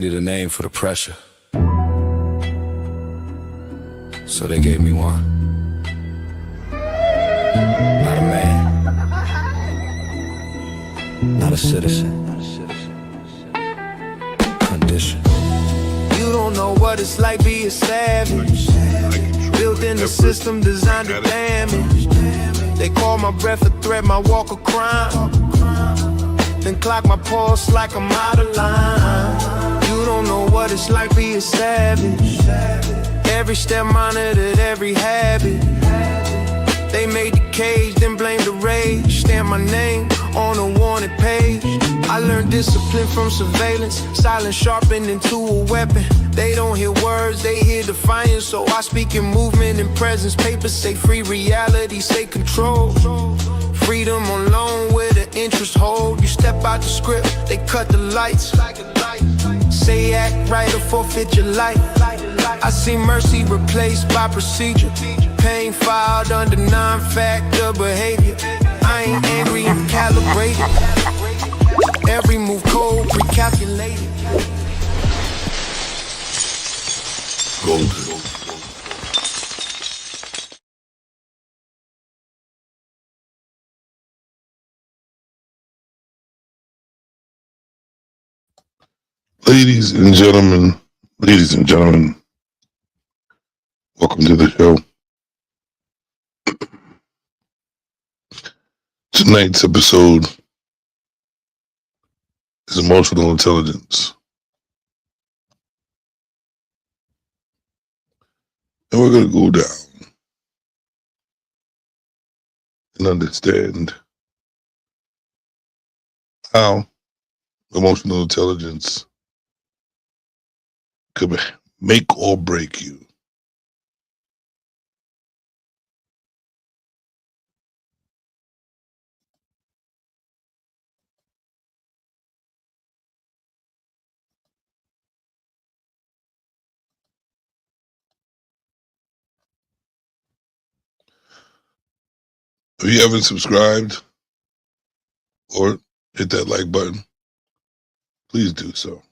Need a name for the pressure, so they gave me one. Not a man, not a citizen, condition. You don't know what it's like being savage, built in the system designed to damage. They call my breath a threat, my walk a crime, then clock my pulse like I'm out of line. You don't know what it's like being savage, every step monitored, every habit. They made the cage, then blamed the rage, stamped my name on a wanted page. I learned discipline from surveillance, silence sharpened into a weapon. They don't hear words, they hear defiance, so I speak in movement and presence. Papers say free, reality say control. Freedom on loan with an interest hold. You step out the script, they cut the lights. Say act right or forfeit your life. I see mercy replaced by procedure, pain filed under non-factor behavior. I ain't angry, I'm calibrated. Every move cold, recalculated. Golden. Ladies and gentlemen, welcome to the show. Tonight's episode is emotional intelligence. And we're going to go down and understand how emotional intelligence could make or break you. If you haven't subscribed or hit that like button, please do so.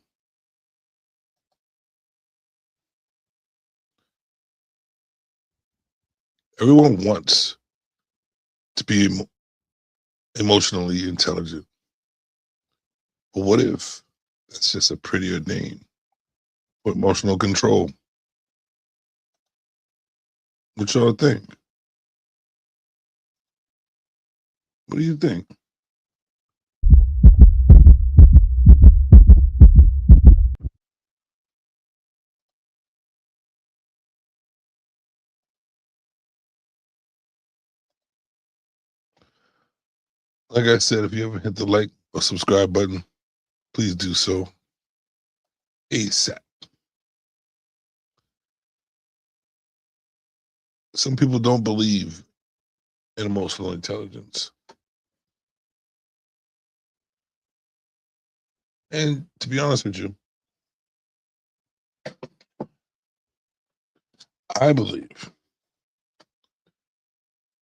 Everyone wants to be emotionally intelligent. But what if that's just a prettier name for emotional control? What y'all think? What do you think? Like I said, if you haven't hit the like or subscribe button, please do so ASAP. Some people don't believe in emotional intelligence. And to be honest with you, I believe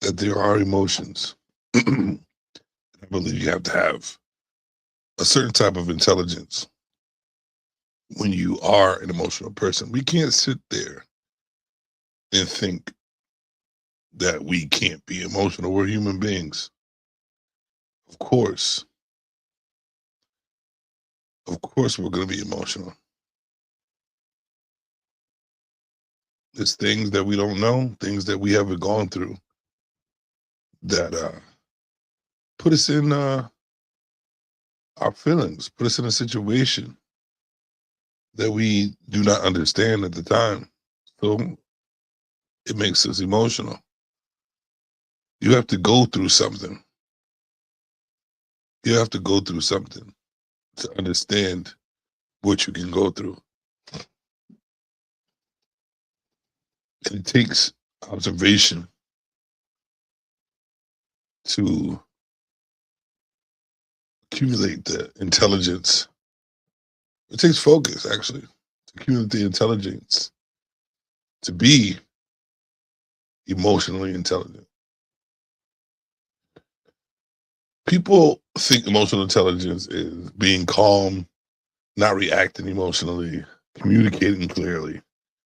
that there are emotions. I believe you have to have a certain type of intelligence when you are an emotional person. We can't sit there and think that we can't be emotional. We're human beings. Of course we're going to be emotional. There's things that we don't know, things that we haven't gone through that put us in our feelings, put us in a situation that we do not understand at the time. So it makes us emotional. You have to go through something. You have to go through something to understand what you can go through. And it takes observation to accumulate the intelligence. It takes focus, actually, to accumulate the intelligence to be emotionally intelligent. People think emotional intelligence is being calm, not reacting emotionally, communicating clearly,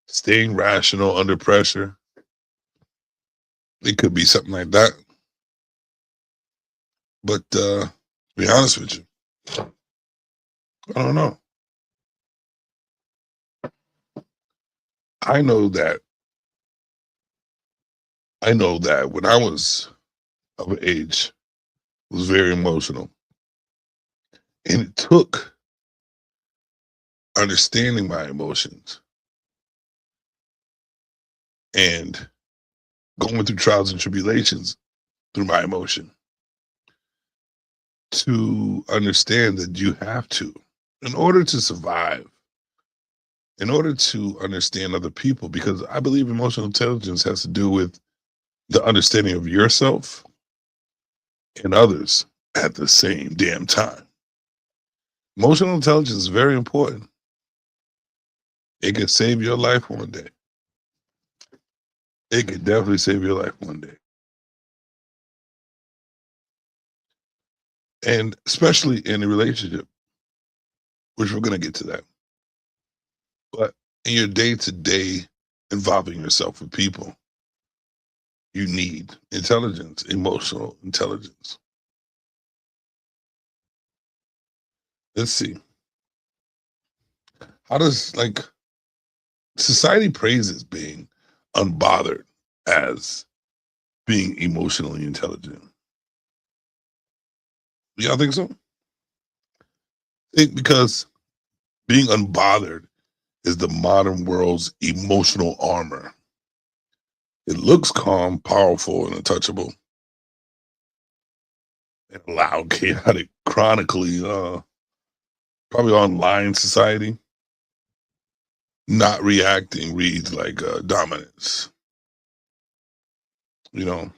staying rational under pressure. It could be something like that. But to be honest with you, I don't know. I know that when I was of age, I was very emotional. And it took understanding my emotions and going through trials and tribulations through my emotion to understand that you have to, in order to survive, in order to understand other people, because I believe emotional intelligence has to do with the understanding of yourself and others at the same damn time. Emotional intelligence is very important. It could save your life one day. It could definitely save your life one day. And especially in a relationship, which we're going to get to that. But in your day to day involving yourself with people, you need intelligence, emotional intelligence. Let's see. How does society praises being unbothered as being emotionally intelligent? Y'all think so? Think because being unbothered is the modern world's emotional armor. It looks calm, powerful, and untouchable. And loud, chaotic, chronically, probably online society. Not reacting reads like dominance. You know,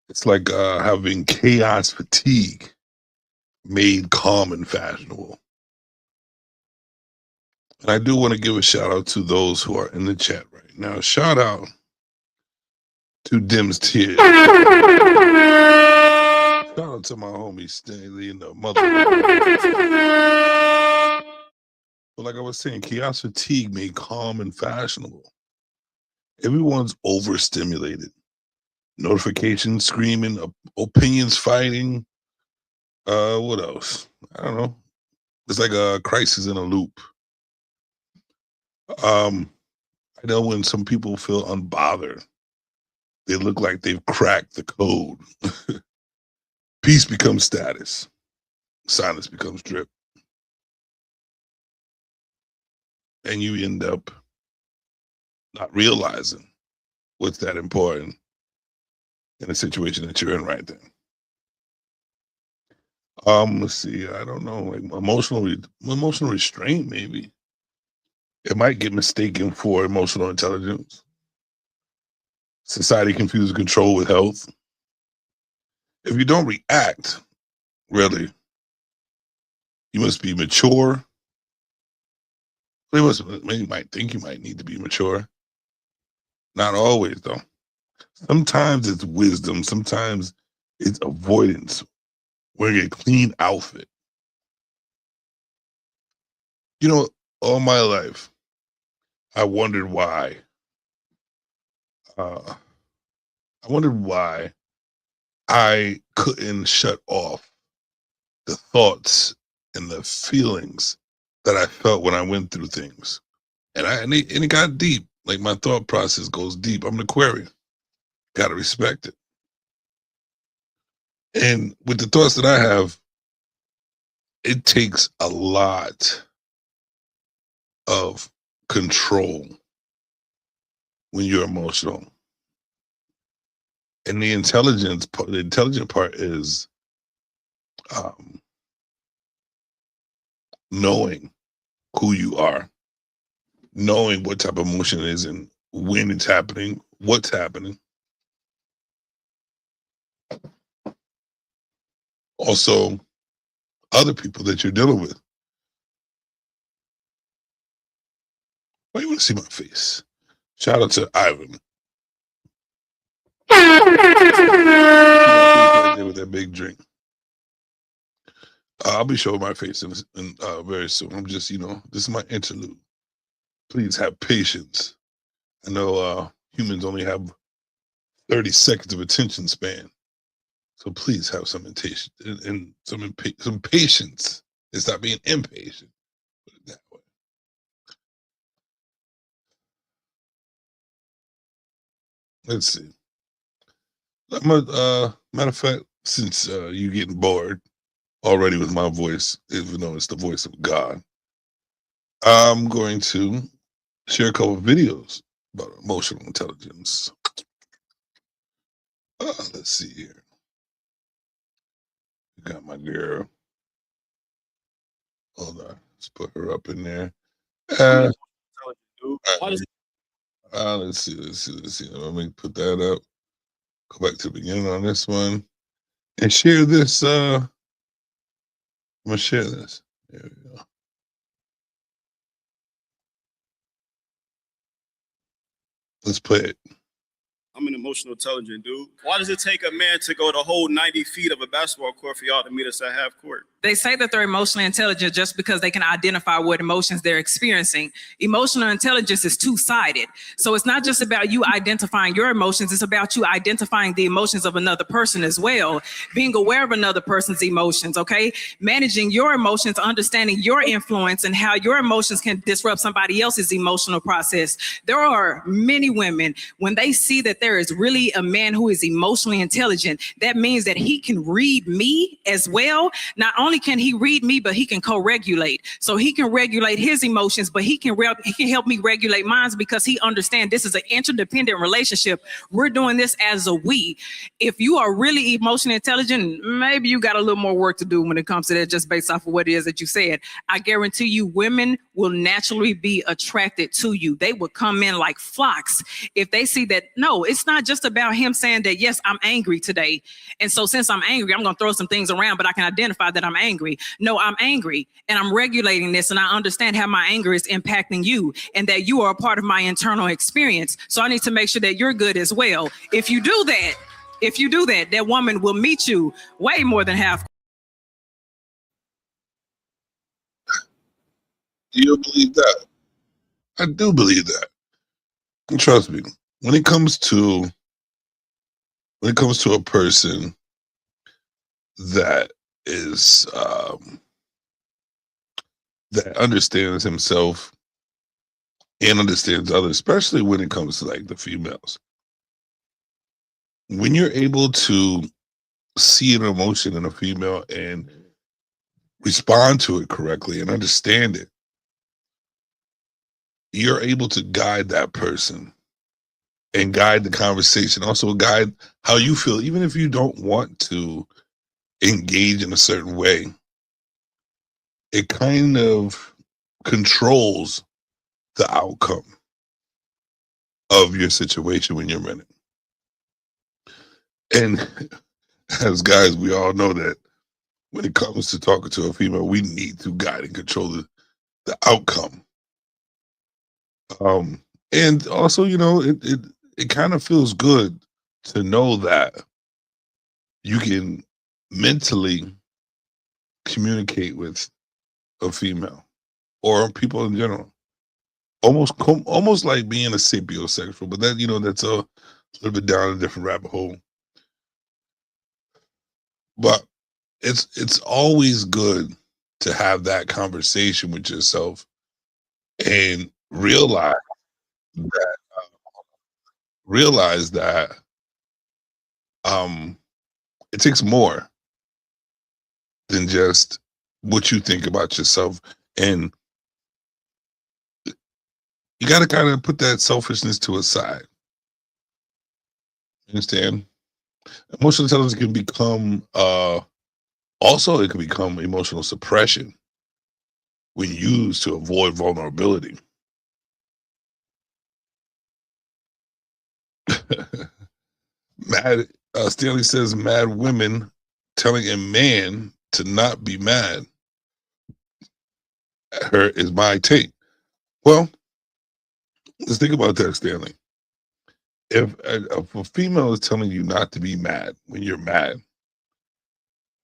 it's like having chaos fatigue made calm and fashionable. And I do want to give a shout out to those who are in the chat right now. Shout out to Dim's Tears. Shout out to my homie Stanley and the mother. But like I was saying, chaos fatigue made calm and fashionable. Everyone's overstimulated. Notifications screaming, opinions fighting. What else? I don't know. It's like a crisis in a loop. I know when some people feel unbothered, they look like they've cracked the code. Peace becomes status. Silence becomes drip. And you end up not realizing what's that important in the situation that you're in right then. Let's see. I don't know. Like emotional restraint, maybe. It might get mistaken for emotional intelligence. Society confuses control with health. If you don't react, really, you must be mature. You might think you might need to be mature. Not always, though. Sometimes it's wisdom. Sometimes it's avoidance. Wearing a clean outfit. You know, all my life, I wondered why. I wondered why I couldn't shut off the thoughts and the feelings that I felt when I went through things. And it got deep. Like my thought process goes deep. I'm an Aquarian. Gotta respect it. And with the thoughts that I have, it takes a lot of control when you're emotional. And the intelligent part is knowing who you are, knowing what type of emotion it is and when it's happening, what's happening. Also, other people that you're dealing with. Why you want to see my face? Shout out to Ivan. Right there with that big drink. I'll be showing my face in very soon. I'm just, this is my interlude. Please have patience. I know humans only have 30 seconds of attention span. So please have some intention and some patience and stop being impatient. Put it that way. Let's see. Matter of fact, since you're getting bored already with my voice, even though it's the voice of God, I'm going to share a couple of videos about emotional intelligence. Let's see here. Got my girl. Hold on. Let's put her up in there. Let's see. Let me put that up. Go back to the beginning on this one and share this. I'm gonna share this. There we go. Let's play it. I'm an emotional intelligent dude. Why does it take a man to go the whole 90 feet of a basketball court for y'all to meet us at half court? They say that they're emotionally intelligent just because they can identify what emotions they're experiencing. Emotional intelligence is two-sided. So it's not just about you identifying your emotions, it's about you identifying the emotions of another person as well. Being aware of another person's emotions, okay? Managing your emotions, understanding your influence and how your emotions can disrupt somebody else's emotional process. There are many women, when they see that there is really a man who is emotionally intelligent, that means that he can read me as well. Not only can he read me, but he can co-regulate. So he can regulate his emotions, but he can help me regulate mine because he understands this is an interdependent relationship. We're doing this as a we. If you are really emotionally intelligent, maybe you got a little more work to do when it comes to that, just based off of what it is that you said. I guarantee you women will naturally be attracted to you. They will come in like flocks if they see that, no, it's not just about him saying that, yes, I'm angry today. And so since I'm angry, I'm going to throw some things around, but I can identify that I'm angry. No, I'm angry and I'm regulating this and I understand how my anger is impacting you and that you are a part of my internal experience. So I need to make sure that you're good as well. If you do that, that woman will meet you way more than half. Do you believe that? I do believe that. And trust me, when it comes to a person that is that understands himself and understands others, especially when it comes to like the females, when you're able to see an emotion in a female and respond to it correctly and understand it, you're able to guide that person and guide the conversation, also guide how you feel, even if you don't want to engage in a certain way. It kind of controls the outcome of your situation when you're in it. And as guys, we all know that when it comes to talking to a female, we need to guide and control the outcome. And also, it kind of feels good to know that you can mentally communicate with a female or people in general. Almost like being a sapiosexual, but that's a little bit down a different rabbit hole. But it's always good to have that conversation with yourself and realize that it takes more than just what you think about yourself, and you got to kind of put that selfishness to a side. You understand? Emotional intelligence can become also it can become emotional suppression when used to avoid vulnerability. Mad Stanley says mad women telling a man to not be mad at her is my take. Well, let's think about that, Stanley. If a female is telling you not to be mad when you're mad,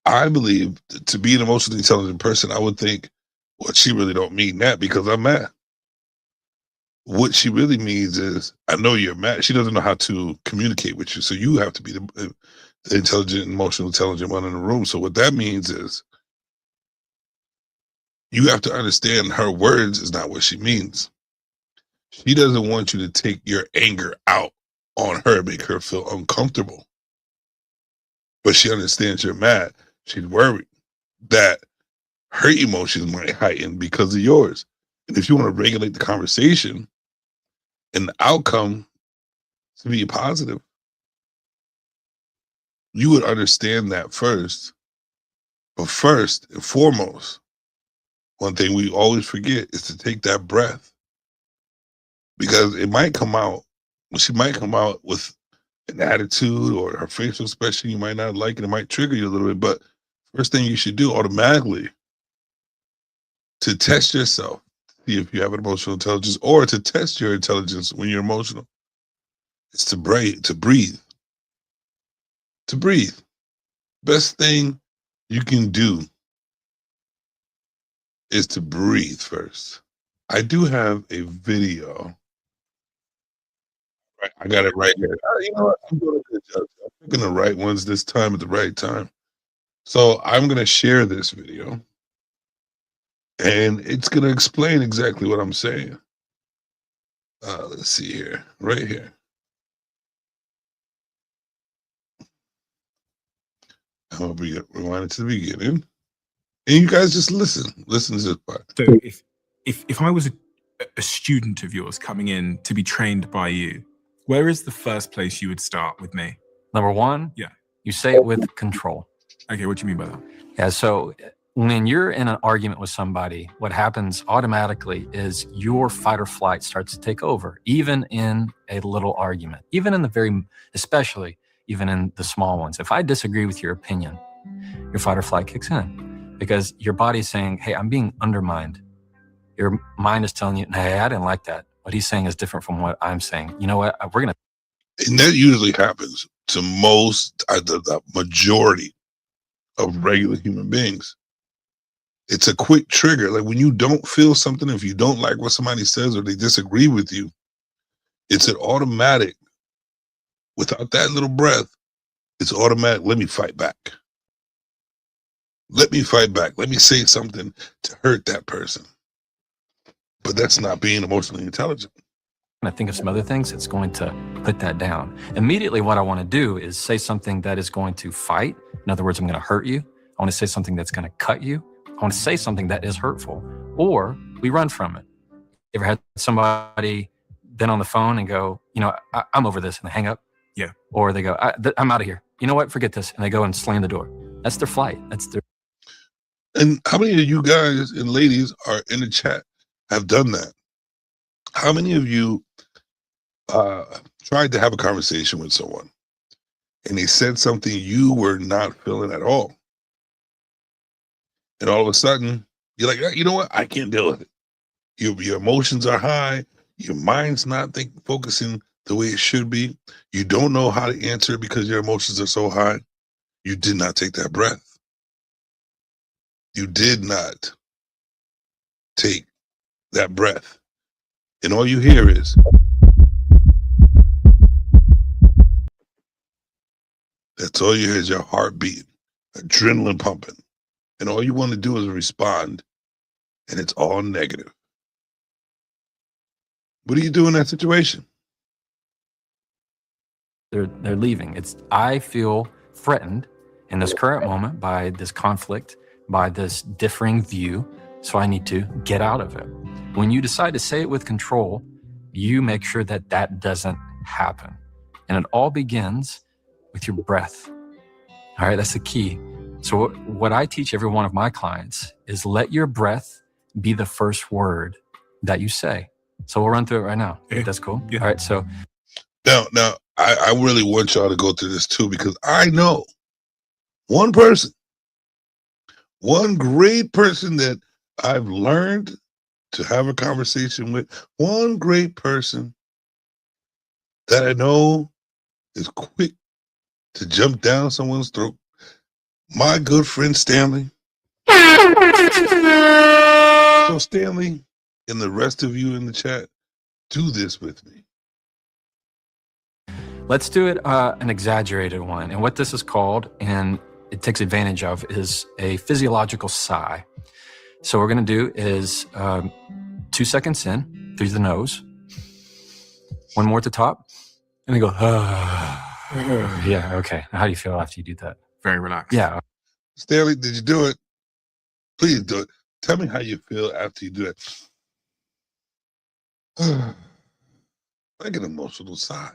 I believe to be an emotionally intelligent person, I would think, well, she really don't mean that because I'm mad. What she really means is, I know you're mad. She doesn't know how to communicate with you. So you have to be the intelligent, emotional, intelligent one in the room. So what that means is you have to understand her words is not what she means. She doesn't want you to take your anger out on her, make her feel uncomfortable. But she understands you're mad. She's worried that her emotions might heighten because of yours. And if you want to regulate the conversation and the outcome to be positive, you would understand that first. But first and foremost, one thing we always forget is to take that breath, because it might come out, she might come out with an attitude or her facial expression you might not like, and it might trigger you a little bit. But first thing you should do automatically to test yourself, see if you have an emotional intelligence, or to test your intelligence when you're emotional, is to breathe, to breathe. Best thing you can do is to breathe first. I do have a video. Right, I got it right here. You know what? I'm doing a good job. I'm picking the right ones this time at the right time. So I'm going to share this video, and it's going to explain exactly what I'm saying. Let's see here, right here. I'm going to rewind it to the beginning. And you guys just listen to this part. So if I was a student of yours coming in to be trained by you, where is the first place you would start with me? Number one, Yeah. you say it with control. Okay, what do you mean by that? Yeah, so when you're in an argument with somebody, what happens automatically is your fight or flight starts to take over, even in a little argument, even in especially even in the small ones. If I disagree with your opinion, your fight or flight kicks in because your body's saying, hey, I'm being undermined. Your mind is telling you, hey, I didn't like that. What he's saying is different from what I'm saying. You know what? We're going to. And that usually happens to the majority of regular human beings. It's a quick trigger. Like when you don't feel something, if you don't like what somebody says or they disagree with you, it's an automatic, without that little breath, it's automatic. Let me fight back. Let me fight back. Let me say something to hurt that person. But that's not being emotionally intelligent. I think of some other things that's going to put that down. Immediately, what I want to do is say something that is going to fight. In other words, I'm going to hurt you. I want to say something that's going to cut you. I want to say something that is hurtful, or we run from it. You ever had somebody been on the phone and go, you know, I'm over this, and they hang up? Yeah. Or they go, I'm out of here. You know what? Forget this. And they go and slam the door. That's their flight. That's their. And how many of you guys and ladies are in the chat have done that? How many of you tried to have a conversation with someone and they said something you were not feeling at all? And all of a sudden, you're like, you know what? I can't deal with it. Your emotions are high. Your mind's not focusing the way it should be. You don't know how to answer because your emotions are so high. You did not take that breath. You did not take that breath. And all you hear is, that's all you hear is your heart beating, adrenaline pumping. And all you want to do is respond, and it's all negative. What do you do in that situation? They're leaving. I feel threatened in this current moment by this conflict, by this differing view, so I need to get out of it. When you decide to say it with control, you make sure that that doesn't happen. And it all begins with your breath. All right, that's the key. So what I teach every one of my clients is let your breath be the first word that you say. So we'll run through it right now. Okay. That's cool. Yeah. All right, so. Now, I really want y'all to go through this too, because I know one person, one great person that I've learned to have a conversation with, one great person that I know is quick to jump down someone's throat my good friend Stanley. So Stanley and the rest of you in the chat, do this with me. Let's do it an exaggerated one. And what this is called, and it takes advantage of, is a physiological sigh. So what we're going to do is 2 seconds in through the nose, one more at the top, and then go, yeah, okay. How do you feel after you do that? Very relaxed. Yeah. Stanley, did you do it? Please do it. Tell me how you feel after you do it. Like an emotional sigh.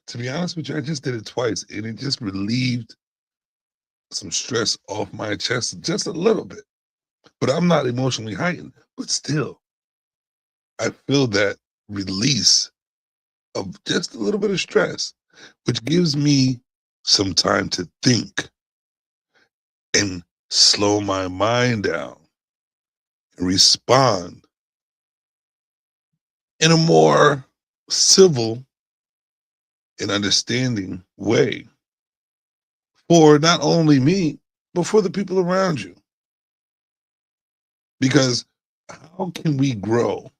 To be honest with you, I just did it twice, and it just relieved some stress off my chest just a little bit. But I'm not emotionally heightened, but still, I feel that release of just a little bit of stress, which gives me some time to think and slow my mind down and respond in a more civil and understanding way for not only me, but for the people around you. Because how can we grow,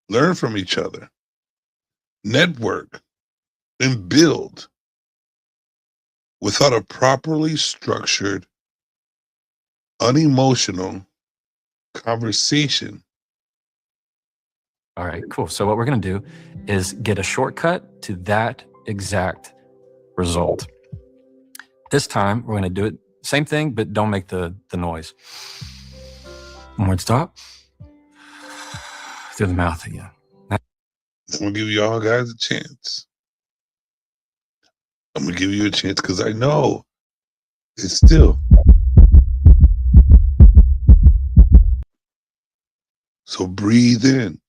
learn from each other, network, and build without a properly structured, unemotional conversation? All right, cool. So what we're going to do is get a shortcut to that exact result. This time, we're going to do it, same thing, but don't make the noise. One more stop. Through the mouth again. I'm going to give you all guys a chance. I'm going to give you a chance because I know it's still. So breathe in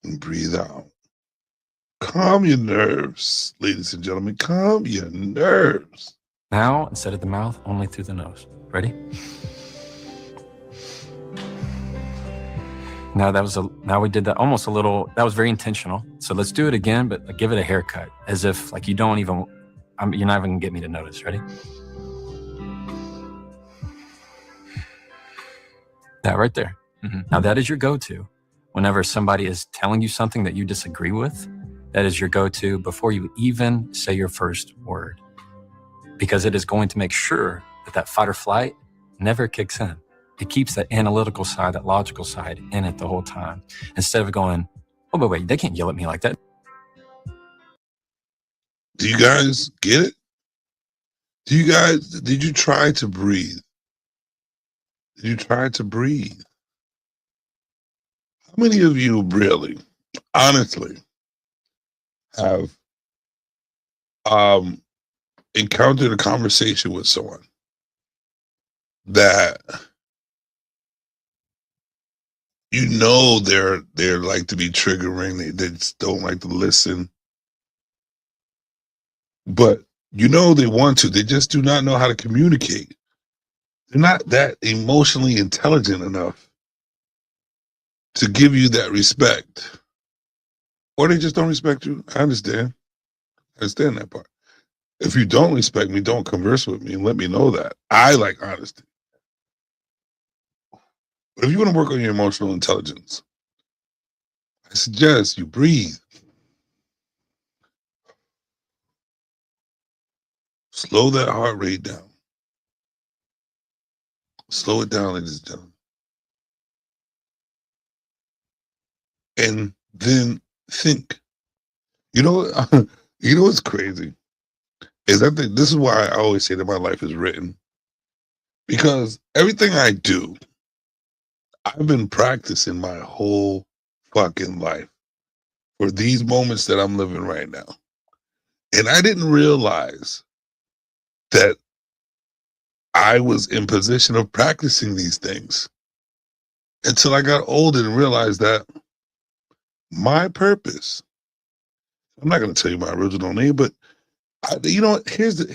and breathe out. Calm your nerves, ladies and gentlemen. Calm your nerves. Now, instead of the mouth, only through the nose. Ready? Now we did that almost a little, that was very intentional. So let's do it again, but like, give it a haircut as if like you don't even, you're not even gonna get me to notice. Ready? That right there. Mm-hmm. Now that is your go-to. Whenever somebody is telling you something that you disagree with, that is your go-to before you even say your first word. Because it is going to make sure that fight or flight never kicks in. It keeps that analytical side, that logical side in it the whole time. Instead of going, oh, but wait, they can't yell at me like that. Do you guys get it? Did you try to breathe? Did you try to breathe? How many of you really, honestly, have encountered a conversation with someone that you know they're like to be triggering, they just don't like to listen, but you know they want to, they just do not know how to communicate. They're not that emotionally intelligent enough to give you that respect, or they just don't respect you. I understand that part. If you don't respect me, don't converse with me and let me know that. I like honesty. But if you want to work on your emotional intelligence, I suggest you breathe. Slow that heart rate down. Slow it down, ladies and gentlemen. And then think. You know what's crazy? Is I think this is why I always say that my life is written. Because everything I do, I've been practicing my whole fucking life for these moments that I'm living right now. And I didn't realize that I was in position of practicing these things until I got older and realized that my purpose, I'm not going to tell you my original name, but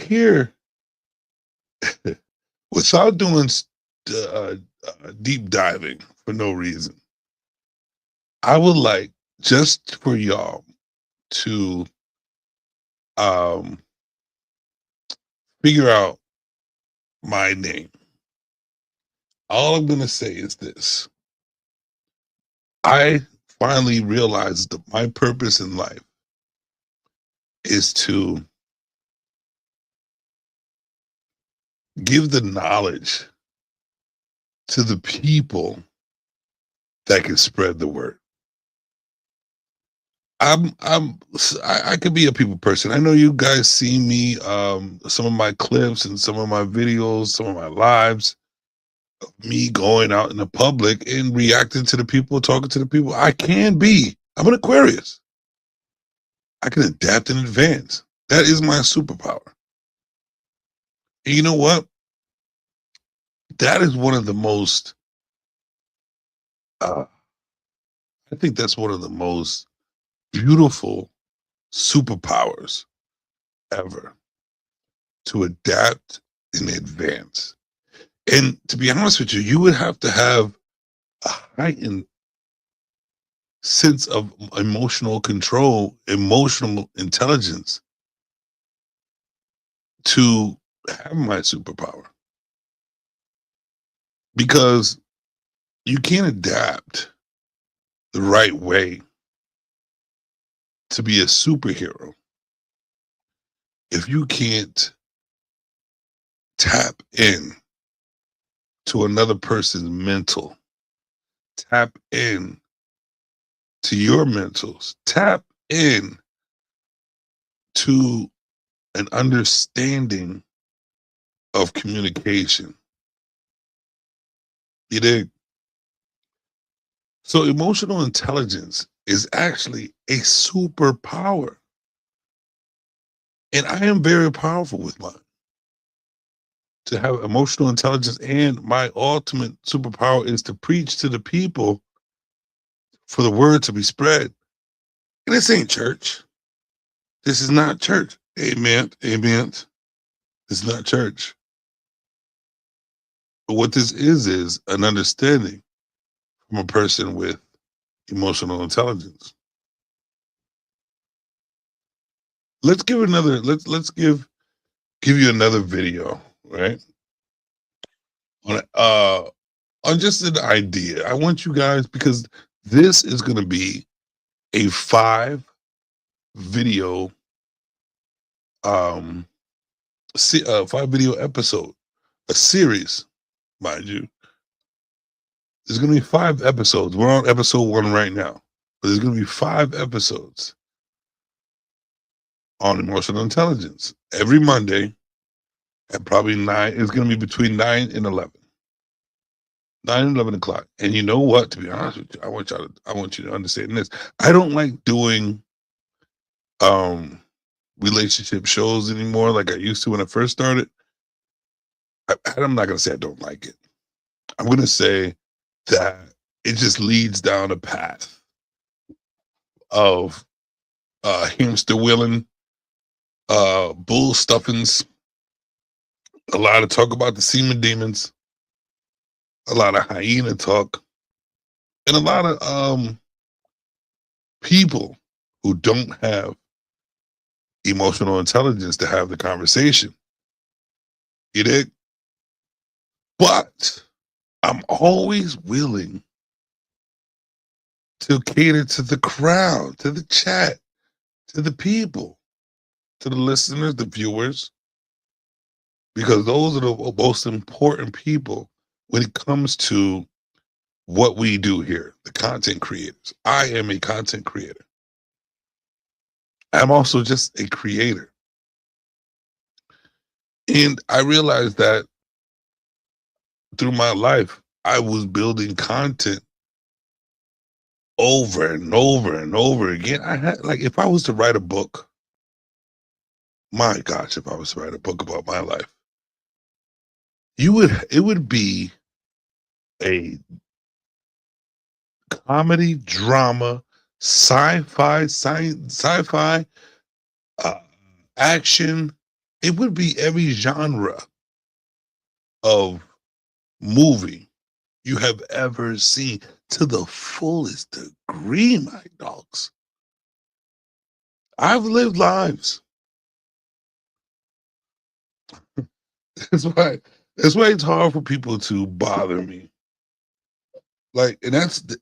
here, without doing deep diving for no reason, I would like just for y'all to figure out my name, all I'm going to say is this. I finally realized that my purpose in life is to give the knowledge to the people that can spread the word. I could be a people person. I know you guys see me, some of my clips and some of my videos, some of my lives, of me going out in the public and reacting to the people, talking to the people. I'm an Aquarius. I can adapt in advance. That is my superpower. And you know what? That is one of the most, I think that's one of the most beautiful superpowers ever, to adapt in advance. And to be honest with you, you would have to have a heightened sense of emotional control, emotional intelligence to have my superpower. Because you can't adapt the right way to be a superhero if you can't tap in to another person's mental, tap in to your mentals, tap in to an understanding of communication. You dig? So emotional intelligence is actually a superpower. And I am very powerful with mine. To have emotional intelligence, and my ultimate superpower is to preach to the people for the word to be spread. And this ain't church. This is not church. Amen. Amen. It's not church. But what this is an understanding from a person with emotional intelligence. Let's give another, let's give you another video, right? On just an idea. I want you guys, because this is going to be a 5 video 5 video episode, a series, mind you. There's going to be 5 episodes. We're on episode 1 right now, but there's going to be 5 episodes on emotional intelligence every Monday at probably 9. It's going to be between 9 and 11. 9 and 11 o'clock. And you know what? To be honest with you, I want you to understand this. I don't like doing relationship shows anymore like I used to when I first started. I'm not going to say I don't like it. I'm going to say that it just leads down a path of hamster wheeling, bull stuffings, a lot of talk about the semen demons, a lot of hyena talk, and a lot of people who don't have emotional intelligence to have the conversation. You dig? But I'm always willing to cater to the crowd, to the chat, to the people, to the listeners, the viewers, because those are the most important people when it comes to what we do here, the content creators. I am a content creator. I'm also just a creator. And I realized that through my life, I was building content over and over and over again. I had, like, if I was to write a book, my gosh, if I was to write a book about my life, it would be a comedy, drama, sci-fi, action. It would be every genre of movie you have ever seen to the fullest degree, my dogs. I've lived lives. That's why it's hard for people to bother me. Like, and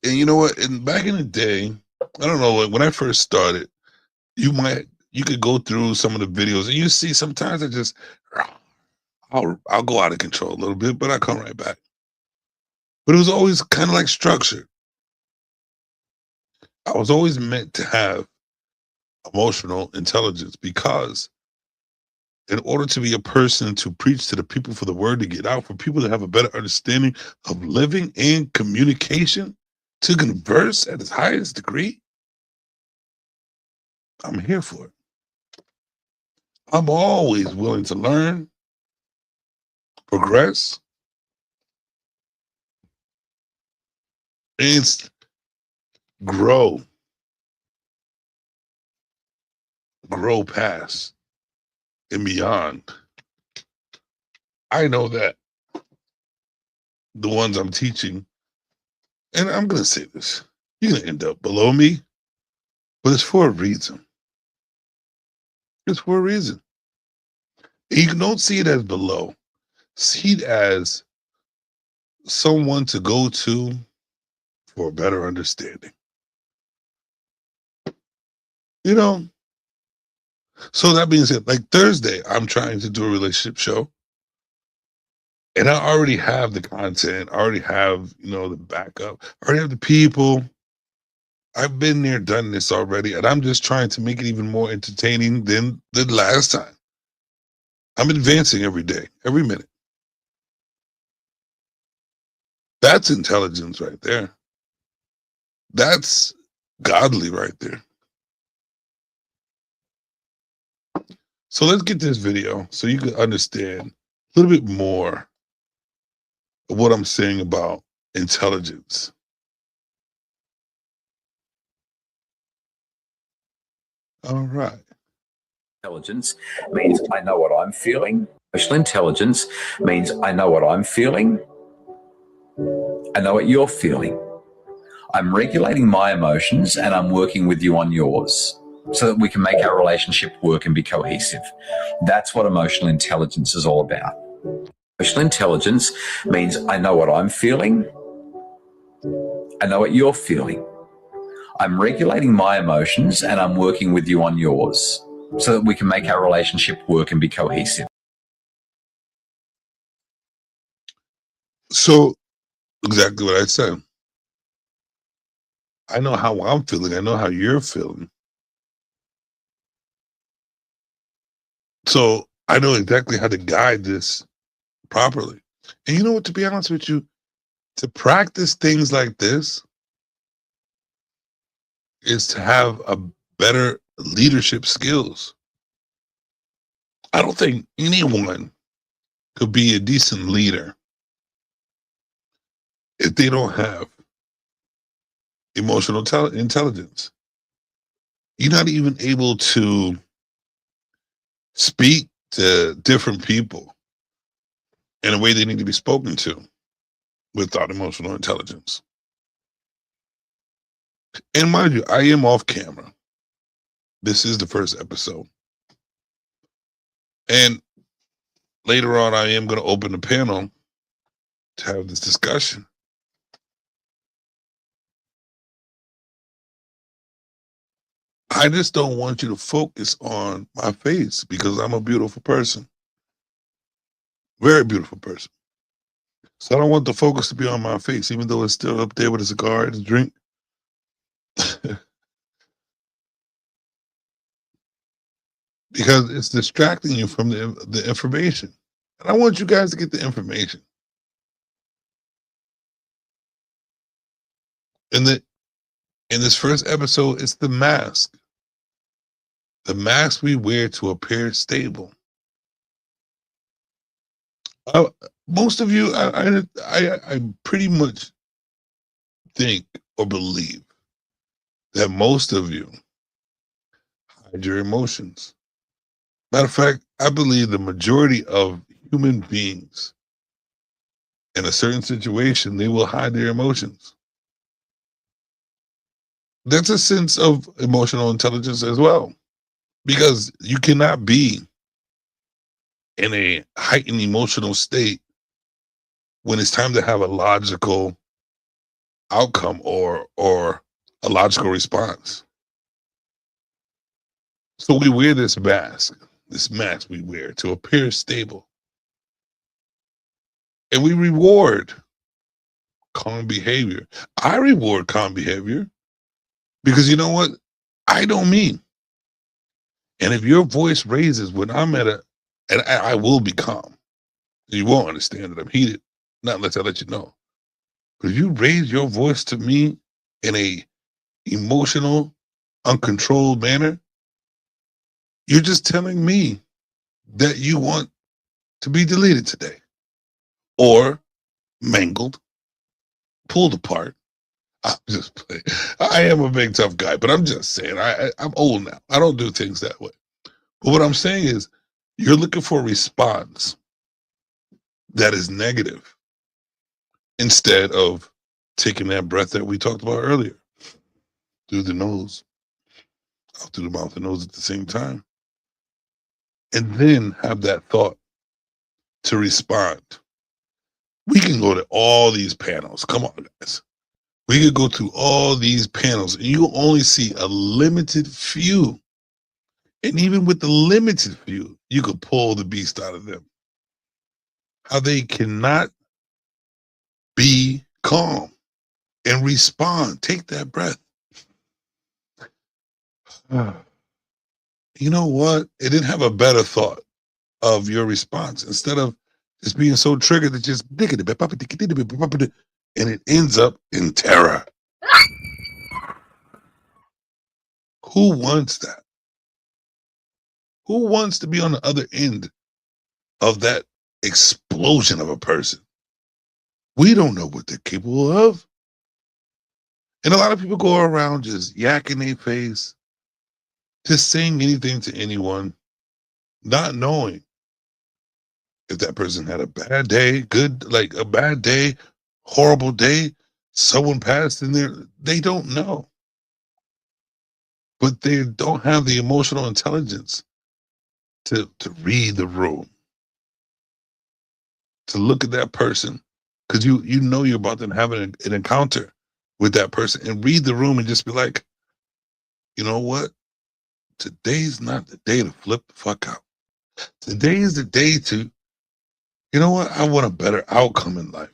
you know what? And back in the day, I don't know, like when I first started, you could go through some of the videos and you see sometimes I'll go out of control a little bit, but I come right back. But it was always kind of like structured. I was always meant to have emotional intelligence because in order to be a person to preach to the people, for the word to get out, for people to have a better understanding of living and communication, to converse at its highest degree, I'm here for it. I'm always willing to learn, progress, and grow past and beyond. I know that the ones I'm teaching, and I'm going to say this, you're going to end up below me, but it's for a reason. It's for a reason. You don't see it as below. See it as someone to go to for a better understanding. You know? So that being said, like Thursday, I'm trying to do a relationship show. And I already have the content. I already have, the backup. I already have the people. I've been there, done this already. And I'm just trying to make it even more entertaining than the last time. I'm advancing every day, every minute. That's intelligence right there. That's godly right there. So let's get this video so you can understand a little bit more of what I'm saying about intelligence. All right. Intelligence means I know what I'm feeling. Emotional intelligence means I know what I'm feeling. I know what you're feeling. I'm regulating my emotions and I'm working with you on yours so that we can make our relationship work and be cohesive. That's what emotional intelligence is all about. Emotional intelligence means I know what I'm feeling. I know what you're feeling. I'm regulating my emotions and I'm working with you on yours so that we can make our relationship work and be cohesive. So exactly what I said. I know how I'm feeling. I know how you're feeling. So I know exactly how to guide this properly. And you know what, to be honest with you, to practice things like this is to have a better leadership skills. I don't think anyone could be a decent leader if they don't have emotional intelligence. You're not even able to speak to different people in a way they need to be spoken to without emotional intelligence. And mind you, I am off camera. This is the first episode. And later on, I am going to open the panel to have this discussion. I just don't want you to focus on my face because I'm a beautiful person. Very beautiful person. So I don't want the focus to be on my face, even though it's still up there with a cigar and a drink. Because it's distracting you from the information. And I want you guys to get the information. In this first episode, it's the mask. The mask we wear to appear stable. Most of you, I pretty much think or believe that most of you hide your emotions. Matter of fact, I believe the majority of human beings in a certain situation, they will hide their emotions. That's a sense of emotional intelligence as well, because you cannot be in a heightened emotional state when it's time to have a logical outcome or a logical response. So we wear this mask we wear to appear stable. And we reward calm behavior. I reward calm behavior because you know what? I don't mean. And if your voice raises when I'm and I will be calm. You won't understand that I'm heated, not unless I let you know. But if you raise your voice to me in a emotional, uncontrolled manner, you're just telling me that you want to be deleted today or mangled, pulled apart. I'm just playing. I am a big tough guy, but I'm just saying I'm old now. I don't do things that way. But what I'm saying is you're looking for a response that is negative instead of taking that breath that we talked about earlier through the nose, out through the mouth and nose at the same time. And then have that thought to respond. We can go to all these panels. Come on, guys. We could go through all these panels and you only see a limited few. And even with the limited few, you could pull the beast out of them. How they cannot be calm and respond. Take that breath. You know what? It didn't have a better thought of your response. Instead of just being so triggered that just and it ends up in terror. Who wants that? Who wants to be on the other end of that explosion of a person? We don't know what they're capable of. And a lot of people go around just yakking their face, just saying anything to anyone, not knowing if that person had a bad day, good, like a bad day, horrible day, someone passed in there. They don't know. But they don't have the emotional intelligence to read the room, to look at that person, because you know you're about to have an encounter with that person and read the room and just be like, you know what? Today's not the day to flip the fuck out. Today is the day to, you know what? I want a better outcome in life.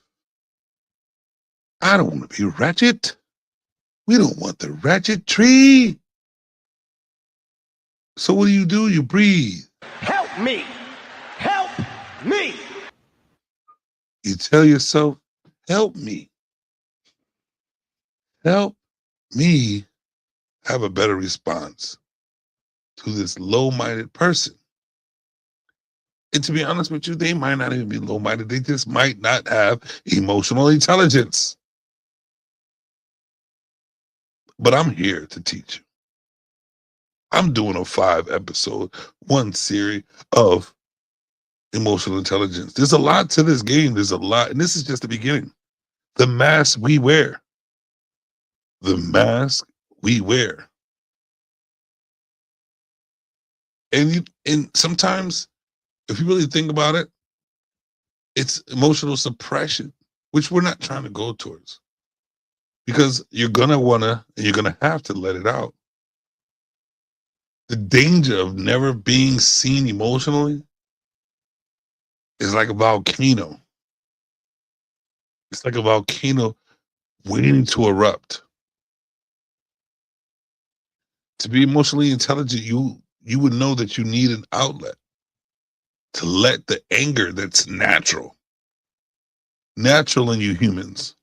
I don't want to be ratchet. We don't want the ratchet tree. So what do? You breathe. Help me. Help me. You tell yourself, help me. Help me have a better response to this low-minded person. And to be honest with you, they might not even be low-minded. They just might not have emotional intelligence. But I'm here to teach you. I'm doing a 5-episode, one series of emotional intelligence. There's a lot to this game. There's a lot. And this is just the beginning. The mask we wear. The mask we wear. And sometimes, if you really think about it, it's emotional suppression, which we're not trying to go towards. Because you're going to want to, and you're going to have to let it out. The danger of never being seen emotionally is like a volcano. It's like a volcano waiting to erupt. To be emotionally intelligent, you would know that you need an outlet to let the anger that's natural in you humans.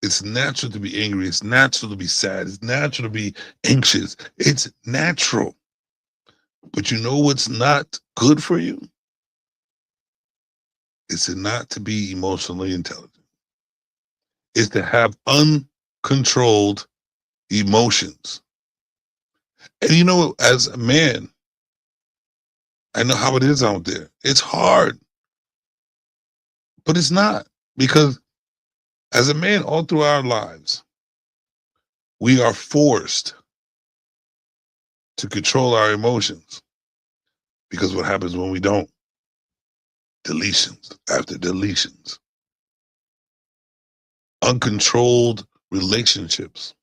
It's natural to be angry. It's natural to be sad. It's natural to be anxious. It's natural. But you know what's not good for you? It's not to be emotionally intelligent. It's to have uncontrolled emotions. And you know, as a man, I know how it is out there. It's hard. But it's not. Because as a man, all through our lives, we are forced to control our emotions Because what happens when we don't? Deletions after deletions. Uncontrolled relationships.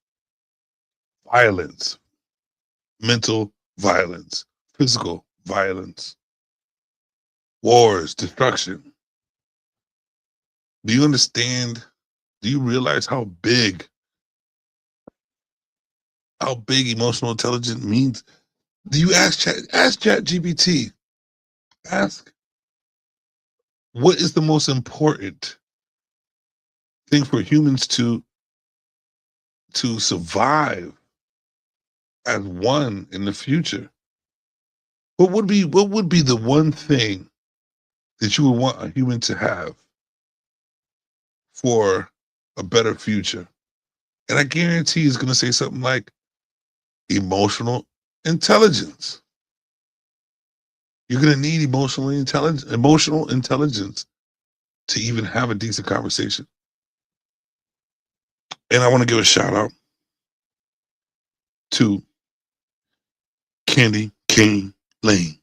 Violence. Mental violence. Physical violence. Wars, destruction. Do you understand? Do you realize how big emotional intelligence means? Do you ask ChatGPT? Ask, what is the most important thing for humans to survive as one in the future? What would be the one thing that you would want a human to have for a better future? And I guarantee he's going to say something like emotional intelligence. You're going to need emotional intelligence to even have a decent conversation. And I want to give a shout out to Candy Cane Lane.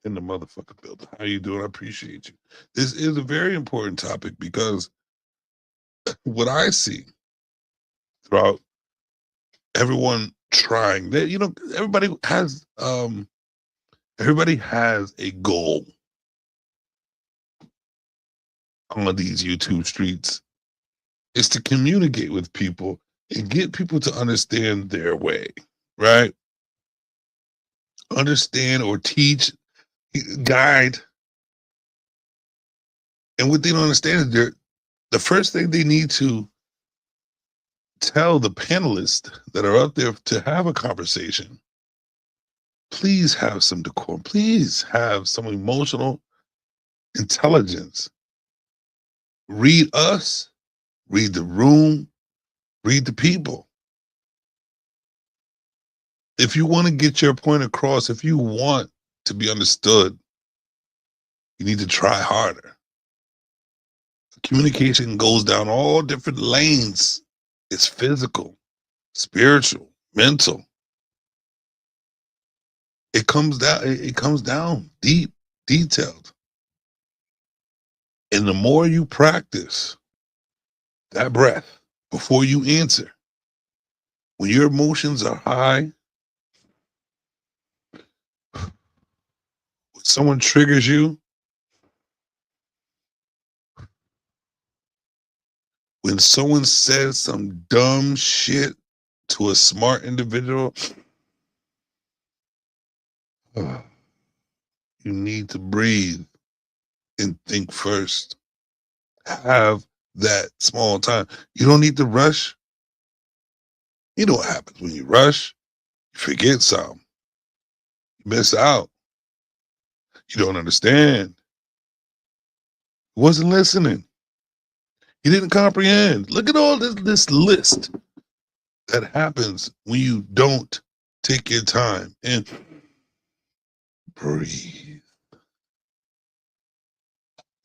In the motherfucking building. How you doing? I appreciate you. This is a very important topic because what I see throughout everyone trying that, you know, everybody has a goal on these YouTube streets, is to communicate with people and get people to understand their way, right? Understand or teach, guide. And what they don't understand is the first thing they need to tell the panelists that are out there to have a conversation, please have some decorum, please have some emotional intelligence. Read us, read the room, read the people. If you want to get your point across, if you want to be understood, you need to try harder. Communication goes down all different lanes. It's physical, spiritual, mental. It comes down deep, detailed. And the more you practice that breath before you answer, when your emotions are high, when someone triggers you, when someone says some dumb shit to a smart individual, you need to breathe and think first. Have that small time. You don't need to rush. You know what happens when you rush? You forget something. You miss out. You don't understand. You wasn't listening. You didn't comprehend. Look at all this list that happens when you don't take your time and breathe.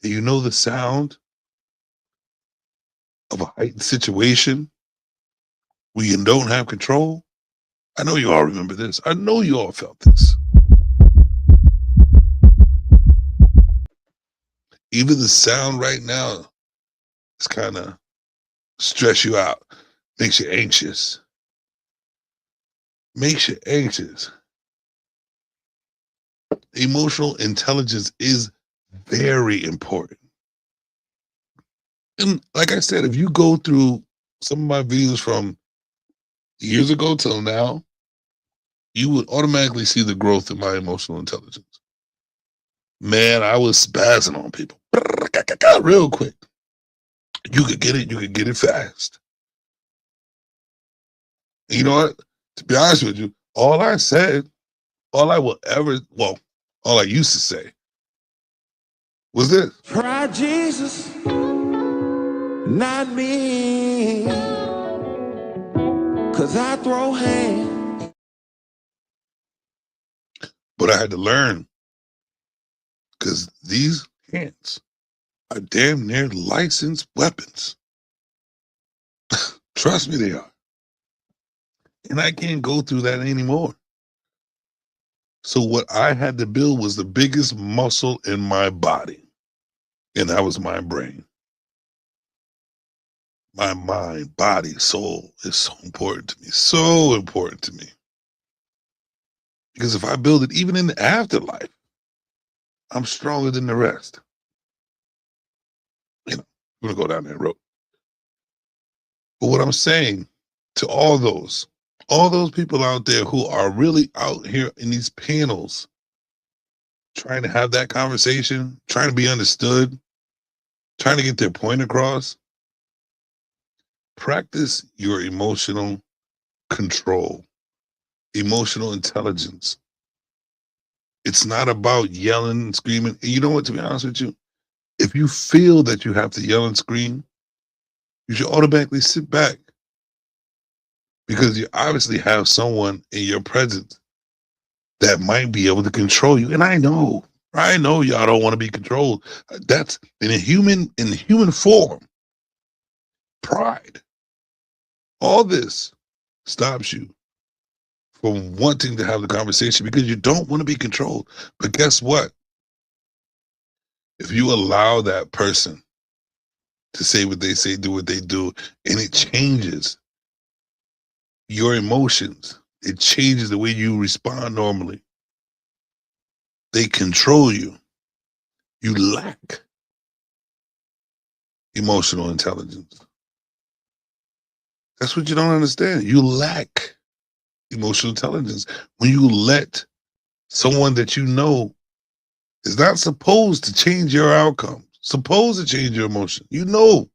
And you know the sound of a heightened situation where you don't have control? I know you all remember this. I know you all felt this. Even the sound right now is kind of stress you out, makes you anxious. Makes you anxious. Emotional intelligence is very important. And like I said, if you go through some of my videos from years ago till now, you would automatically see the growth in my emotional intelligence. Man, I was spazzing on people real quick. You could get it fast. And you know what? To be honest with you, all I used to say was this. Try Jesus, not me. 'Cause I throw hands. But I had to learn, because these hands are damn near licensed weapons. Trust me, they are. And I can't go through that anymore. So what I had to build was the biggest muscle in my body. And that was my brain. My mind, body, soul is so important to me. So important to me. Because if I build it even in the afterlife, I'm stronger than the rest. You know, I'm gonna go down that road. But what I'm saying to all those people out there who are really out here in these panels trying to have that conversation, trying to be understood, trying to get their point across, practice your emotional control, emotional intelligence. It's not about yelling and screaming. You know what, to be honest with you, if you feel that you have to yell and scream, you should automatically sit back, because you obviously have someone in your presence that might be able to control you. And I know y'all don't want to be controlled. That's in human form. Pride. All this stops you from wanting to have the conversation because you don't want to be controlled. But guess what? If you allow that person to say what they say, do what they do, and it changes your emotions, it changes the way you respond normally. They control you. You lack emotional intelligence. That's what you don't understand. You lack emotional intelligence when you let someone that you know is not supposed to change your outcome, supposed to change your emotion. You know,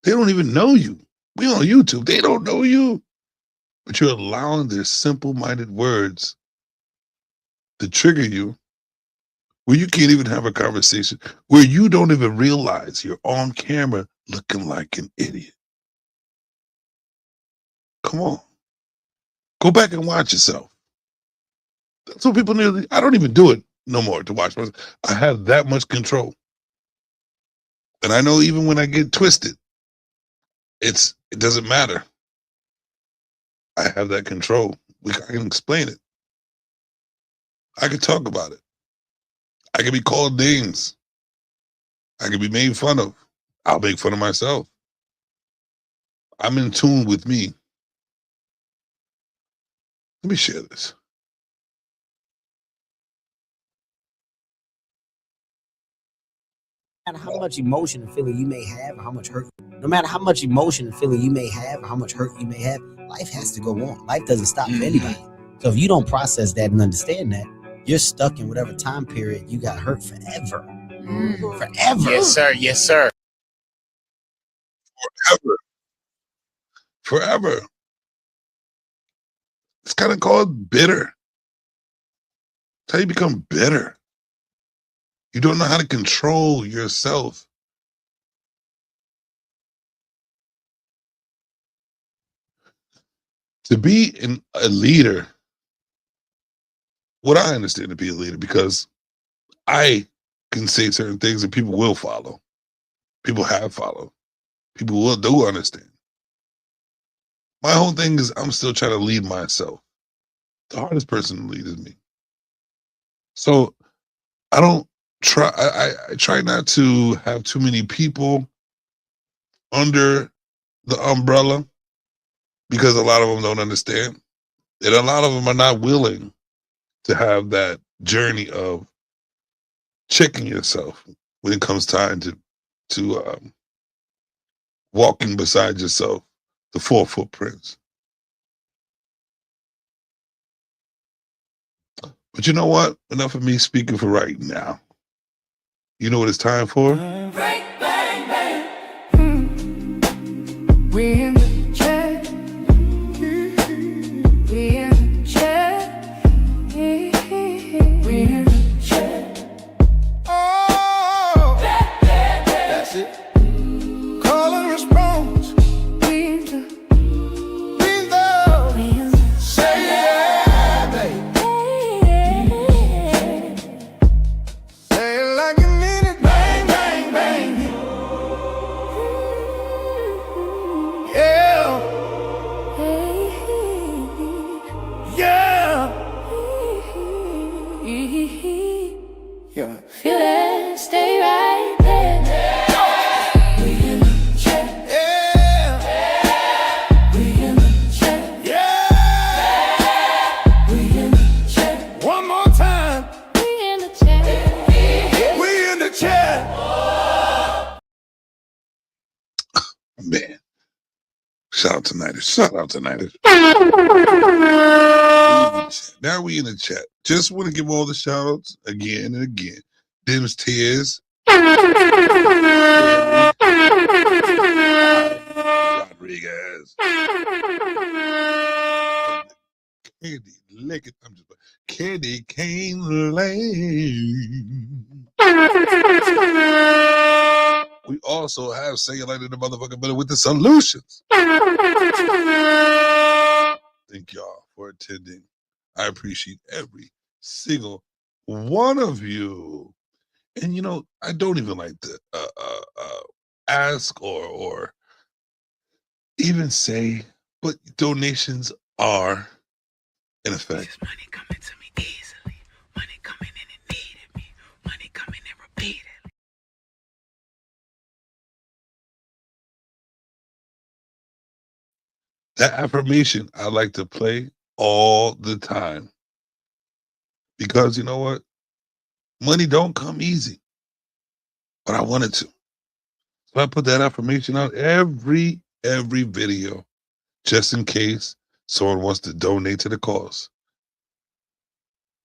they don't even know you. We on YouTube, they don't know you. But you're allowing their simple-minded words to trigger you, where you can't even have a conversation, where you don't even realize you're on camera looking like an idiot. Come on. Go back and watch yourself. That's what people need. I don't even do it no more to watch myself. I have that much control. And I know even when I get twisted, it doesn't matter. I have that control. I can explain it. I can talk about it. I can be called names. I can be made fun of. I'll make fun of myself. I'm in tune with me. Let me share this. No matter how much emotion and feeling you may have, or how much hurt, no matter how much emotion and feeling you may have, or how much hurt you may have, life has to go on. Life doesn't stop for anybody. So if you don't process that and understand that, you're stuck in whatever time period you got hurt forever. Forever. Yes, sir. Yes, sir. Forever. It's kind of called bitter. That's how you become bitter. You don't know how to control yourself. To be a leader, what I understand to be a leader, because I can say certain things that people will follow. People have followed. People do understand. My whole thing is I'm still trying to lead myself. The hardest person to lead is me. So I don't try. I try not to have too many people under the umbrella, because a lot of them don't understand, and a lot of them are not willing to have that journey of checking yourself when it comes time to walking beside yourself, the 4 footprints. But you know what? Enough of me speaking for right now. You know what it's time for? Bang, bang, bang. We in the chat. We in the chat. We in the chat. Oh, that's it. Call and response. We in the say yeah, baby. Say it like you mean it. Bang, bang, bang. Yeah. there, stay right there. We in the chat. Yeah. We in the chat. Yeah. We in the chat. One more time. We in the chat. We in the chat. Man. Shout out to Niders. Shout out to Niders. Now we in the chat. Just want to give all the shout outs again and again. Dim's Tears. Rodriguez. Candy Lick it. I'm just Candy Cane Lane. We also have Say It Like the Motherfucker Better with the Solutions. Thank y'all for attending. I appreciate every single one of you. And you know, I don't even like to ask or even say, but donations are in effect. Money coming to me easily. Money coming in and needed me. Money coming in repeatedly. That affirmation I like to play all the time. Because you know what? Money don't come easy. But I wanted to. So I put that affirmation out every video, just in case someone wants to donate to the cause.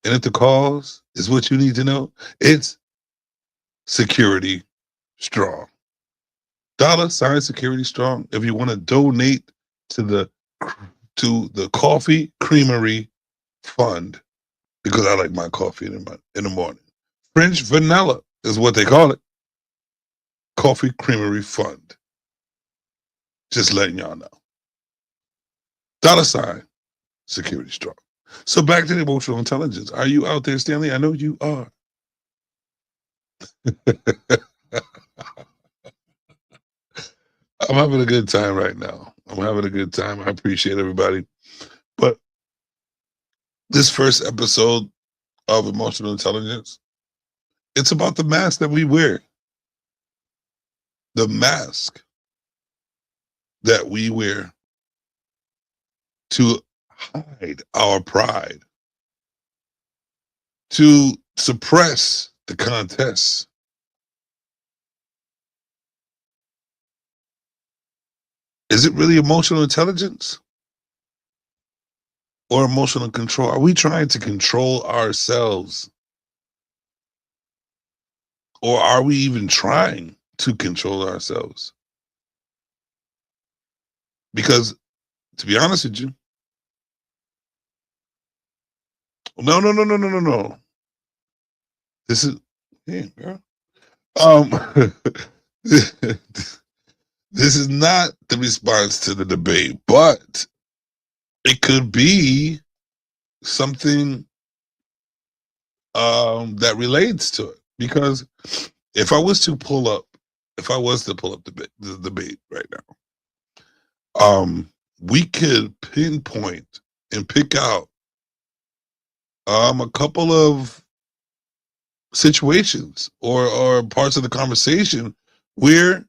And if the cause is what you need to know, it's Security Strong. $ Security Strong. If you want to donate to the Coffee Creamery Fund, because I like my coffee in the morning. French vanilla is what they call it. Coffee Creamery Fund. Just letting y'all know. $ Security Strong. So back to the emotional intelligence. Are you out there, Stanley? I know you are. I'm having a good time right now. I'm having a good time. I appreciate everybody. But this first episode of Emotional Intelligence, it's about the mask that we wear. The mask that we wear to hide our pride, to suppress the contest. Is it really emotional intelligence or emotional control? Are we trying to control ourselves? Or are we even trying to control ourselves? Because, to be honest with you, no. This is, yeah, girl. This is not the response to the debate, but it could be something that relates to it. Because if I was to pull up the debate right now, we could pinpoint and pick out a couple of situations or parts of the conversation where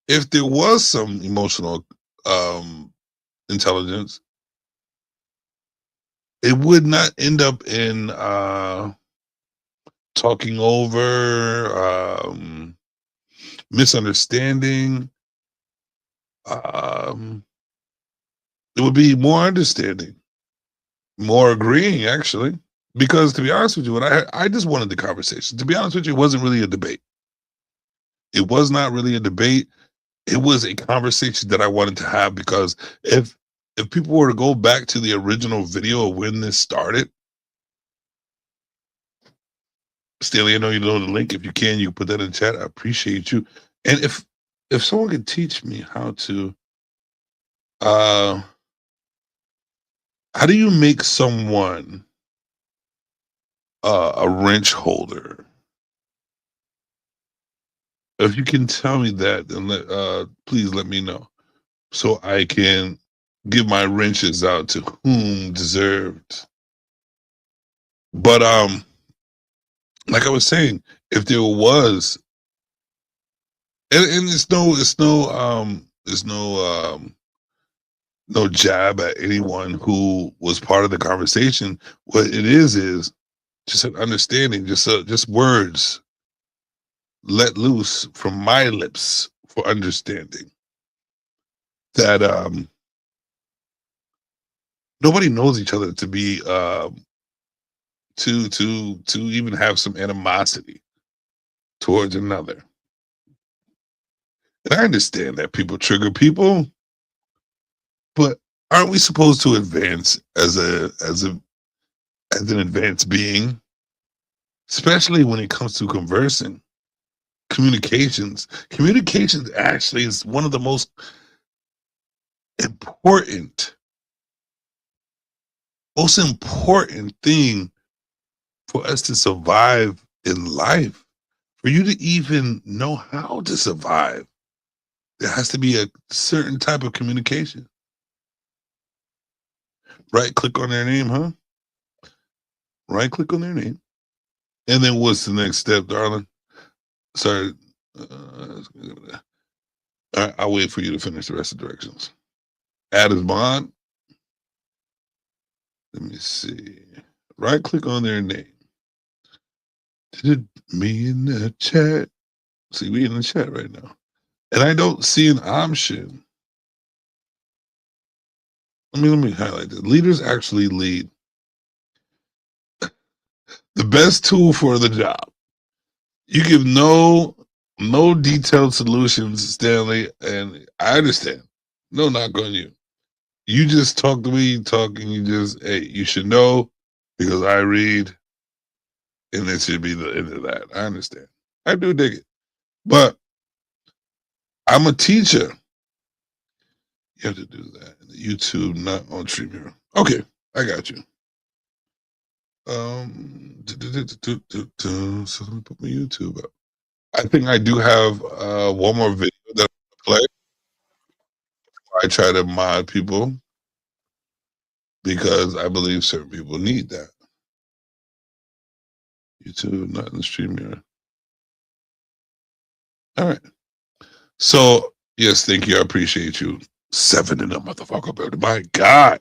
if there was some emotional intelligence, it would not end up in talking over, misunderstanding. It would be more understanding, more agreeing, actually. Because to be honest with you, when I just wanted the conversation. To be honest with you, it wasn't really a debate. It was not really a debate. It was a conversation that I wanted to have, because if people were to go back to the original video of when this started, Stanley, I know you know the link. If you can put that in the chat. I appreciate you. And if someone could teach me how to, how do you make someone a wrench holder? If you can tell me that, then please let me know, so I can give my wrenches out to whom deserved. But like I was saying, if there was, and no jab at anyone who was part of the conversation. What it is just an understanding, just words let loose from my lips for understanding that nobody knows each other to be to even have some animosity towards another. And I understand that people trigger people, but aren't we supposed to advance as an advanced being, especially when it comes to conversing? Communications actually is one of the most important thing for us to survive in life. For you to even know how to survive, there has to be a certain type of communication. Right click on their name, huh? Right click on their name. And then what's the next step, darling? Sorry. All right, I'll wait for you to finish the rest of the directions. Add as bond. Let me see. Right click on their name. Did me in the chat. See, we in the chat right now. And I don't see an option. Let me highlight this. Leaders actually lead. The best tool for the job. You give no detailed solutions, Stanley, and I understand. No knock on you. You just talk the way you talk, and you just, hey, you should know because I read, and it should be the end of that. I understand. I do dig it. But I'm a teacher. You have to do that. YouTube, not on StreamYard. Okay, I got you. So let me put my YouTube up. I think I do have one more video that I'm gonna play. I try to mod people because I believe certain people need that. YouTube, not in the StreamYard. All right. So yes, thank you. I appreciate you. 7 in the motherfucker building. My God.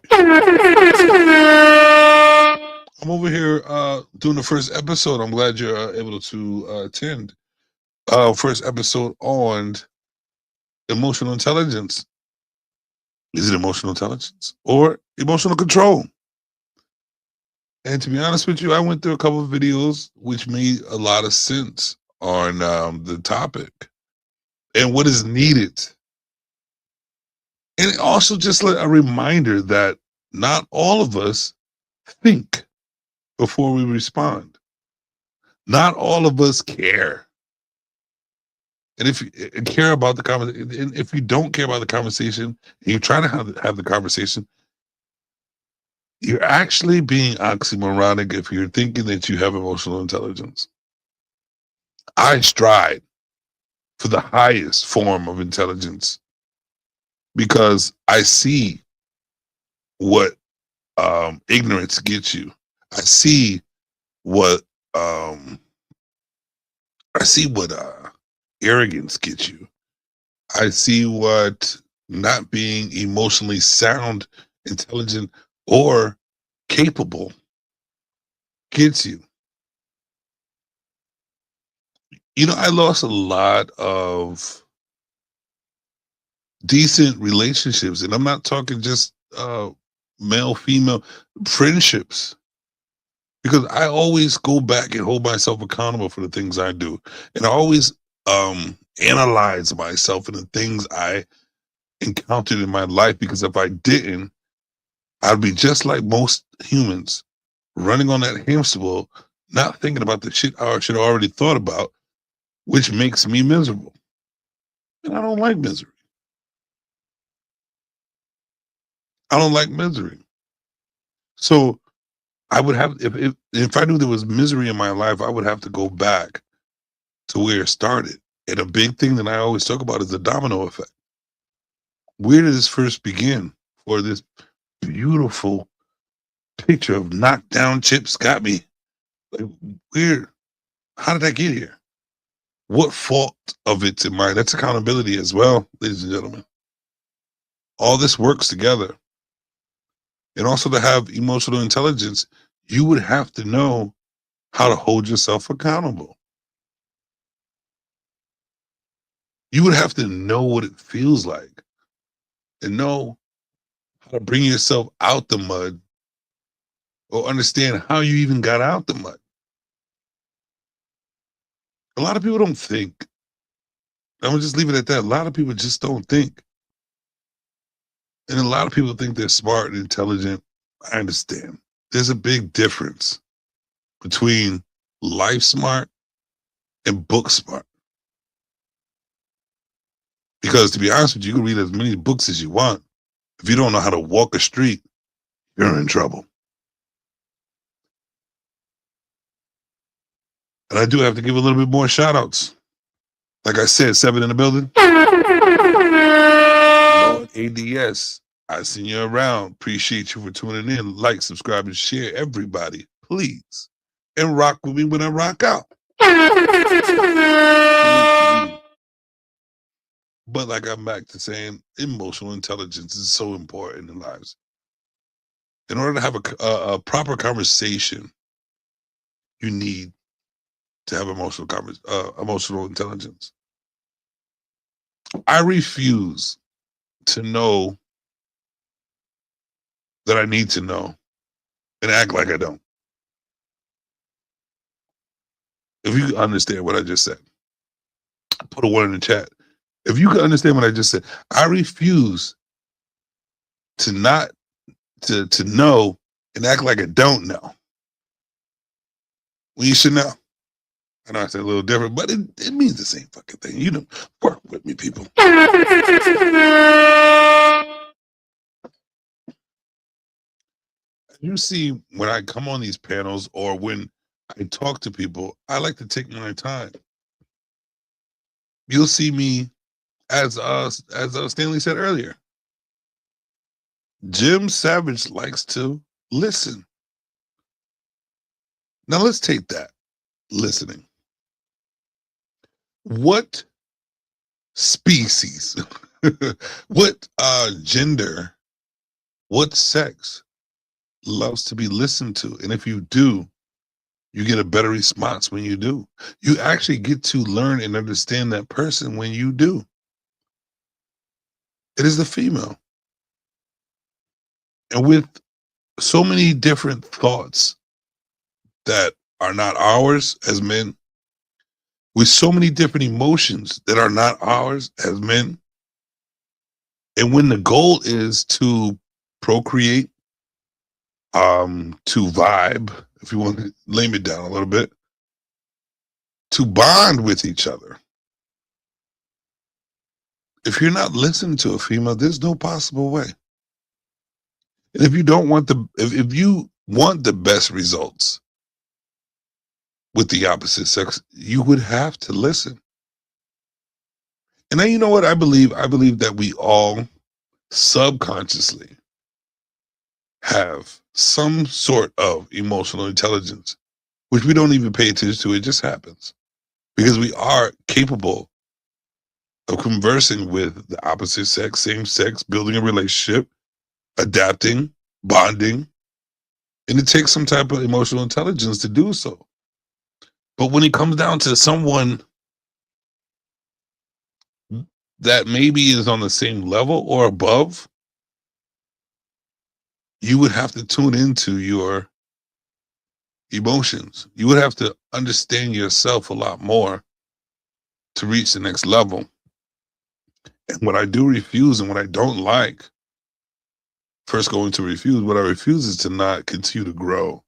I'm over here doing the first episode. I'm glad you're able to attend. First episode on emotional intelligence. Is it emotional intelligence or emotional control? And to be honest with you, I went through a couple of videos which made a lot of sense on the topic and what is needed. And also just a reminder that not all of us think before we respond. Not all of us care. And if you care about the conversation, and if you don't care about the conversation, and you're trying to have the conversation, you're actually being oxymoronic if you're thinking that you have emotional intelligence. I strive for the highest form of intelligence because I see what ignorance gets you. I see what arrogance gets you. I see what not being emotionally sound, intelligent, or capable gets you. You know, I lost a lot of decent relationships, and I'm not talking just male, female friendships, because I always go back and hold myself accountable for the things I do, and I always analyze myself and the things I encountered in my life, because if I didn't, I'd be just like most humans, running on that hamster wheel, not thinking about the shit I should have already thought about, which makes me miserable. And I don't like misery. I don't like misery. So I would have, if I knew there was misery in my life, I would have to go back to where it started. And a big thing that I always talk about is the domino effect. Where did this first begin for this beautiful picture of knocked down chips got me? Like, where, how did I get here? what fault of it's in mine? That's accountability as well, ladies and gentlemen. All this works together. And also to have emotional intelligence, you would have to know how to hold yourself accountable. You would have to know what it feels like and know how to bring yourself out the mud or understand how you even got out the mud. A lot of people don't think. I'm gonna just leave it at that. A lot of people just don't think. And a lot of people think they're smart and intelligent. I understand. There's a big difference between life smart and book smart. Because to be honest with you, you can read as many books as you want. If you don't know how to walk a street, you're in trouble. And I do have to give a little bit more shout outs. Like I said, 7 in the building. Lord ADS, I seen you around. Appreciate you for tuning in. Like, subscribe, and share, everybody, please. And rock with me when I rock out. But like I'm back to saying, emotional intelligence is so important in lives. In order to have a proper conversation, you need to have emotional intelligence. I refuse to know that I need to know and act like I don't. If you understand what I just said, put a 1 in the chat. If you can understand what I just said, I refuse to not to know and act like I don't know. When you should know. I know I said a little different, but it means the same fucking thing. You know, work with me, people. You see, when I come on these panels or when I talk to people, I like to take my time. You'll see me, as Stanley said earlier, Jim Savage likes to listen. Now let's take that, listening. What species, what gender, what sex loves to be listened to? And if you do, you get a better response when you do. You actually get to learn and understand that person when you do. It is the female. And with so many different thoughts that are not ours as men, with so many different emotions that are not ours as men, and when the goal is to procreate, to vibe, if you want to lame it down a little bit, to bond with each other. If you're not listening to a female, there's no possible way. And if you don't want if you want the best results with the opposite sex, you would have to listen. And then you know what I believe? I believe that we all subconsciously have some sort of emotional intelligence, which we don't even pay attention to. It just happens because we are capable of conversing with the opposite sex, same sex, building a relationship, adapting, bonding, and it takes some type of emotional intelligence to do so. But when it comes down to someone that maybe is on the same level or above, you would have to tune into your emotions. You would have to understand yourself a lot more to reach the next level. And what I do refuse and what I don't like, first going to refuse, what I refuse is to not continue to grow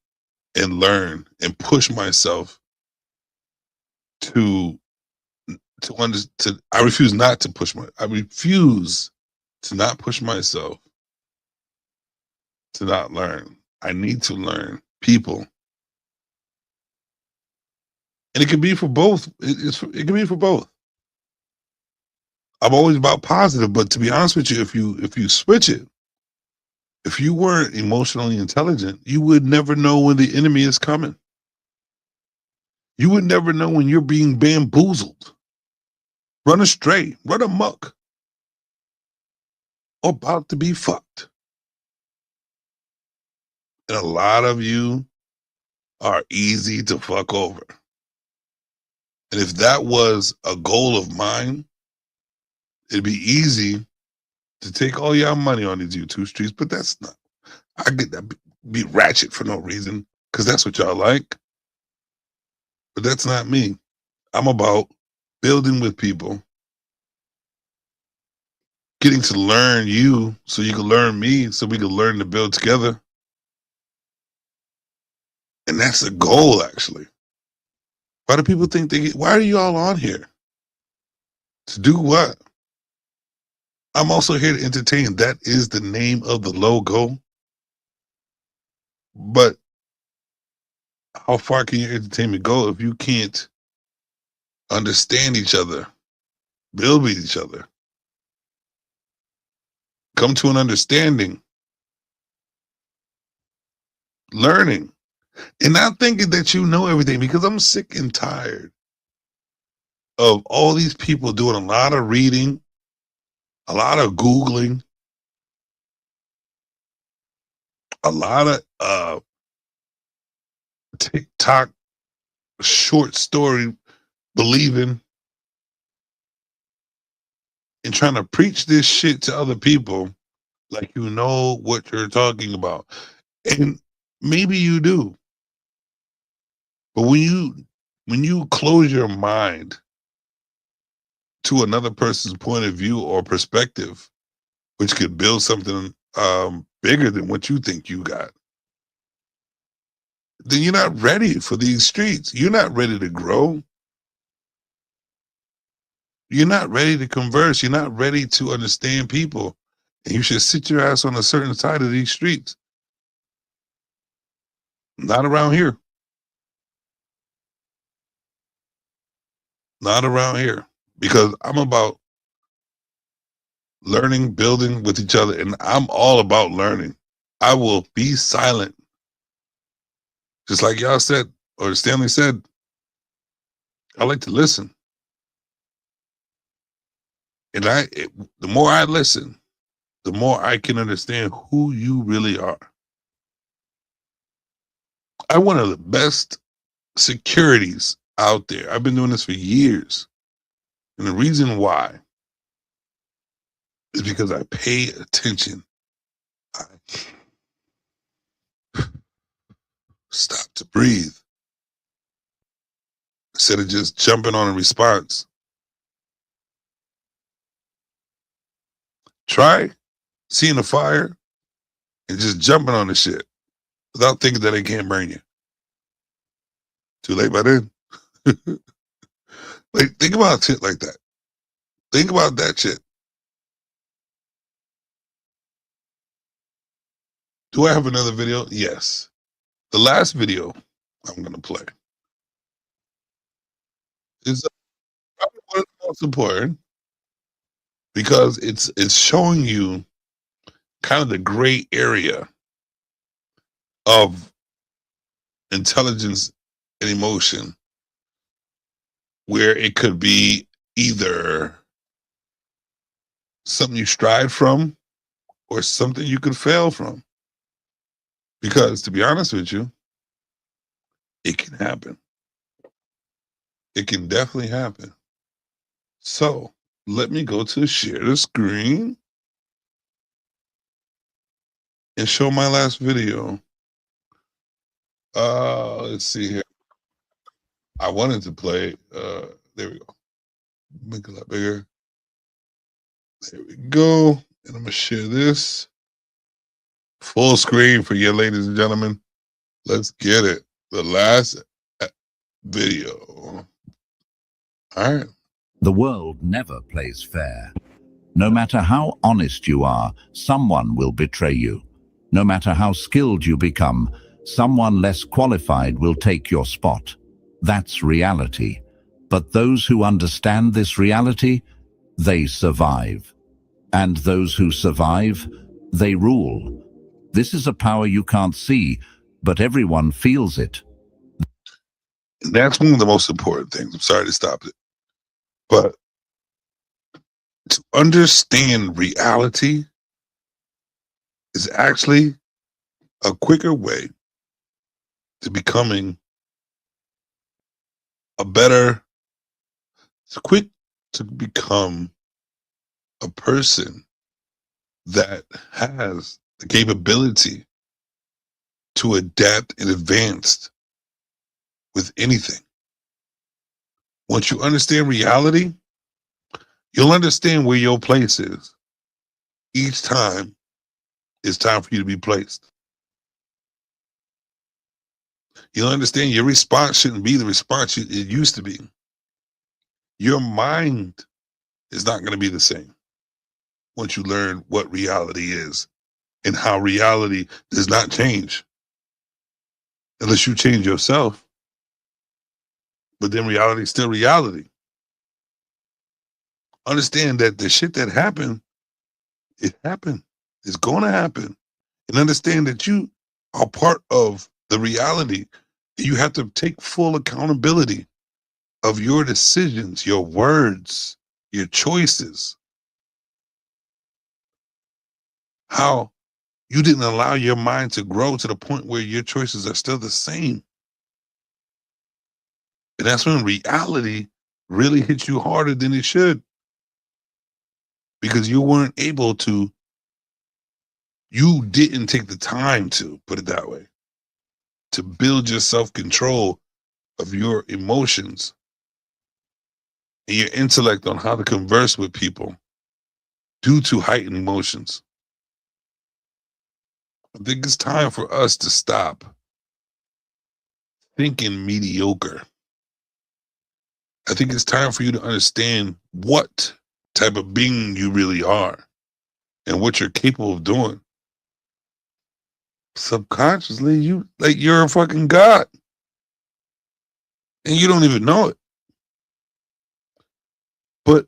and learn and push myself I refuse to not push myself to not learn. I need to learn people. And it can be for both. It can be for both. I'm always about positive, but to be honest with you, if you switch it, if you weren't emotionally intelligent, you would never know when the enemy is coming. You would never know when you're being bamboozled. run astray, run amok, or about to be fucked. And a lot of you are easy to fuck over. And if that was a goal of mine, it'd be easy to take all y'all money on these YouTube streets, but that's not. I get that be ratchet for no reason, because that's what y'all like. But that's not me. I'm about building with people, getting to learn you so you can learn me, so we can learn to build together. And that's the goal, actually. Why do people think why are you all on here? To do what? I'm also here to entertain. That is the name of the logo. But how far can your entertainment go if you can't understand each other, build with each other, come to an understanding, learning, and not thinking that you know everything, because I'm sick and tired of all these people doing a lot of reading, a lot of Googling, a lot of TikTok short story believing, and trying to preach this shit to other people like you know what you're talking about. And maybe you do. But when you close your mind to another person's point of view or perspective, which could build something bigger than what you think you got, then you're not ready for these streets. You're not ready to grow. You're not ready to converse. You're not ready to understand people. And you should sit your ass on a certain side of these streets. Not around here. Not around here. Because I'm about learning, building with each other, and I'm all about learning. I will be silent. Just like y'all said, or Stanley said, I like to listen. And the more I listen, the more I can understand who you really are. I'm one of the best securities out there. I've been doing this for years. And the reason why is because I pay attention. I stop to breathe instead of just jumping on a response. Try seeing a fire and just jumping on the shit without thinking that it can't burn you. Too late by then. Like, think about shit like that. Think about that shit. Do I have another video? Yes. The last video I'm going to play is probably one of the most important, because it's showing you kind of the gray area of intelligence and emotion, where it could be either something you strive from or something you could fail from. Because to be honest with you, it can happen. It can definitely happen. So let me go to share the screen and show my last video. Let's see here. I wanted to play, there we go. Make it a lot bigger. There we go. And I'm gonna share this full screen for you, ladies and gentlemen. Let's get it. The last video. All right. The world never plays fair. No matter how honest you are, someone will betray you. No matter how skilled you become, someone less qualified will take your spot. That's reality. But those who understand this reality, they survive. And those who survive, they rule. This is a power you can't see, but everyone feels it. That's one of the most important things. I'm sorry to stop it. But to understand reality is actually a quicker way to becoming a better, it's quick to become a person that has the capability to adapt and advance with anything. Once you understand reality, you'll understand where your place is. Each time it's time for you to be placed. You'll understand your response shouldn't be the response it used to be. Your mind is not going to be the same once you learn what reality is and how reality does not change unless you change yourself. But then reality is still reality. Understand that the shit that happened, it happened. It's going to happen. And understand that you are part of the reality. You have to take full accountability of your decisions, your words, your choices. How you didn't allow your mind to grow to the point where your choices are still the same. And that's when reality really hits you harder than it should. Because you weren't able to, you didn't take the time to, put it that way, to build your self-control of your emotions and your intellect on how to converse with people due to heightened emotions. I think it's time for us to stop thinking mediocre. I think it's time for you to understand what type of being you really are and what you're capable of doing. Subconsciously, you're a fucking god. And you don't even know it. But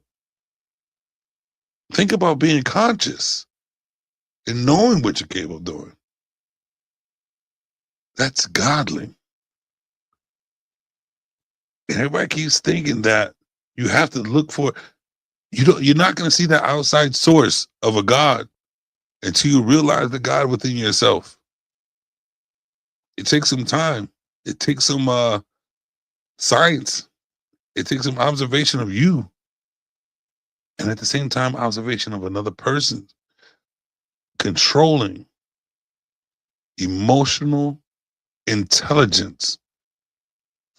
think about being conscious and knowing what you're capable of doing. That's godly. And everybody keeps thinking that you have to look for, you're not going to see that outside source of a God until you realize the God within yourself. It takes some time. It takes some science. It takes some observation of you. And at the same time, observation of another person. Controlling emotional intelligence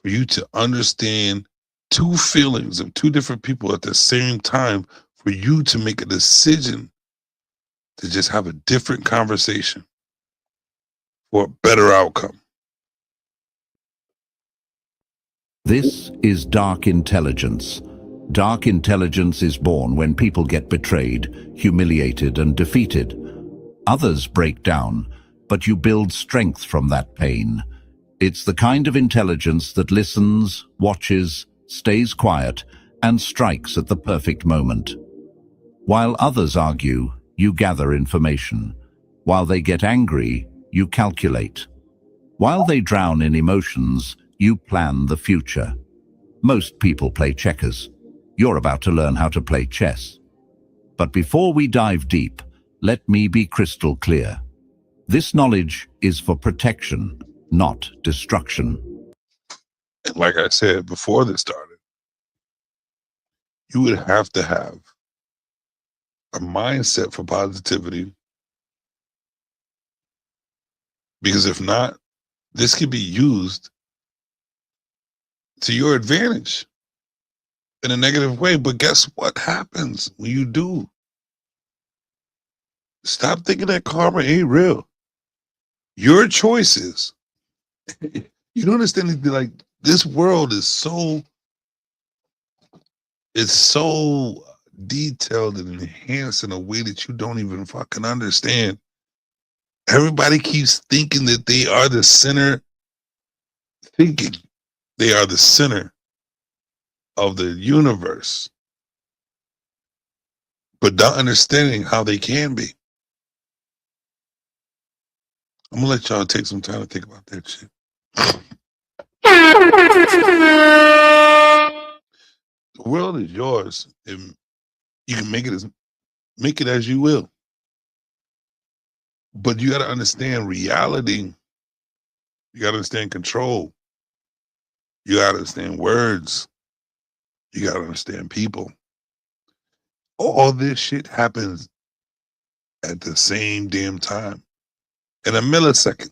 for you to understand two feelings of two different people at the same time, for you to make a decision to just have a different conversation for a better outcome. This is dark intelligence. Dark intelligence is born when people get betrayed, humiliated, and defeated. Others break down, but you build strength from that pain. It's the kind of intelligence that listens, watches, stays quiet, and strikes at the perfect moment. While others argue, you gather information. While they get angry, you calculate. While they drown in emotions, you plan the future. Most people play checkers. You're about to learn how to play chess. But before we dive deep, let me be crystal clear. This knowledge is for protection, not destruction. And like I said before this started, you would have to have a mindset for positivity. Because if not, this could be used to your advantage in a negative way. But guess what happens when you do? Stop thinking that karma ain't real. Your choices. You don't understand, like, this world is so, it's so detailed and enhanced in a way that you don't even fucking understand. Everybody keeps thinking that they are the center, thinking they are the center of the universe, but not understanding how they can be. I'm gonna let y'all take some time to think about that shit. The world is yours, and You can make it as you will. But you got to understand reality. You got to understand control. You got to understand words. You got to understand people. All this shit happens at the same damn time in a millisecond.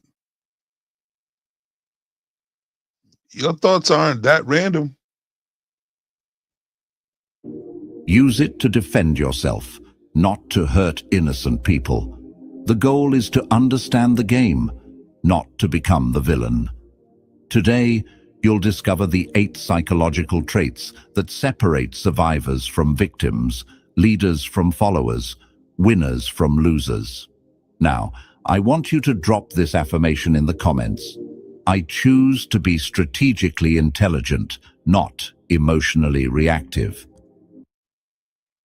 Your thoughts aren't that random. Use it to defend yourself, not to hurt innocent people. The goal is to understand the game, not to become the villain. Today, you'll discover the 8 psychological traits that separate survivors from victims, leaders from followers, winners from losers. Now, I want you to drop this affirmation in the comments. I choose to be strategically intelligent, not emotionally reactive.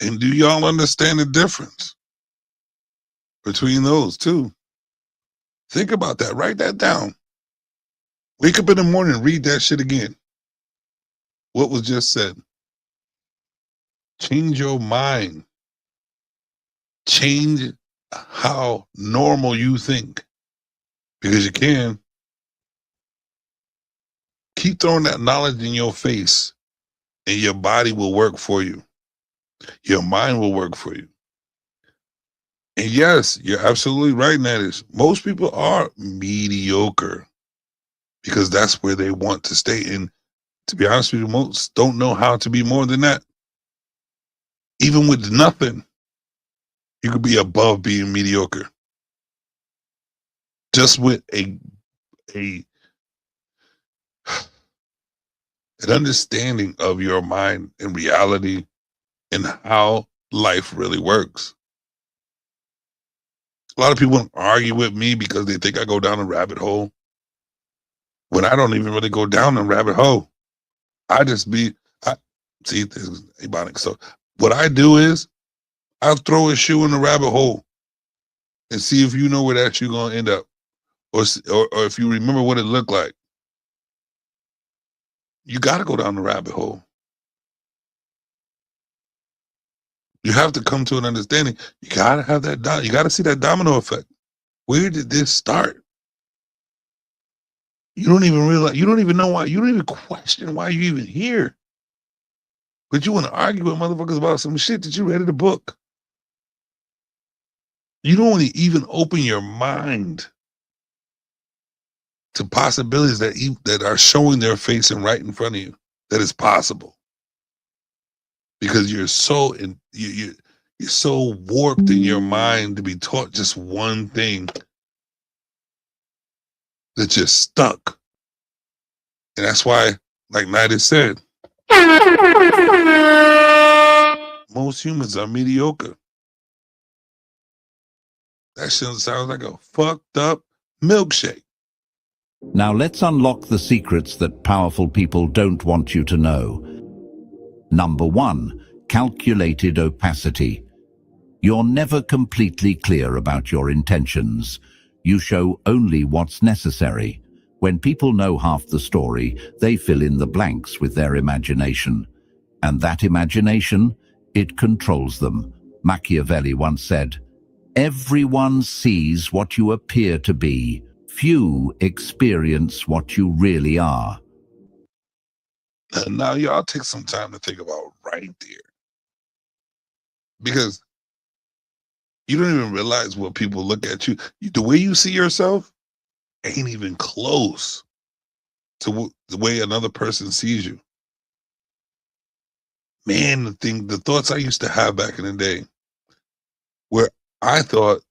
And do y'all understand the difference between those two? Think about that. Write that down. Wake up in the morning and read that shit again. What was just said. Change your mind. Change how normal you think. Because you can. Keep throwing that knowledge in your face and your body will work for you. Your mind will work for you. And yes, you're absolutely right, Nadish. Most people are mediocre because that's where they want to stay. And to be honest with you, most don't know how to be more than that. Even with nothing, you could be above being mediocre. Just with an understanding of your mind and reality and how life really works. A lot of people argue with me because they think I go down a rabbit hole when I don't even really go down a rabbit hole. I see this is ebonic. So what I do is I'll throw a shoe in the rabbit hole and see if you know where that shoe gonna end up, or if you remember what it looked like. You got to go down the rabbit hole. You have to come to an understanding. You got to have that. You got to see that domino effect. Where did this start? You don't even realize. You don't even know why. You don't even question why you're even here. But you want to argue with motherfuckers about some shit that you read in the book. You don't even open your mind to possibilities that are showing their face and right in front of you that is possible. Because you're so you're so warped in your mind to be taught just one thing that you're stuck. And that's why, like Nida said, most humans are mediocre. That shit sounds like a fucked up milkshake. Now let's unlock the secrets that powerful people don't want you to know. Number 1, calculated opacity. You're never completely clear about your intentions. You show only what's necessary. When people know half the story, they fill in the blanks with their imagination. And that imagination, it controls them. Machiavelli once said, "Everyone sees what you appear to be. Few experience what you really are." Now y'all take some time to think about right there. Because you don't even realize what people look at you. The way you see yourself ain't even close to the way another person sees you. Man, the thoughts I used to have back in the day, where I thought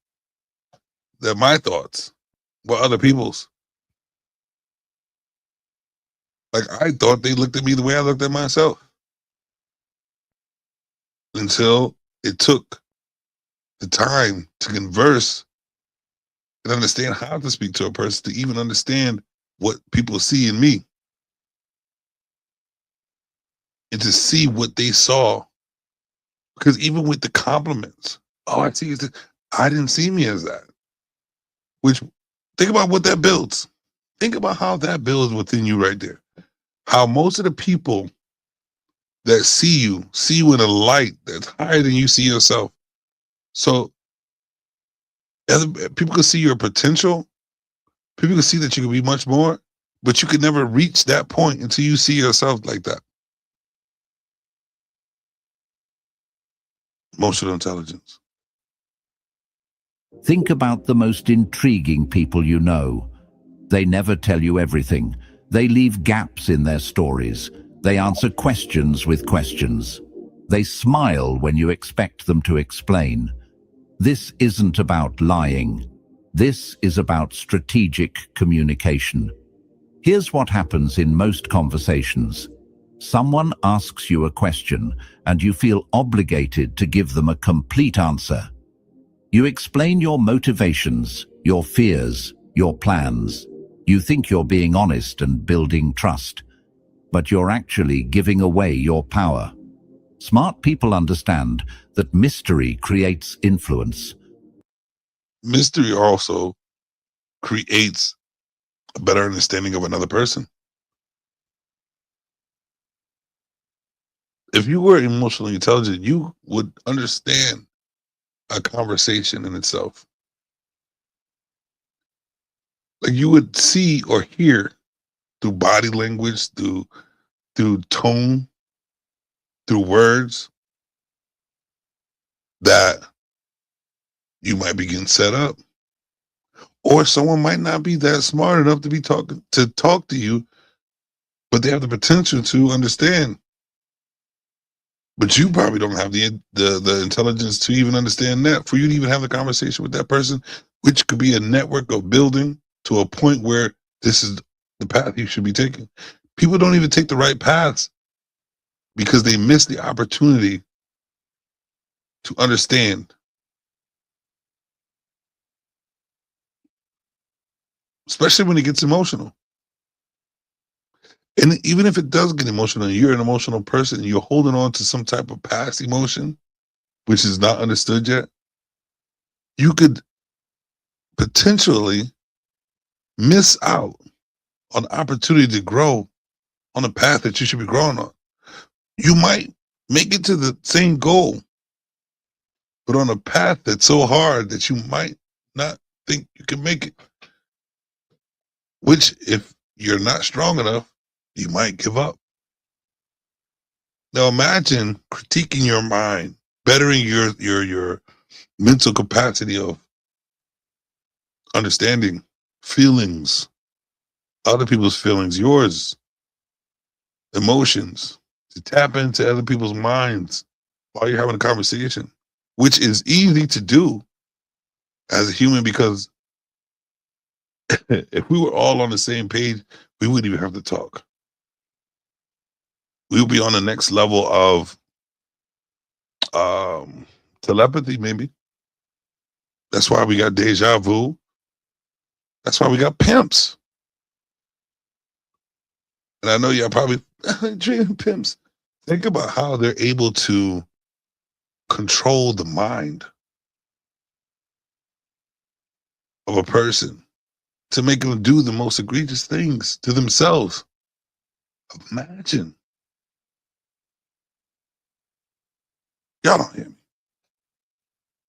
that my thoughts were other people's. Like I thought they looked at me the way I looked at myself. Until it took the time to converse and understand how to speak to a person to even understand what people see in me. And to see what they saw. Because even with the compliments, oh, I see this. I didn't see me as that. Which, think about what that builds. Think about how that builds within you right there. How most of the people that see you in a light that's higher than you see yourself. So other people can see your potential. People can see that you can be much more, but you can never reach that point until you see yourself like that. Emotional intelligence. Think about the most intriguing people you know. They never tell you everything. They leave gaps in their stories. They answer questions with questions. They smile when you expect them to explain. This isn't about lying. This is about strategic communication. Here's what happens in most conversations. Someone asks you a question, and you feel obligated to give them a complete answer. You explain your motivations, your fears, your plans. You think you're being honest and building trust, but you're actually giving away your power. Smart people understand that mystery creates influence. Mystery also creates a better understanding of another person. If you were emotionally intelligent, you would understand a conversation in itself. Like you would see or hear through body language, through tone, through words, that you might be getting set up. Or someone might not be that smart enough to talk to you, but they have the potential to understand. But you probably don't have the intelligence to even understand that, for you to even have the conversation with that person, which could be a network of building to a point where this is the path you should be taking. People don't even take the right paths because they miss the opportunity to understand. Especially when it gets emotional. And even if it does get emotional, you're an emotional person, and you're holding on to some type of past emotion, which is not understood yet, you could potentially miss out on the opportunity to grow on a path that you should be growing on. You might make it to the same goal, but on a path that's so hard that you might not think you can make it. Which, if you're not strong enough, you might give up. Now imagine critiquing your mind, bettering your mental capacity of understanding feelings, other people's feelings, yours, emotions, to tap into other people's minds while you're having a conversation, which is easy to do as a human, because if we were all on the same page, we wouldn't even have to talk. We would be on the next level of telepathy, maybe. That's why we got deja vu. That's why we got pimps. And I know y'all probably dream pimps. Think about how they're able to control the mind of a person to make them do the most egregious things to themselves. Imagine. Y'all don't hear me.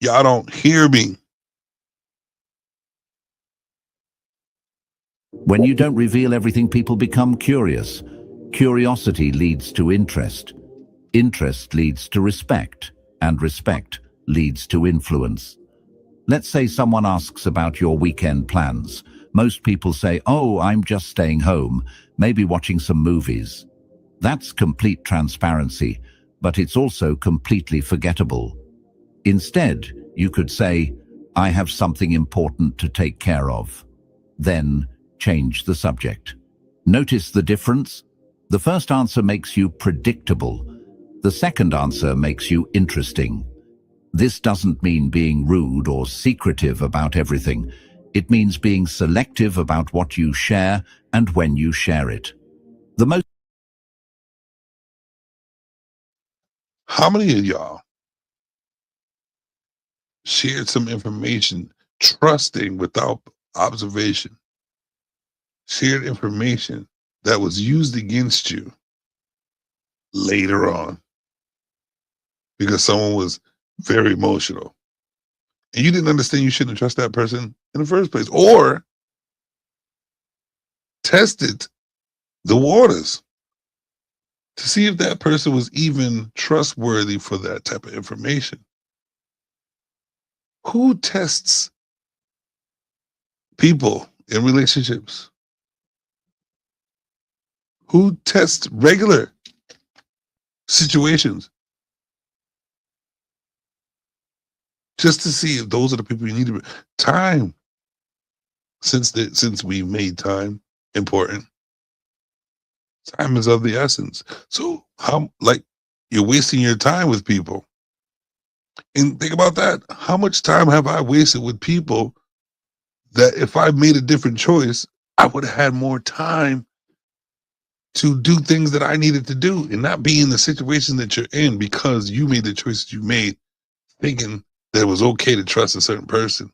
Y'all don't hear me. When you don't reveal everything, people become curious. Curiosity leads to interest. Interest leads to respect, and respect leads to influence. Let's say someone asks about your weekend plans. Most people say, "Oh, I'm just staying home, maybe watching some movies." That's complete transparency, but it's also completely forgettable. Instead, you could say, "I have something important to take care of." Then change the subject. Notice the difference? The first answer makes you predictable. The second answer makes you interesting. This doesn't mean being rude or secretive about everything. It means being selective about what you share and when you share it. How many of y'all shared some information, trusting without observation, shared information that was used against you later on because someone was very emotional and you didn't understand you shouldn't trust that person in the first place, or tested the waters to see if that person was even trustworthy for that type of information. Who tests people in relationships? Who tests regular situations just to see if those are the people you need to be? Time. Since we made time important, time is of the essence. So how, like, you're wasting your time with people. And think about that. How much time have I wasted with people that if I made a different choice, I would have had more time to do things that I needed to do and not be in the situation that you're in because you made the choices you made thinking that it was okay to trust a certain person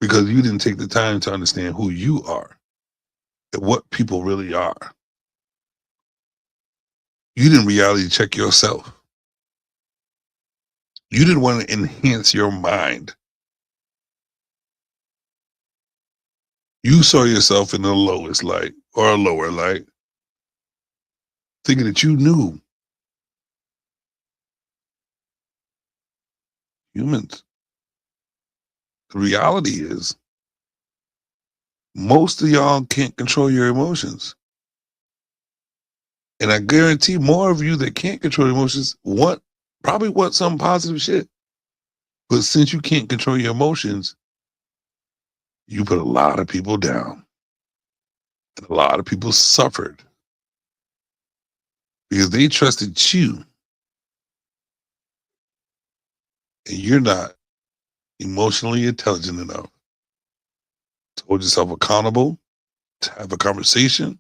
because you didn't take the time to understand who you are and what people really are. You didn't reality check yourself. You didn't want to enhance your mind. You saw yourself in the lowest light or a lower light, thinking that you knew. Humans. The reality is, most of y'all can't control your emotions. And I guarantee more of you that can't control your emotions probably want some positive shit. But since you can't control your emotions, you put a lot of people down. And a lot of people suffered because they trusted you. And you're not emotionally intelligent enough to hold yourself accountable, to have a conversation,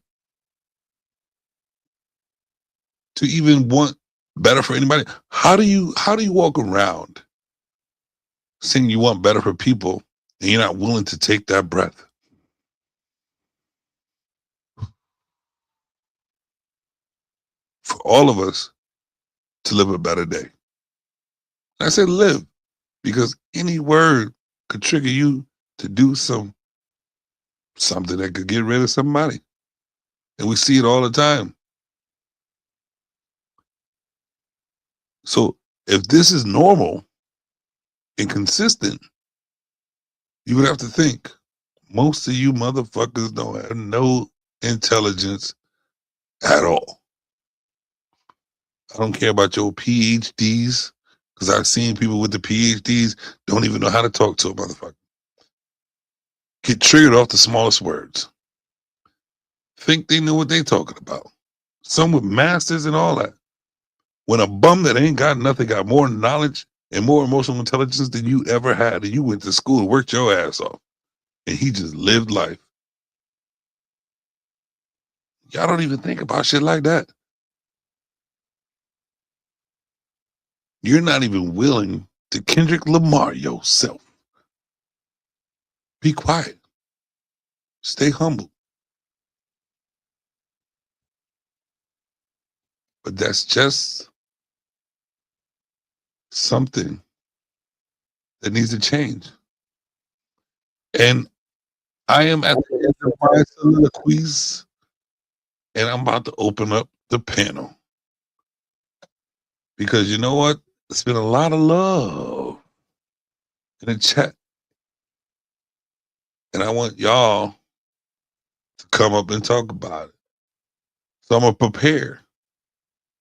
to even want better for anybody. How do you walk around saying you want better for people and you're not willing to take that breath? For all of us to live a better day. I said live because any word could trigger you to do something that could get rid of somebody. And we see it all the time. So if this is normal and consistent, you would have to think most of you motherfuckers don't have no intelligence at all. I don't care about your PhDs, because I've seen people with the PhDs don't even know how to talk to a motherfucker. Get triggered off the smallest words. Think they know what they talking about. Some with masters and all that. When a bum that ain't got nothing got more knowledge and more emotional intelligence than you ever had, and you went to school and worked your ass off, and he just lived life. Y'all don't even think about shit like that. You're not even willing to Kendrick Lamar yourself. Be quiet. Stay humble. But that's just something that needs to change. And I am at the end of my soliloquies, and I'm about to open up the panel. Because you know what? It's been a lot of love in the chat. And I want y'all to come up and talk about it. So I'm going to prepare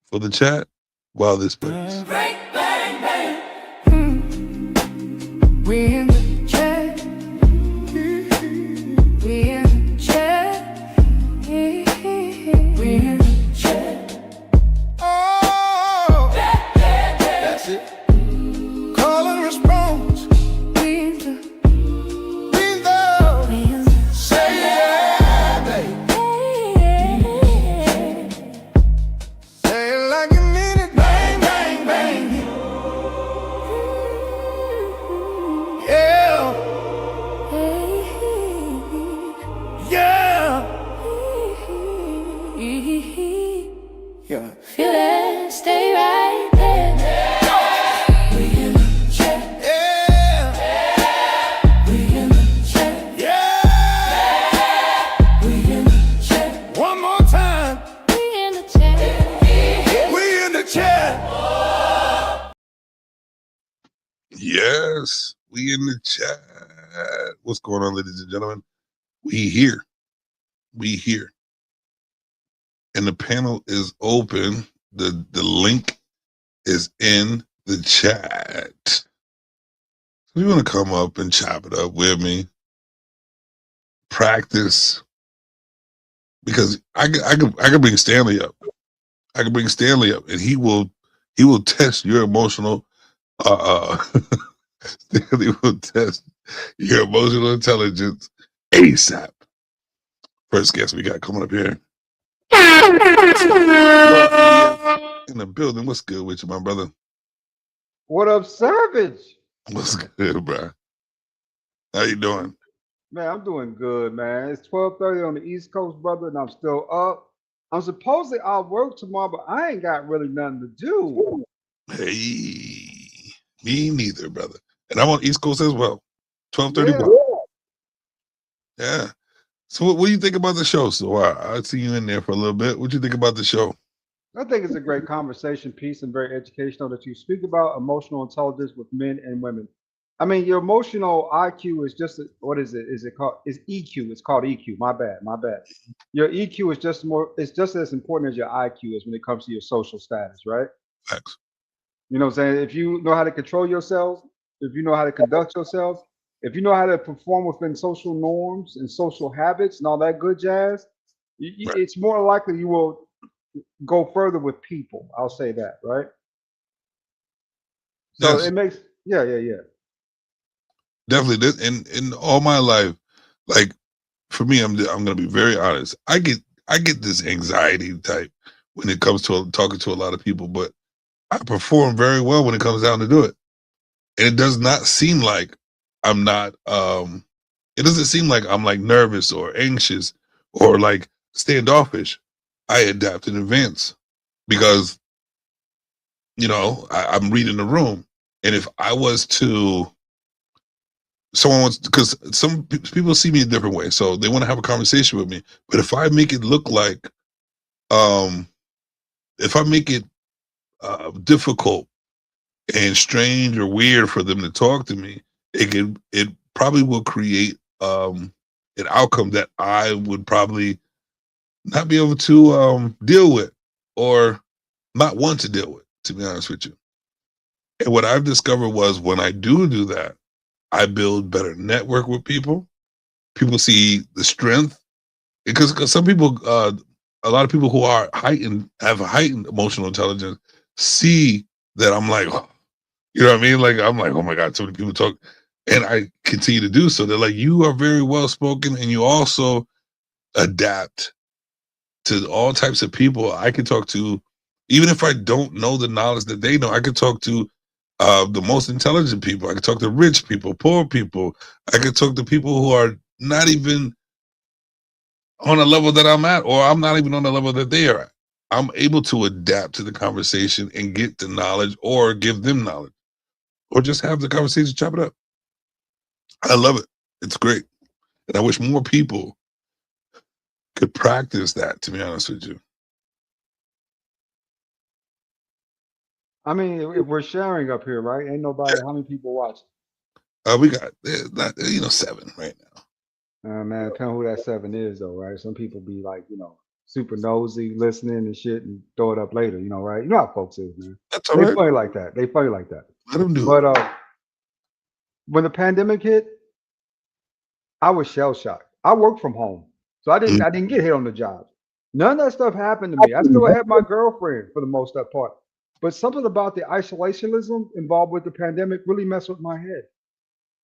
for the chat while this plays. Bang, bang, bang. We in the chat. We in the chat. We in the chat. Oh, that's it. Call and response. We in the. Say yeah, baby. Say it like you mean it. Bang, bang, bang. Yes, we in the chat. What's going on, ladies and gentlemen? We here. We here. And the panel is open. The link is in the chat. So you want to come up and chop it up with me? Practice. Because I can bring Stanley up. I can bring Stanley up, and he will test your emotional Stanley will test your emotional intelligence ASAP. First guest we got coming up here. In the building. What's good with you, my brother? What up, Savage? What's good, bro? How you doing? Man, I'm doing good, man. It's 12:30 on the East Coast, brother, and I'm still up. I'm supposedly I'll work tomorrow, but I ain't got really nothing to do. Hey, me neither, brother. And I'm on East Coast as well. 12:31. Yeah. So what do you think about the show? So I see you in there for a little bit. What do you think about the show? I think it's a great conversation piece and very educational that you speak about emotional intelligence with men and women. I mean, your emotional IQ is just what is it? Is it called? Is EQ? It's called EQ. My bad. My bad. Your EQ is just more. It's just as important as your IQ is when it comes to your social status, right? Facts. You know what I'm saying? If you know how to control yourself, if you know how to conduct yourself, if you know how to perform within social norms and social habits and all that good jazz, Right. it's more likely you will go further with people. I'll say that, right? So Yes. it makes, yeah. Definitely. This in all my life, like for me, I'm gonna be very honest. I get this anxiety type when it comes to talking to a lot of people, but I perform very well when it comes down to do it. And it does not seem like I'm not it doesn't seem like I'm like nervous or anxious or like standoffish. I adapt in advance because I'm reading the room. And if I was to someone wants because some people see me a different way, so they want to have a conversation with me. But if I make it look like if I make it difficult and strange or weird for them to talk to me, it probably will create an outcome that I would probably not be able to deal with or not want to deal with, to be honest with you. And what I've discovered was when I do that, I build better network with people. People see the strength because some people, a lot of people who are have a heightened emotional intelligence, see that I'm like, you know what I mean? Like I'm like, oh my God, so many people talk, and I continue to do so. They're like, you are very well spoken, and you also adapt to all types of people. I can talk to, even if I don't know the knowledge that they know. I can talk to the most intelligent people. I can talk to rich people, poor people. I can talk to people who are not even on a level that I'm at, or I'm not even on the level that they are at. I'm able to adapt to the conversation and get the knowledge or give them knowledge or just have the conversation, chop it up. I love it. It's great. And I wish more people could practice that, to be honest with you. I mean, if we're sharing up here, right? Ain't nobody. How many people watching? We got 7 right now. Man, depending who that 7 is, though, right? Some people be like, super nosy, listening and shit, and throw it up later, right? You know how folks is, man. That's all They right. funny like that. They funny like that. Let them do But it. when the pandemic hit, I was shell shocked. I worked from home, so I didn't get hit on the job. None of that stuff happened to me. I still had my girlfriend for the most part. But something about the isolationism involved with the pandemic really messed with my head.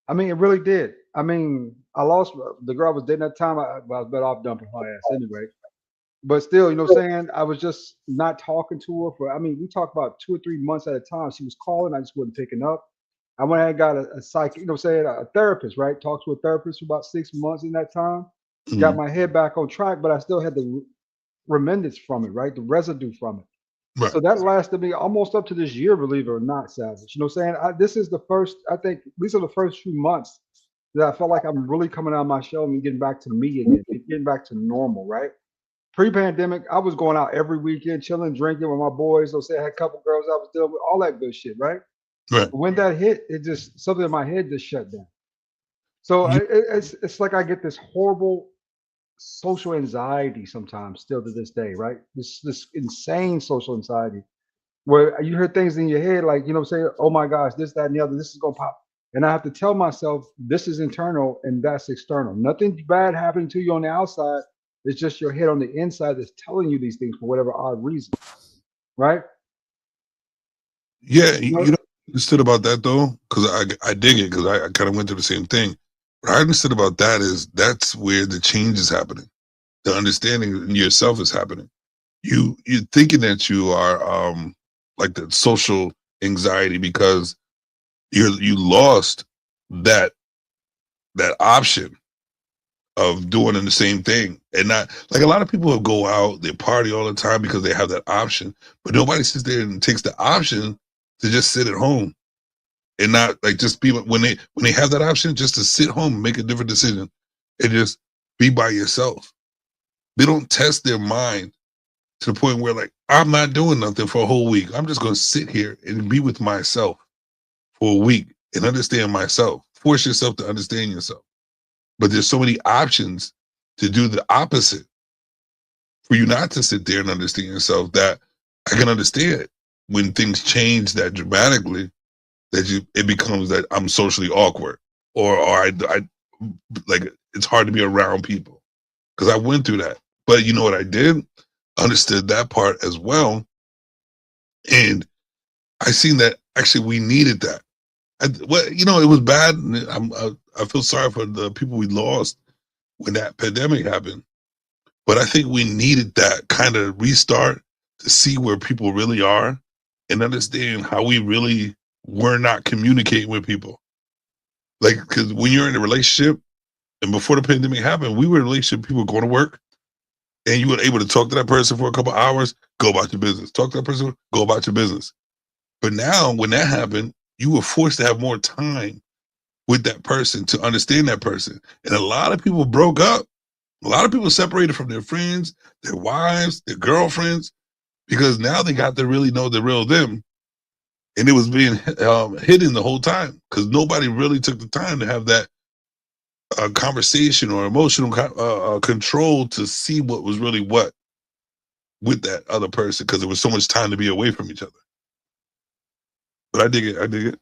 I mean, it really did. I mean, I lost the girl I was dating at the time. I was better off dumping her ass anyway. But still, you know what I'm saying? I was just not talking to her for, I mean, we talked about 2 or 3 months at a time. She was calling, I just wasn't picking up. I went ahead and got a psych, you know what I'm saying, a therapist, right? Talked to a therapist for about 6 months in that time. Got my head back on track, but I still had the remnants from it, right? The residue from it. Right. So that lasted me almost up to this year, believe it or not, Savage. You know what I'm saying? This is the first, I think, these are the first few months that I felt like I'm really coming out of my shell and getting back to me again, getting back to normal, right? Pre-pandemic, I was going out every weekend, chilling, drinking with my boys. Let's say I had a couple girls I was dealing with, all that good shit, right? Right. When that hit, it just something in my head just shut down. So You, it's like I get this horrible social anxiety sometimes, still to this day, right? This insane social anxiety where you hear things in your head like, say, oh my gosh, this, that, and the other, this is gonna pop. And I have to tell myself this is internal and that's external. Nothing bad happening to you on the outside. It's just your head on the inside that's telling you these things for whatever odd reason, right? yeah, You you know, know, understood about that though, because I dig it because I kind of went through the same thing. What I understood about that is that's where the change is happening. The understanding in yourself is happening. You're thinking that you are like the social anxiety because you lost that option of doing the same thing, and not like a lot of people go out, they party all the time because they have that option, but nobody sits there and takes the option to just sit at home and not like just be when they have that option just to sit home and make a different decision and just be by yourself. They don't test their mind to the point where like I'm not doing nothing for a whole week. I'm just going to sit here and be with myself for a week and understand myself. Force yourself to understand yourself. But there's so many options to do the opposite for you not to sit there and understand yourself that I can understand when things change that dramatically that it becomes that I'm socially awkward or I like it's hard to be around people because I went through that. But you know what I did? Understood that part as well. And I seen that actually we needed that. It was bad. And I feel sorry for the people we lost when that pandemic happened. But I think we needed that kind of restart to see where people really are and understand how we really were not communicating with people. Like, because when you're in a relationship, and before the pandemic happened, we were in a relationship, people were going to work, and you were able to talk to that person for a couple hours, go about your business. Talk to that person, go about your business. But now, when that happened, you were forced to have more time with that person to understand that person. And a lot of people broke up. A lot of people separated from their friends, their wives, their girlfriends, because now they got to really know the real them. And it was being hidden the whole time because nobody really took the time to have that conversation or emotional control to see what was really what with that other person because there was so much time to be away from each other. But I dig it. I dig it.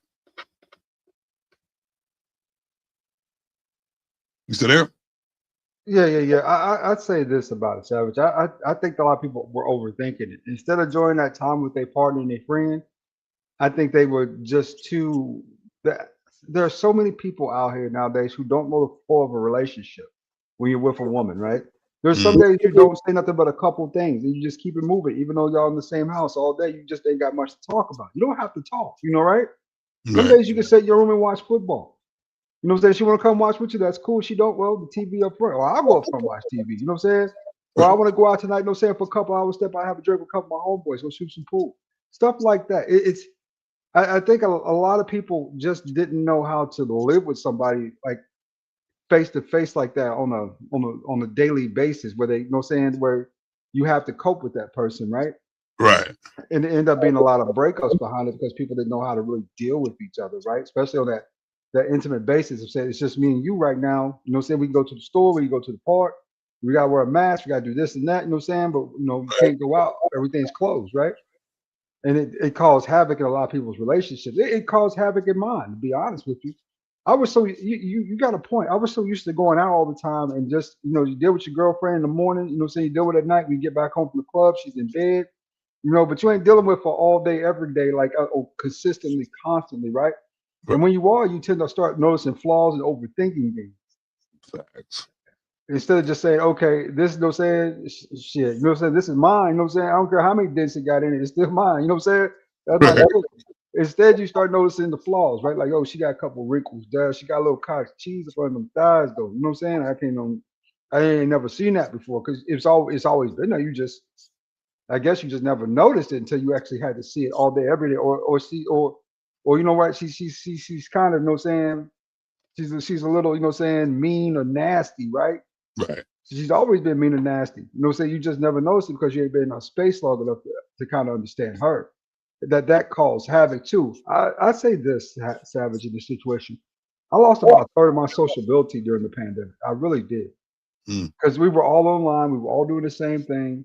You still there? yeah. I'd say this about it, Savage. I think a lot of people were overthinking it. Instead of enjoying that time with their partner and their friend, I think they were just too. There are so many people out here nowadays who don't know the flow of a relationship when you're with a woman, right? There's some days you don't say nothing but a couple things and you just keep it moving, even though y'all in the same house all day. You just ain't got much to talk about. You don't have to talk, right? Some Right. days you can sit in your room and watch football. You know what I'm saying? She want to come watch with you. That's cool. She don't. Well, the TV up front. Or I'll go up front and watch TV. You know what I'm saying? Or I want to go out tonight. You know what I'm saying? For a couple hours, step out, have a drink with a couple of my homeboys, go shoot some pool. Stuff like that. I think a lot of people just didn't know how to live with somebody like face to face like that on a daily basis, where they, you know what I'm saying, where you have to cope with that person, right? Right. And it ended up being a lot of breakups behind it because people didn't know how to really deal with each other, right? Especially on that intimate basis of saying it's just me and you right now. You know what I'm saying? We can go to the store, we can go to the park, we gotta wear a mask, we gotta do this and that, you know what I'm saying? But you can't go out, everything's closed, right? And it caused havoc in a lot of people's relationships. It caused havoc in mine, to be honest with you. I was so you got a point. I was so used to going out all the time and just you deal with your girlfriend in the morning. You know what I'm saying? You deal with her at night. When you get back home from the club, she's in bed. But you ain't dealing with her all day, every day, like consistently, constantly, right? Right. And when you are, you tend to start noticing flaws and overthinking things Facts. instead of just saying, okay, this, you know what I'm saying, shit, you know what I'm saying, this is mine, you know what I'm saying, I don't care how many dents it got in it, it's still mine, you know what I'm saying? That's my Right. shit. Instead, you start noticing the flaws, right? Like, oh, she got a couple wrinkles there, she got a little cottage cheese up on them thighs, though, you know what I'm saying? I ain't never seen that before because it's always been there. I guess you just never noticed it until you actually had to see it all day, every day, or see, or you know what? She's kind of, you know what I'm saying? She's a little, you know what I'm saying, mean or nasty, right? Right. She's always been mean and nasty. You know what I'm saying? You just never noticed it because you ain't been in a space long enough to kind of understand her. that caused havoc too. I say this, Savage, in this situation. I lost about a third of my sociability during the pandemic. I really did. Mm. Because we were all online, we were all doing the same thing.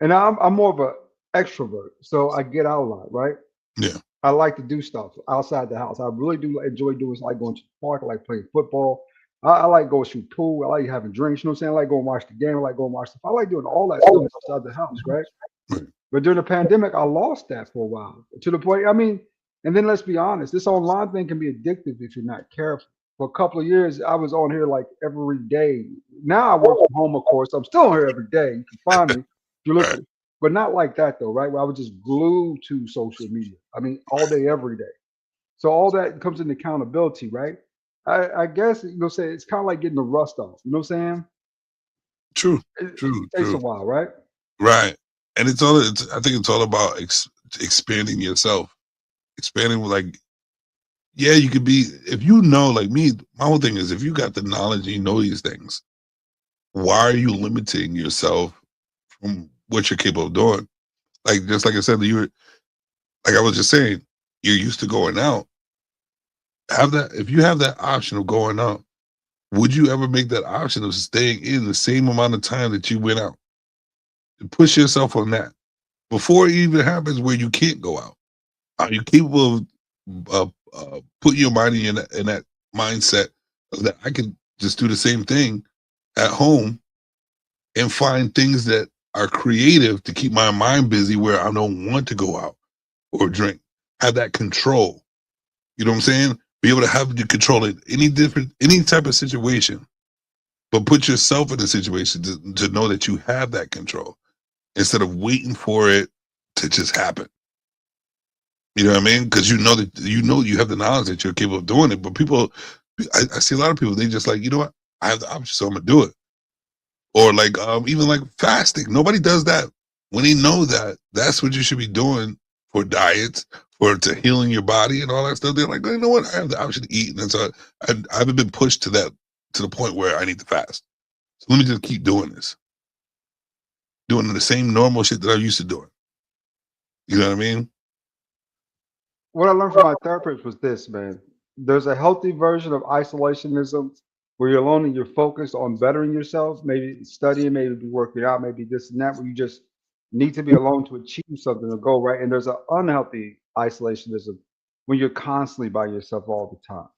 And I'm more of an extrovert, so I get out a lot, right? Yeah. I like to do stuff outside the house. I really do enjoy doing, like going to the park, I like playing football. I like going shoot pool. I like having drinks. You know what I'm saying? I like going watch the game. I like going watch stuff. I like doing all that stuff outside the house, right? Right. But during the pandemic, I lost that for a while to the point. I mean, and then let's be honest, this online thing can be addictive if you're not careful. For a couple of years, I was on here like every day. Now I work from home, of course. I'm still on here every day. You can find me if you look, Right. but not like that though, right? Where I was just glued to social media. I mean, all day, every day. So all that comes in accountability, right? I guess say it's kind of like getting the rust off. You know what I'm saying? True. It True. takes a True. while, right? Right. And I think it's all about expanding yourself, expanding like, yeah, you could be, if you know, like me, my whole thing is if you got the knowledge and you know these things, why are you limiting yourself from what you're capable of doing? Like, just like I said, like I was just saying, you're used to going out. If you have that option of going out, would you ever make that option of staying in the same amount of time that you went out? Push yourself on that before it even happens where you can't go out. Are you capable of putting your mind in that mindset of that I can just do the same thing at home and find things that are creative to keep my mind busy where I don't want to go out or drink? Have that control. You know what I'm saying? Be able to have the control in any type of situation, but put yourself in a situation to know that you have that control instead of waiting for it to just happen. You know what I mean? Because you know you have the knowledge that you're capable of doing it. But people, I see a lot of people, they just like, you know what? I have the option, so I'm gonna do it. Or like even like fasting. Nobody does that when they know that that's what you should be doing for diets, to healing your body and all that stuff. They're like, you know what? I have the option to eat, and so I haven't been pushed to the point where I need to fast. So let me just keep doing this, doing the same normal shit that I'm used to doing. You know what I mean? What I learned from my therapist was this, man. There's a healthy version of isolationism where you're alone and you're focused on bettering yourself, maybe studying, maybe working out, maybe this and that, where you just need to be alone to achieve something or goal, right? And there's an unhealthy isolationism when you're constantly by yourself all the time.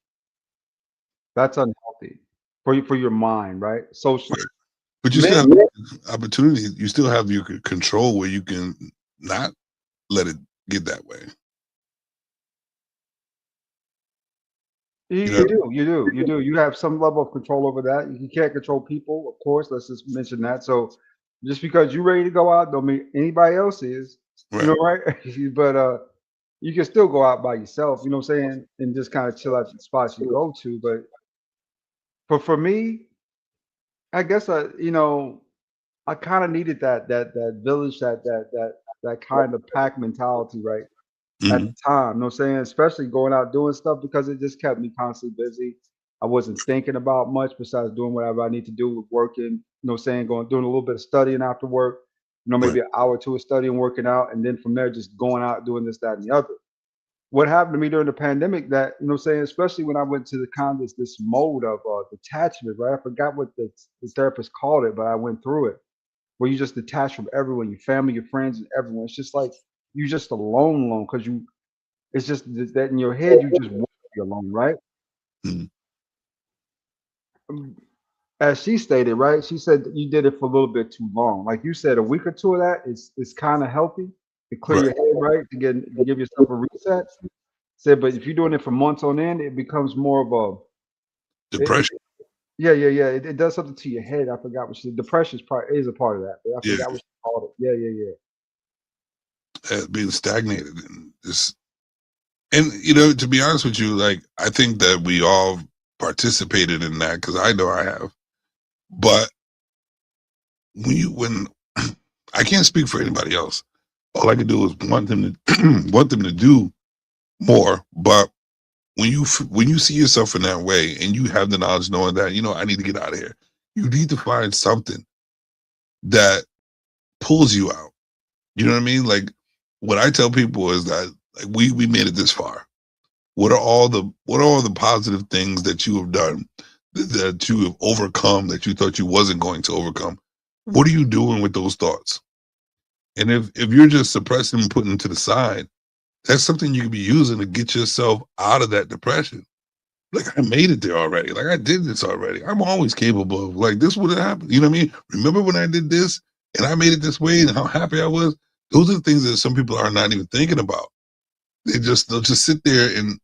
That's unhealthy for your mind, right? Socially. But you still have opportunity. You still have your control where you can not let it get that way. You do. You have some level of control over that. You can't control people, of course. Let's just mention that. So just because you're ready to go out don't mean anybody else is. Right. You know, right? But you can still go out by yourself, you know what I'm saying, and just kind of chill at the spots you go to. But for me, I guess I kind of needed that village, that kind of pack mentality, right? At the time, you know what I'm saying? Especially going out doing stuff because it just kept me constantly busy. I wasn't thinking about much besides doing whatever I need to do with working, you know what I'm saying, doing a little bit of studying after work, maybe an hour or two of studying, working out, and then from there just going out doing this, that, and the other. What happened to me during the pandemic that, you know what I'm saying, especially when I went to the kind of this mode of detachment, right? I forgot what the therapist called it, but I went through it, where you just detach from everyone, your family, your friends, and everyone. It's just like you just alone because it's just that in your head you just want to be alone, right? As she stated, right? She said that you did it for a little bit too long. Like you said, a week or two of that is kind of healthy to clear your head, right? To give yourself a reset. Said, but if you're doing it for months on end, it becomes more of a depression. It does something to your head. I forgot what she said. Depression is a part of that. But I forgot what she called it. Being stagnated and just, and to be honest with you, like I think that we all participated in that because I know I have. But when I can't speak for anybody else, all I can do is want them to do more. But when you see yourself in that way and you have the knowledge knowing that I need to get out of here, you need to find something that pulls you out. You know what I mean? Like what I tell people is that like we made it this far. What are all the positive things that you have done, that you have overcome, that you thought you wasn't going to overcome? What are you doing with those thoughts? And if you're just suppressing and putting them to the side, that's something you can be using to get yourself out of that depression. Like, I made it there already. Like, I did this already. I'm always capable of, like, this would have happened. You know what I mean? Remember when I did this and I made it this way and how happy I was? Those are the things that some people are not even thinking about. They'll just sit there and,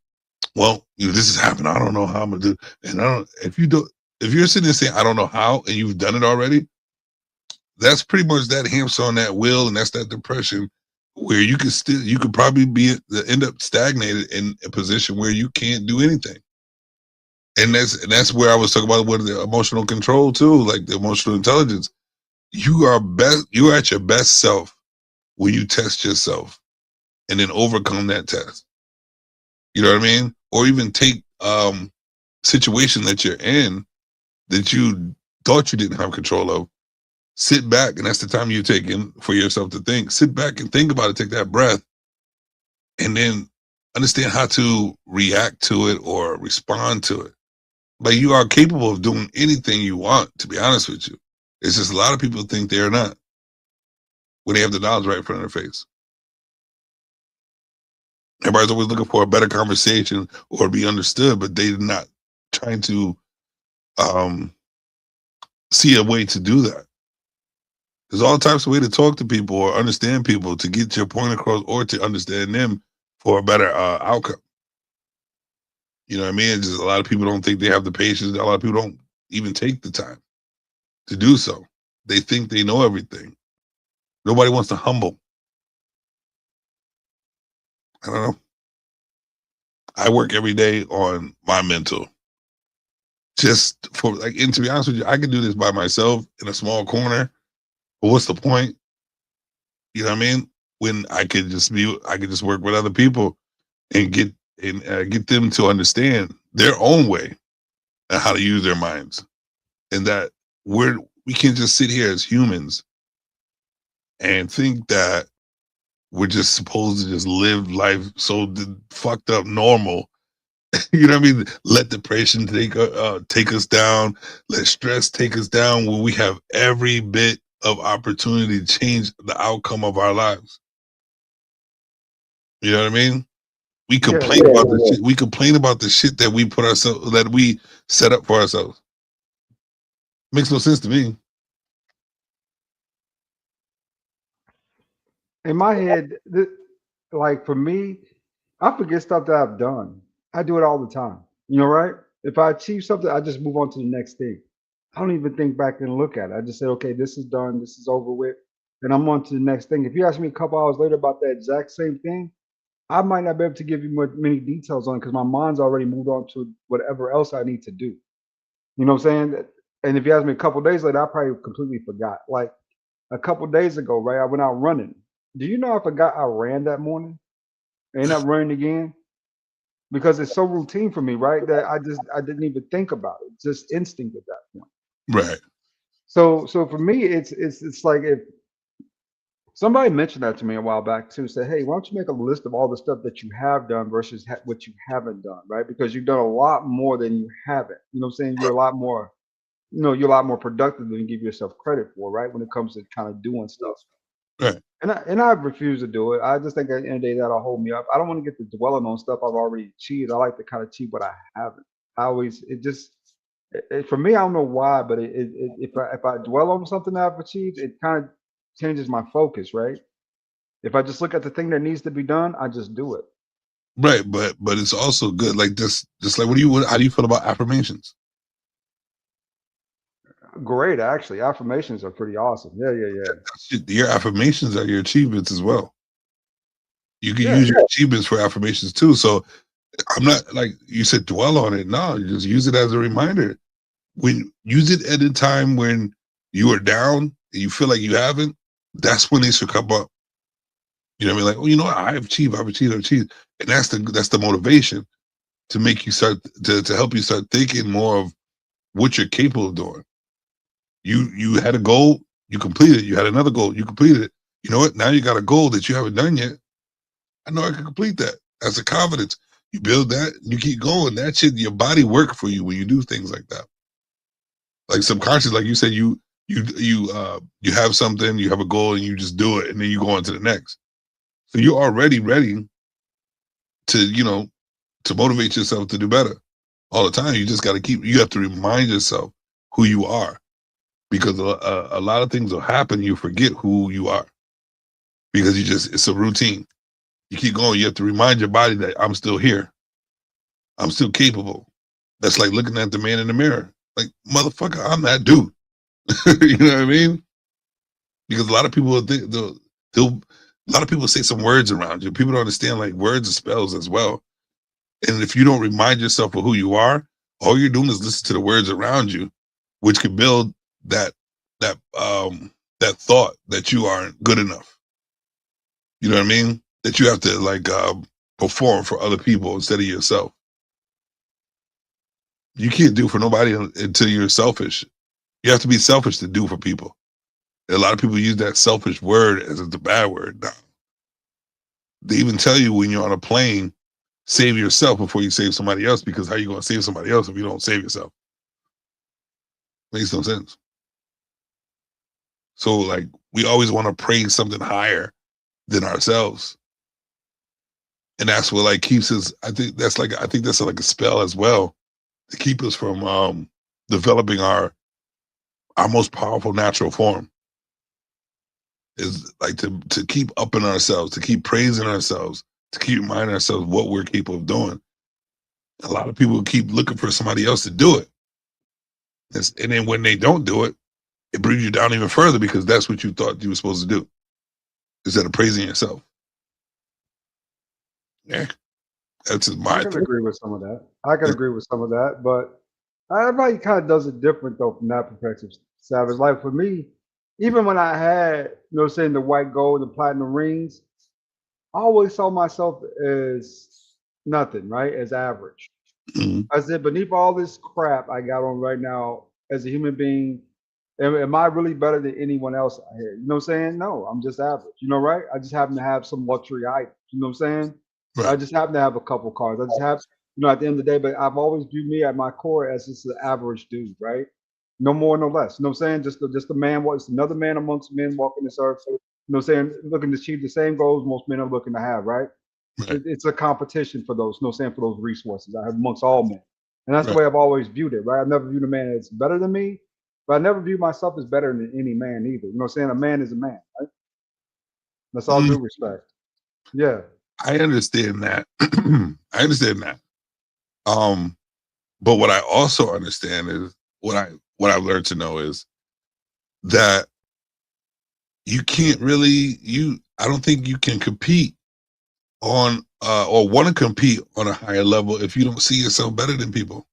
well, this has happened. I don't know how I'm gonna do. And if you're sitting there saying, I don't know how, and you've done it already, that's pretty much that hamster on that wheel, and that's that depression where you could probably end up stagnated in a position where you can't do anything. And that's where I was talking about what the emotional control too, like the emotional intelligence. You are at your best self when you test yourself and then overcome that test. You know what I mean? Or even take situation that you're in that you thought you didn't have control of. Sit back, and that's the time you're taking for yourself to think. Sit back and think about it, take that breath, and then understand how to react to it or respond to it. But you are capable of doing anything you want, to be honest with you. It's just a lot of people think they're not when they have the knowledge right in front of their face. Everybody's always looking for a better conversation or be understood, but they're not trying to see a way to do that. There's all types of way to talk to people or understand people to get your point across or to understand them for a better outcome. You know what I mean? It's just a lot of people don't think they have the patience. A lot of people don't even take the time to do so. They think they know everything. Nobody wants to humble. I don't know. I work every day on my mental. Just for like, and to be honest with you, I can do this by myself in a small corner. But what's the point? You know what I mean? When I could just work with other people and get them to understand their own way and how to use their minds, and that we can't just sit here as humans and think that we're just supposed to just live life so fucked up normal. You know what I mean? Let depression take us down. Let stress take us down when we have every bit of opportunity to change the outcome of our lives. You know what I mean? We complain about the shit. We complain about the shit that we set up for ourselves. Makes no sense to me. In my head, like for me, I forget stuff that I've done. I do it all the time. You know, right? If I achieve something, I just move on to the next thing. I don't even think back and look at it. I just say, okay, this is done, this is over with, and I'm on to the next thing. If you ask me a couple hours later about that exact same thing, I might not be able to give you many details on it because my mind's already moved on to whatever else I need to do. You know what I'm saying? And if you ask me a couple days later, I probably completely forgot. Like a couple days ago, right? I went out running. Do you know I forgot I ran that morning? I ended up running again because it's so routine for me, right? That I didn't even think about it. It's just instinct at that point. Right. So for me, it's like if somebody mentioned that to me a while back too, said, hey, why don't you make a list of all the stuff that you have done versus what you haven't done, right? Because you've done a lot more than you haven't. You know what I'm saying? You're a lot more productive than you give yourself credit for, right? When it comes to kind of doing stuff. Right. And I refuse to do it. I just think at the end of the day that'll hold me up. I don't want to get to dwelling on stuff I've already achieved. I like to kind of achieve what I haven't. For me, I don't know why, but if I dwell on something that I've achieved, it kind of changes my focus, right? If I just look at the thing that needs to be done, I just do it. Right, but it's also good. Like this, just like how do you feel about affirmations? Great, actually. Affirmations are pretty awesome. Yeah. Your affirmations are your achievements as well. You can use your achievements for affirmations too. So I'm not like you said, dwell on it. No, you just use it as a reminder. Use it at a time when you are down and you feel like you haven't. That's when they should come up. You know what I mean? Like, oh, you know what? I've achieved, and that's the motivation to make you start to help you start thinking more of what you're capable of doing. You had a goal, you completed it. You had another goal, you completed it. You know what? Now you got a goal that you haven't done yet. I know I can complete that. That's a confidence. You build that, you keep going. That shit, your body work for you when you do things like that. Like subconscious, like you said, you have something, you have a goal, and you just do it, and then you go on to the next. So you're already ready to, to motivate yourself to do better all the time. You just got to you have to remind yourself who you are, because a lot of things will happen. You forget who you are because it's a routine. You keep going. You have to remind your body that I'm still here. I'm still capable. That's like looking at the man in the mirror. Like, motherfucker, I'm that dude. You know what I mean? Because a lot of people a lot of people say some words around you. People don't understand like words and spells as well. And if you don't remind yourself of who you are, all you're doing is listen to the words around you, which can build that thought that you aren't good enough. You know what I mean? That you have to like perform for other people instead of yourself. You can't do for nobody until you're selfish. You have to be selfish to do for people. A lot of people use that selfish word as a bad word now. They even tell you when you're on a plane, save yourself before you save somebody else, because how you going to save somebody else if you don't save yourself? Makes no sense. So like we always want to praise something higher than ourselves. And that's what like keeps us, I think that's like a spell as well to keep us from developing our most powerful natural form. Is like to keep upping ourselves, to keep praising ourselves, to keep reminding ourselves what we're capable of doing. A lot of people keep looking for somebody else to do it. And then when they don't do it, it brings you down even further because that's what you thought you were supposed to do instead of praising yourself. Yeah, that's my I can agree with some of that. But everybody kind of does it different though from that perspective. Savage. Like for me, even when I had, saying the white gold and platinum rings, I always saw myself as nothing, right? As average. Mhm. I said, beneath all this crap I got on right now as a human being, am I really better than anyone else out here? You know what I'm saying? No, I'm just average. Right? I just happen to have some luxury items. You know what I'm saying? Right. I just happen to have a couple cars. I just have, at the end of the day, but I've always viewed me at my core as just an average dude, right? No more, no less. You know what I'm saying? Just a man, what's another man amongst men walking this earth. You know what I'm saying? Looking to achieve the same goals most men are looking to have, right? Right. It's a competition for those, you know what I'm saying, for those resources I have amongst all men. And that's the Right. way I've always viewed it, right? I never viewed a man as better than me, but I never view myself as better than any man either. You know what I'm saying? A man is a man, right? That's all due respect. Yeah. I understand that. I understand that. But what I also understand is what I've learned to know is that you can't really I don't think you can compete on or want to compete on a higher level if you don't see yourself better than people.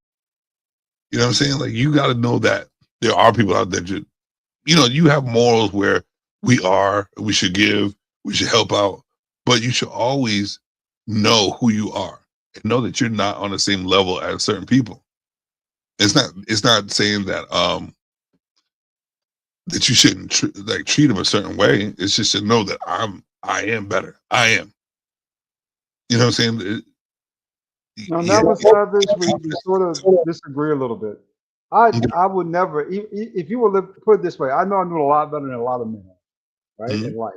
You know what I'm saying? Like you got to know that there are people out there that you have morals where we should give, we should help out, but you should always know who you are and know that you're not on the same level as certain people. It's not saying that that you shouldn't treat them a certain way. It's just to know that I am better. I am. You know what I'm saying? On Yeah. that one, Savage, we sort of disagree a little bit. I would never, if you were put it this way, I know I'm doing a lot better than a lot of men, right, in life.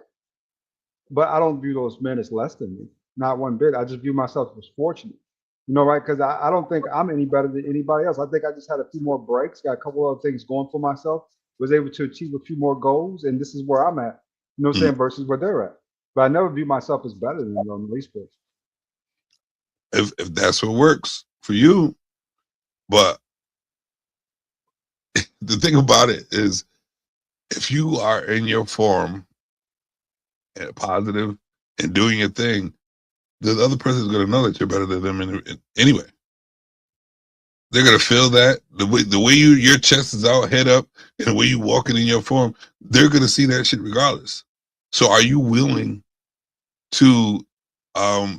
But I don't view those men as less than me, not one bit. I just view myself as fortunate, right? Because I don't think I'm any better than anybody else. I think I just had a few more breaks, got a couple other things going for myself, was able to achieve a few more goals, and this is where I'm at, you know what I'm saying, versus where they're at. But I never view myself as better than them on the least bit. If that's what works for you, but the thing about it is, if you are in your form and positive and doing your thing, the other person is going to know that you're better than them anyway. They're going to feel that the way your chest is out, head up, and the way you walking in your form, they're going to see that shit regardless. So, are you willing to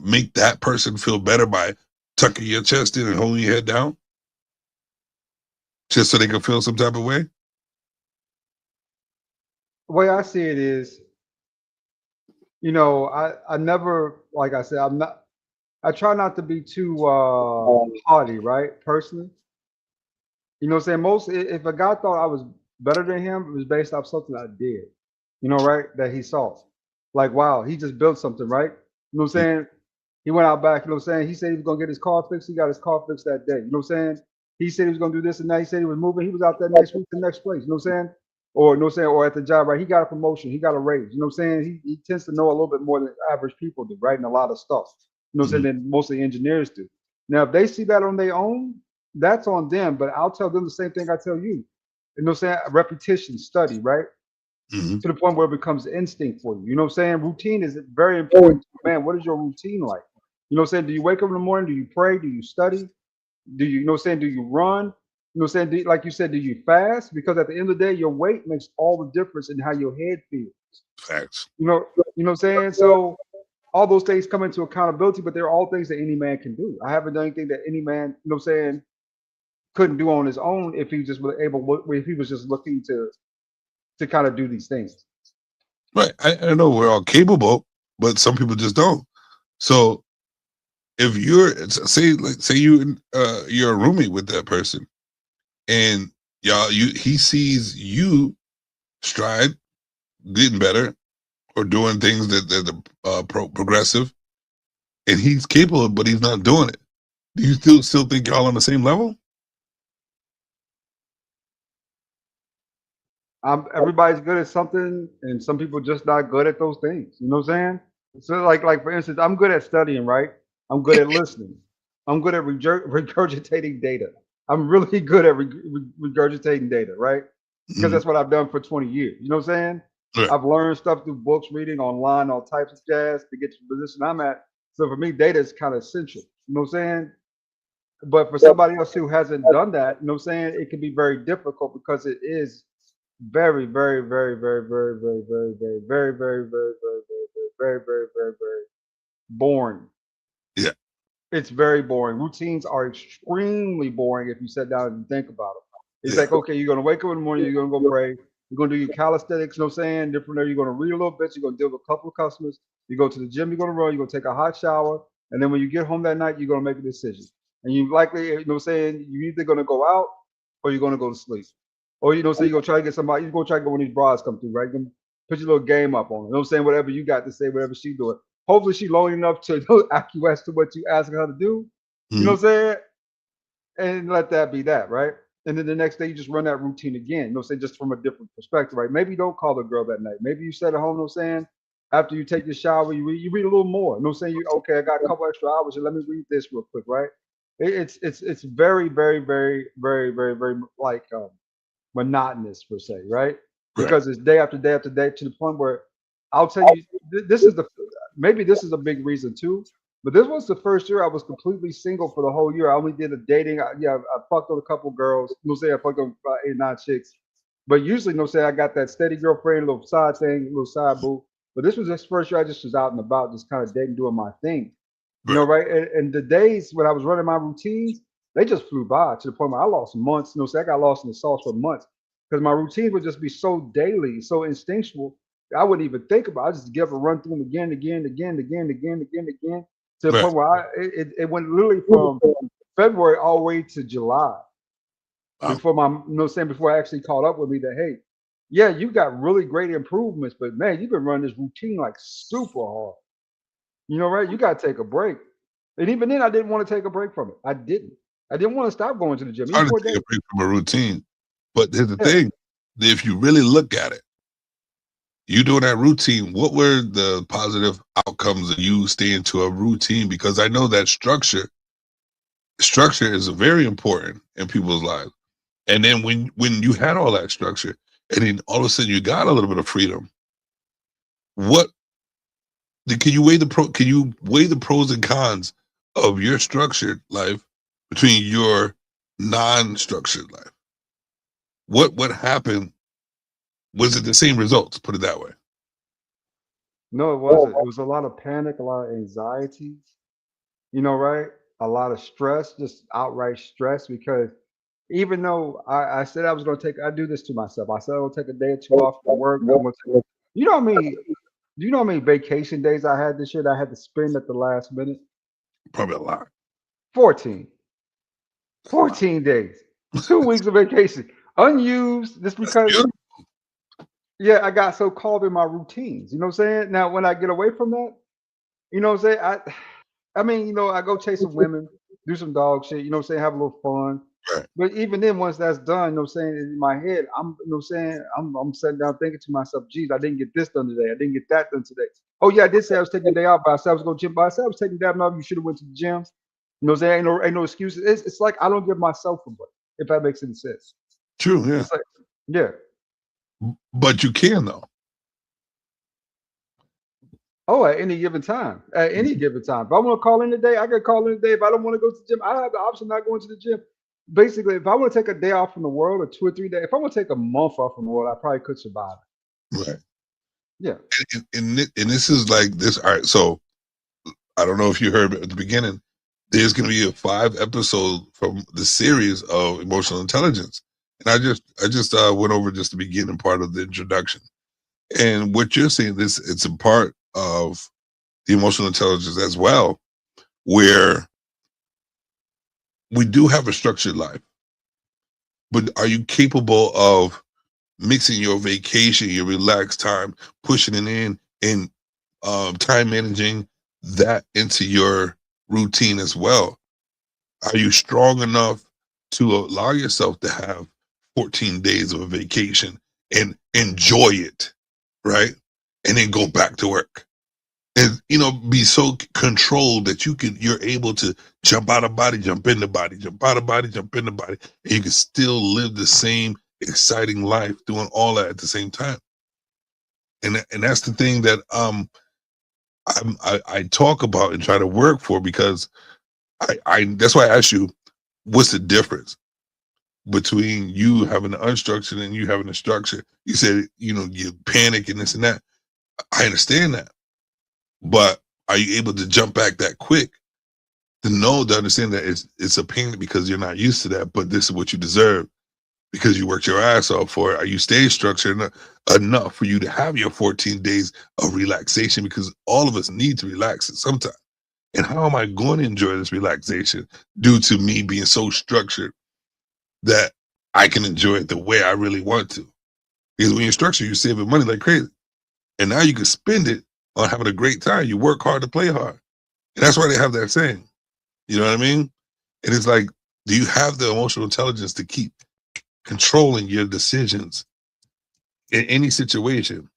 make that person feel better by tucking your chest in and holding your head down, just so they can feel some type of way? The way I see it is, you know, I never, like I said, I try not to be too haughty, right? Personally, you know what I'm saying? If a guy thought I was better than him, it was based off something I did, you know, right? That he saw. Like, wow, he just built something, right? You know what I'm saying? He went out back, you know what I'm saying? He said he was gonna get his car fixed. He got his car fixed that day. You know what I'm saying? He said he was gonna do this and that. He said he was moving. He was out there next week, the next place. You know what I'm saying? Or you know what I'm saying? Or at the job, right? He got a promotion. He got a raise. You know what I'm saying? He tends to know a little bit more than average people do, right? And a lot of stuff. You know what I'm saying? Than mostly engineers do. Now, if they see that on their own, that's on them. But I'll tell them the same thing I tell you. You know what I'm saying? Repetition, study, right? Mhm. To the point where it becomes instinct for you. You know what I'm saying? Routine is very important. Man, what is your routine like? You know what I'm saying? Do you wake up in the morning? Do you pray? Do you study? You know what I'm saying? Do you run? You know what I'm saying? Like you said, do you fast? Because at the end of the day, your weight makes all the difference in how your head feels. Facts. You know what I'm saying? So all those things come into accountability, but they're all things that any man can do. I haven't done anything that any man, you know what I'm saying, couldn't do on his own if he just was able, if he was just looking to kind of do these things. Right. I know we're all capable, but some people just don't. So if say you're a roommate with that person, and he sees you stride, getting better, or doing things that are progressive, and he's capable, but he's not doing it. Do you still think y'all on the same level? Everybody's good at something, and some people just not good at those things. You know what I'm saying? So, like for instance, I'm good at studying, right? I'm good at listening. I'm good at regurgitating data. I'm really good at regurgitating data, right? Because that's what I've done for 20 years. You know what I'm saying? Right. I've learned stuff through books, reading online, all types of jazz to get to the position I'm at. So for me, data is kind of essential. You know what I'm saying? But for somebody else who hasn't done that, you know what I'm saying, it can be very difficult because it is very, very, very, very, very, very, very, very, very, very, very, very, very, very, very, very, very boring. Yeah. It's very boring. Routines are extremely boring if you sit down and think about it. It's Yeah. like, okay, you're gonna wake up in the morning, you're gonna go pray, you're gonna do your calisthenics, you know what I'm saying? Different there, you're gonna read a little bit, you're gonna deal with a couple of customers, you go to the gym, you're gonna run, you're gonna take a hot shower, and then when you get home that night, you're gonna make a decision. And you likely, you know what I'm saying, you're either gonna go out or you're gonna go to sleep. Or you know, say you're gonna try to get somebody, you're gonna try to get one of these bras come through, right? You can put your little game up on her. You know what I'm saying? Whatever you got to say, whatever she doing. Hopefully she low enough to acquiesce to what you asking her to do. You know what I'm saying? And let that be that, right? And then the next day you just run that routine again. You know what I'm saying? Just from a different perspective, right? Maybe you don't call the girl that night. Maybe you sit at home, you know what I'm saying? After you take your shower, you read a little more. You know what I'm saying? Okay, I got a couple extra hours, and let me read this real quick, right? It's very, very, very, very, very, very like monotonous per se, right? Because it's day after day after day to the point where I'll tell you, this is maybe this is a big reason too. But this was the first year I was completely single for the whole year. I only did a dating. I fucked with a couple girls. You know, say I fucked with about 8, 9 chicks. But usually, you know, say I got that steady girlfriend, little side thing, little side boo. But this was this first year I just was out and about, just kind of dating, doing my thing. You know, right? And the days when I was running my routines, they just flew by to the point where I lost months. You know, say I got lost in the sauce for months because my routines would just be so daily, so instinctual. I wouldn't even think about it. I just get up and run through them again, again, again, again, again, again, again, to the point where it went literally from February all the way to July before my, you know, saying before I actually caught up with me that hey, yeah, you got really great improvements, but man, you've been running this routine like super hard. You know, right? You got to take a break. And even then, I didn't want to take a break from it. I didn't. I didn't want to stop going to the gym. It's hard to take a break from a routine. But here's the thing, if you really look at it, you doing that routine, what were the positive outcomes of you staying to a routine? Because I know that structure is very important in people's lives. And then when you had all that structure, and then all of a sudden you got a little bit of freedom, what can you weigh the pros and cons of your structured life between your non-structured life? What happened? Was it the same results? Put it that way. No, it wasn't. It was a lot of panic, a lot of anxiety, you know, right? A lot of stress, just outright stress, because even though I said I was going to I do this to myself. I said I will take a day or two off from work. I'm going to you know what I mean? Do you know how many vacation days I had this year that I had to spend at the last minute? Probably a lot. 14. 14 days. 2 weeks of vacation. Unused just because, yeah, I got so caught in my routines. You know what I'm saying? Now, when I get away from that, you know what I'm saying? I mean, I go chase some women, do some dog shit, you know what I'm saying? Have a little fun. Right. But even then, once that's done, you know what I'm saying, in my head, I'm sitting down thinking to myself, geez, I didn't get this done today. I didn't get that done today. Oh yeah, I did say I was taking a day off, but I said I was going to gym. But I said I was taking that off. You should have went to the gym. You know what I'm saying? Ain't no excuses. It's like I don't give myself a break, if that makes any sense. True, yeah. It's like, yeah. But you can though. Oh, at any given time. At any given time. If I want to call in today, I can call in today. If I don't want to go to the gym, I have the option of not going to the gym. Basically, if I want to take a day off from the world or 2 or 3 days, if I want to take a month off from the world, I probably could survive. Right. Yeah. And this is like this. All right. So I don't know if you heard at the beginning, there's going to be a 5-episode from the series of emotional intelligence. And I just went over just the beginning part of the introduction. And what you're saying, it's a part of the emotional intelligence as well, where we do have a structured life, but are you capable of mixing your vacation, your relaxed time, pushing it in, and time managing that into your routine as well? Are you strong enough to allow yourself to have 14 days of a vacation and enjoy it, right? And then go back to work? And be so controlled that you're able to jump out of body, jump in the body, jump out of body, jump in the body, and you can still live the same exciting life doing all that at the same time. And that's the thing that I talk about and try to work for, because I that's why I asked you, what's the difference between you having the unstructured and you having the structure? You said you panic and this and that. I understand that. But are you able to jump back that quick to understand that it's a pain because you're not used to that, but this is what you deserve because you worked your ass off for it? Are you staying structured enough for you to have your 14 days of relaxation? Because all of us need to relax at some time. And how am I going to enjoy this relaxation due to me being so structured that I can enjoy it the way I really want to? Because when you're structured, you're saving money like crazy. And now you can spend it on having a great time. You work hard to play hard. And that's why they have that saying. You know what I mean? And it's like, do you have the emotional intelligence to keep controlling your decisions in any situation?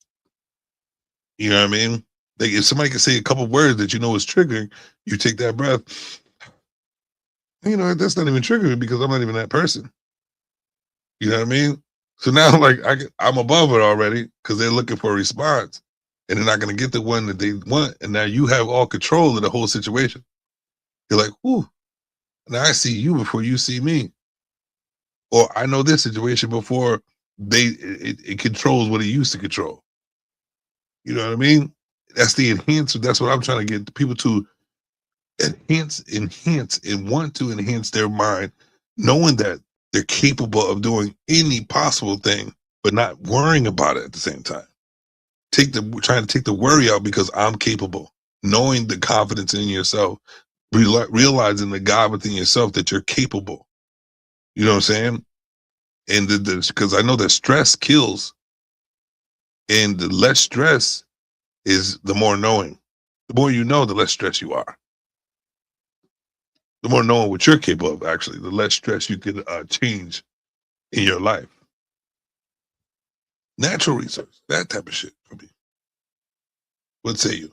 You know what I mean? Like if somebody can say a couple words that you know is triggering, you take that breath. That's not even triggering because I'm not even that person. You know what I mean? So now I'm above it already because they're looking for a response. And they're not going to get the one that they want. And now you have all control of the whole situation. You're like, whoo, now I see you before you see me. Or I know this situation before it controls what it used to control. You know what I mean? That's the enhancer. That's what I'm trying to get people to enhance, and want to enhance their mind, knowing that they're capable of doing any possible thing, but not worrying about it at the same time. Trying to take the worry out because I'm capable, knowing the confidence in yourself, realizing the God within yourself that you're capable. You know what I'm saying? And because I know that stress kills, and the less stress is the more knowing. The more you know, the less stress you are. The more knowing what you're capable of, actually, the less stress you can change in your life. Natural research, that type of shit for me. What say you?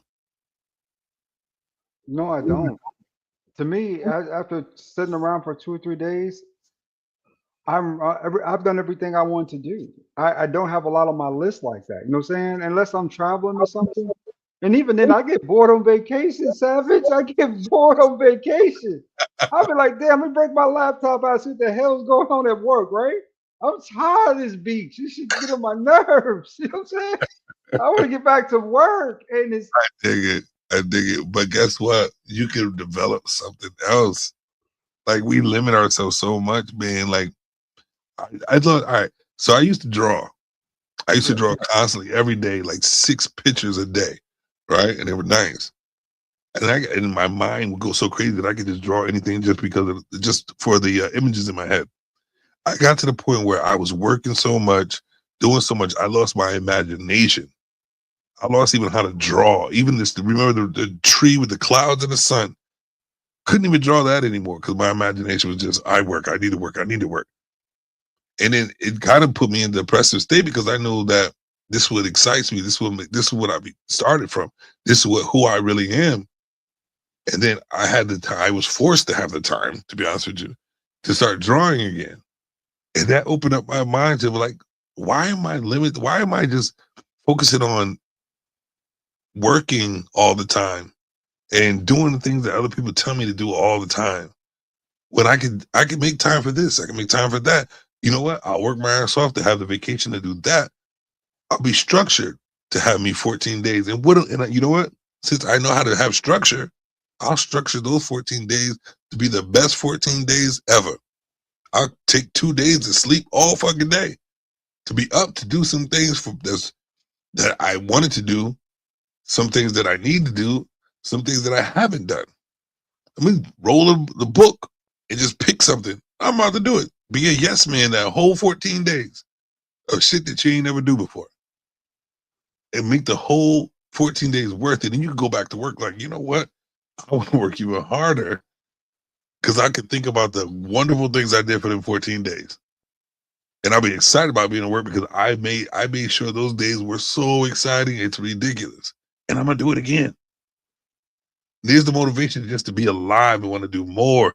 No, I don't. To me, after sitting around for 2 or 3 days, I've done everything I want to do. I don't have a lot on my list like that. You know what I'm saying? Unless I'm traveling or something. And even then, I get bored on vacation, Savage. I get bored on vacation. I'll be like, damn, let me break my laptop out, see what the hell's going on at work, right? I'm tired of this beach. You should get on my nerves. You know what I'm saying? I want to get back to work. And it's I dig it. But guess what? You can develop something else. Like we limit ourselves so much, man. Like I thought, all right. So I used to draw. I used to draw constantly every day, like 6 pictures a day, right? And they were nice. And my mind would go so crazy that I could just draw anything just because of just for the images in my head. I got to the point where I was working so much, doing so much, I lost my imagination. I lost even how to draw. Even this, remember the tree with the clouds and the sun? Couldn't even draw that anymore because my imagination was just, I need to work. And then it kind of put me in a depressive state because I know that this is what excites me. This is what I started from. This is who I really am. And then I had the time. I was forced to have the time, to be honest with you, to start drawing again. And that opened up my mind to like, why am I limited? Why am I just focusing on working all the time and doing the things that other people tell me to do all the time? When I could make time for this, I can make time for that. You know what? I'll work my ass off to have the vacation to do that. I'll be structured to have me 14 days. And you know what? Since I know how to have structure, I'll structure those 14 days to be the best 14 days ever. I'll take 2 days to sleep all fucking day to be up to do some things that I wanted to do, some things that I need to do, some things that I haven't done. I mean, roll the book and just pick something. I'm about to do it. Be a yes man that whole 14 days of shit that you ain't never do before. And make the whole 14 days worth it. And you can go back to work like, you know what? I want to work even harder because I can think about the wonderful things I did for them 14 days. And I'll be excited about being at work because I made sure those days were so exciting. It's ridiculous. And I'm going to do it again. There's the motivation just to be alive and want to do more.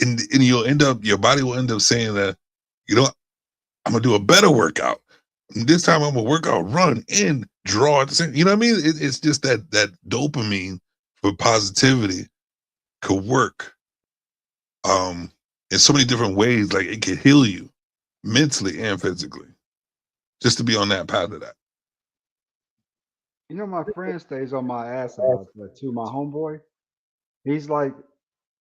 And your body will end up saying that, you know, I'm going to do a better workout. And this time I'm going to work out, run, and draw at the same. You know what I mean? It's just that dopamine for positivity could work in so many different ways. Like it could heal you mentally and physically just to be on that path of that. You know, my friend stays on my ass about that too. My homeboy, he's like,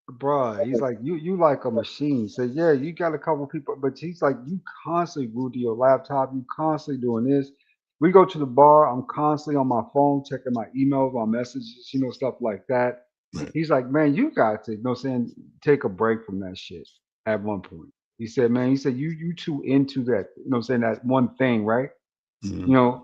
bruh, he's like, you like a machine. He said, yeah, you got a couple people, but he's like, you constantly glued to your laptop. You constantly doing this. We go to the bar. I'm constantly on my phone, checking my emails, my messages, you know, stuff like that. He's like, man, you got to, you know what I'm saying, take a break from that shit at one point. He said, man, he said, you too into that, you know what I'm saying, that one thing, right? Mm-hmm. You know,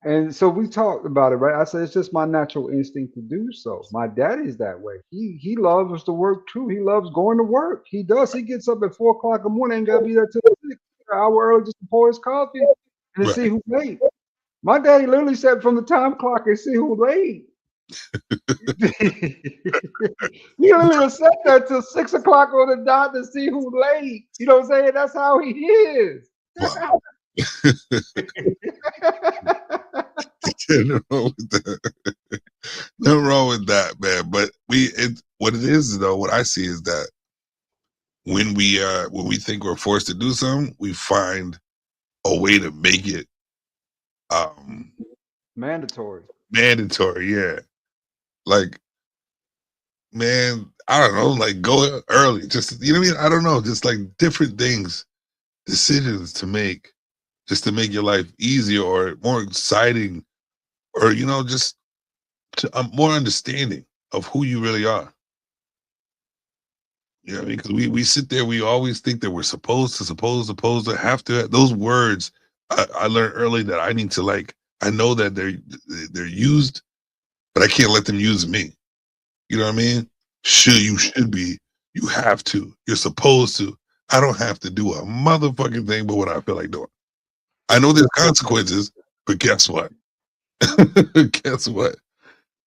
and so we talked about it, right? I said it's just my natural instinct to do so. My daddy's that way. He loves to work too. He loves going to work. He does. He gets up at 4 o'clock in the morning and gotta be there till 6, an hour early just to pour his coffee and to see who's late. My daddy literally said from the time clock and see who's late. He literally said that till 6 o'clock on the dot to see who's late. You know what I'm saying? That's how he is. Wow. Nothing wrong with that. Nothing wrong with that, man. But what it is though, what I see is that when we think we're forced to do something, we find a way to make it mandatory. Mandatory, yeah. Like, man, I don't know, like go early. Just, you know what I mean? I don't know, just like different things, decisions to make, just to make your life easier or more exciting, or, you know, just to, more understanding of who you really are. You know what I mean? Because we sit there, we always think that we're supposed to have to. Those words, I learned early that I need to, like, I know that they're used, but I can't let them use me. You know what I mean? You should be, you have to, you're supposed to. I don't have to do a motherfucking thing but what I feel like doing. I know there's consequences, but guess what? Guess what?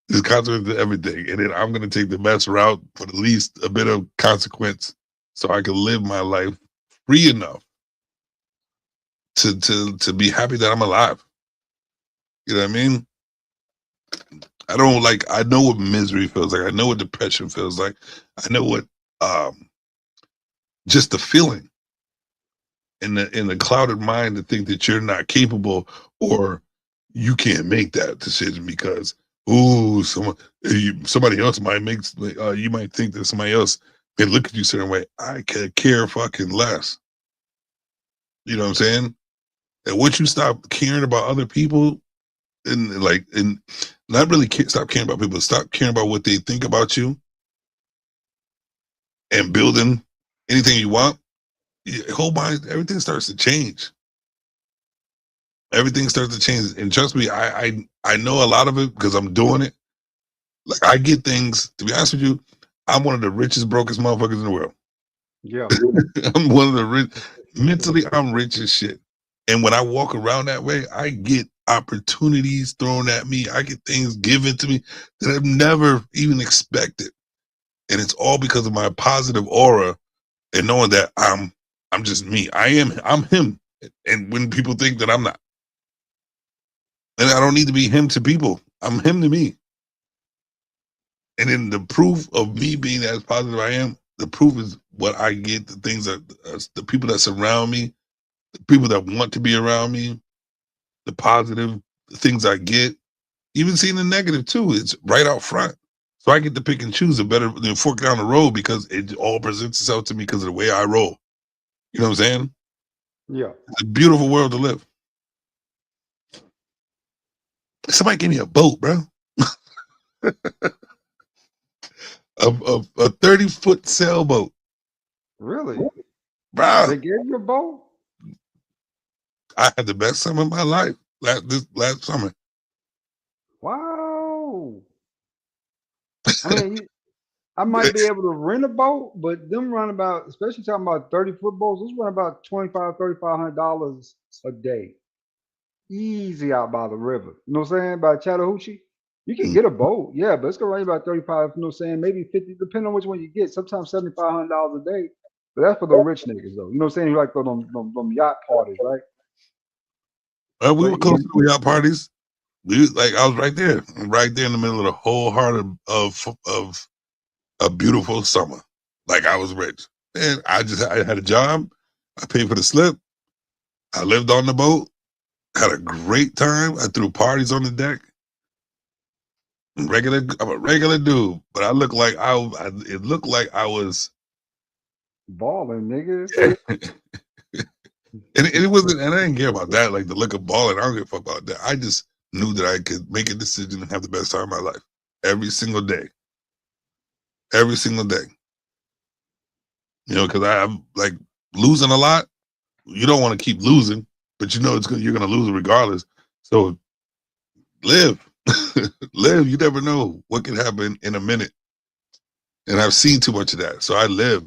There's consequences to everything. And then I'm going to take the best route for the least a bit of consequence so I can live my life free enough to be happy that I'm alive. You know what I mean? I know what misery feels like. I know what depression feels like. I know what just the feeling in the clouded mind to think that you're not capable or you can't make that decision because somebody else might make, you might think that somebody else may look at you a certain way. I could care fucking less. You know what I'm saying? And once you stop caring about other people and not really stop caring about people, stop caring about what they think about you and building anything you want, your whole mind, everything starts to change. Everything starts to change. And trust me, I know a lot of it because I'm doing it. Like I get things, to be honest with you, I'm one of the richest, brokest motherfuckers in the world. Yeah. I'm one of the rich, mentally, I'm rich as shit. And when I walk around that way, I get opportunities thrown at me. I get things given to me that I've never even expected. And it's all because of my positive aura and knowing that I'm just me. I'm him. And when people think that I'm not. And I don't need to be him to people. I'm him to me. And then the proof of me being as positive I am, the proof is what I get, the things that the people that surround me, the people that want to be around me, the positive things I get, even seeing the negative too. It's right out front. So I get to pick and choose a better than fork down the road because it all presents itself to me because of the way I roll. You know what I'm saying? Yeah. It's a beautiful world to live. Somebody give me a boat, bro. a 30-foot sailboat. Really? Bro. They gave you a boat? I had the best summer of my life last summer. Wow. I mean, I might be able to rent a boat, but them run about, especially talking about 30-foot boats, those run about $2,500 a day. Easy out by the river. You know what I'm saying? By Chattahoochee. You can get a boat, yeah, but it's gonna run you about 35, you know what I'm saying? Maybe 50, depending on which one you get. Sometimes $7,500 a day. But that's for the rich niggas though. You know what I'm saying? You like them yacht parties, right? We were But close to the yacht parties. I was right there in the middle of the whole heart of a beautiful summer. Like I was rich. And I had a job. I paid for the slip. I lived on the boat. Had a great time. I threw parties on the deck. I'm a regular dude, but I look like it looked like I was balling, nigga. And it wasn't, and I didn't care about that, like the look of balling. I don't give a fuck about that. I just knew that I could make a decision and have the best time of my life every single day. Every single day. You know, because I'm like losing a lot. You don't want to keep losing, but you know you're gonna lose regardless. So live. Live. You never know what can happen in a minute. And I've seen too much of that. So I live.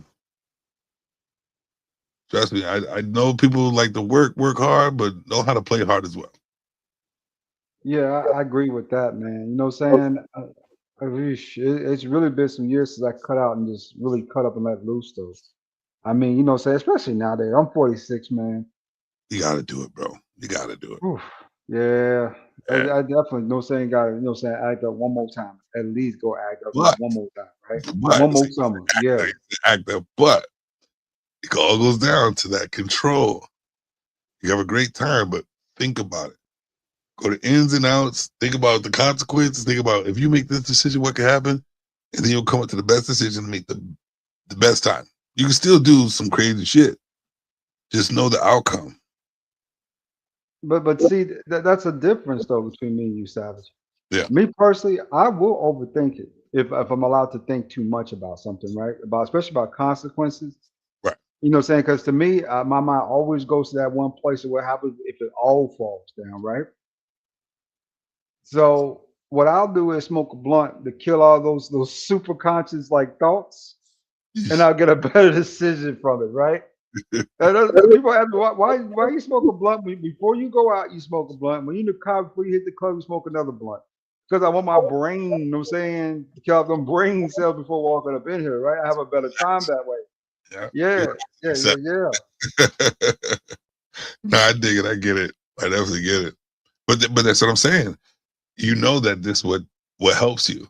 Trust me, I know people like to work hard, but know how to play hard as well. Yeah, I agree with that, man. You know what I'm saying? It's really been some years since I cut out and just really cut up and let loose, though. I mean, you know what I'm saying? Especially nowadays. I'm 46, man. You got to do it, bro. You got to do it. Oof. Yeah. I definitely, you know what I'm saying, got to, you know what I'm saying, act up one more time. At least go act up one more time, right? One more summer. Yeah. Act up, but it all goes down to that control. You have a great time, but think about it. Go to ins and outs. Think about the consequences. Think about if you make this decision, what can happen, and then you'll come up to the best decision to make the best time. You can still do some crazy shit. Just know the outcome. But see, that's a difference though between me and you, Savage. Yeah. Me personally, I will overthink it if I'm allowed to think too much about something, right? Especially about consequences. Right. You know what I'm saying? Because to me, my mind always goes to that one place of what happens if it all falls down, right? So what I'll do is smoke a blunt to kill all those super conscious like thoughts, and I'll get a better decision from it, right? People ask me why you smoke a blunt before you go out. You smoke a blunt when you in the car before you hit the club. You smoke another blunt because I want my brain. You know what I'm saying, to kill them brain cells before walking up in here, right? I have a better time that way. Yeah. No, I dig it. I get it. I definitely get it. But that's what I'm saying. You know that this what helps you,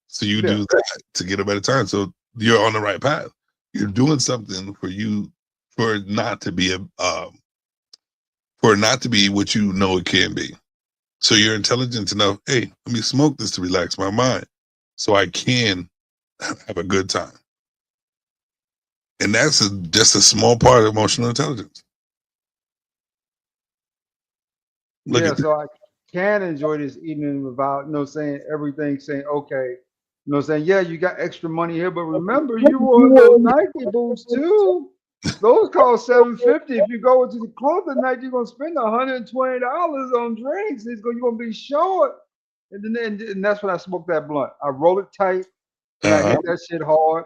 so you do that to get a better time. So you're on the right path. You're doing something for you, for it not to be what you know it can be. So you're intelligent enough. Hey, let me smoke this to relax my mind, so I can have a good time. And that's just a small part of emotional intelligence. Look Yeah, at that. so I can enjoy this evening without, saying everything, saying, okay, saying, yeah, you got extra money here, but remember, you wore those Nike boots too. Those cost $750. If you go into the club tonight, you're gonna spend $120 on drinks. You're gonna be short. And that's when I smoke that blunt. I roll it tight and I hit that shit hard.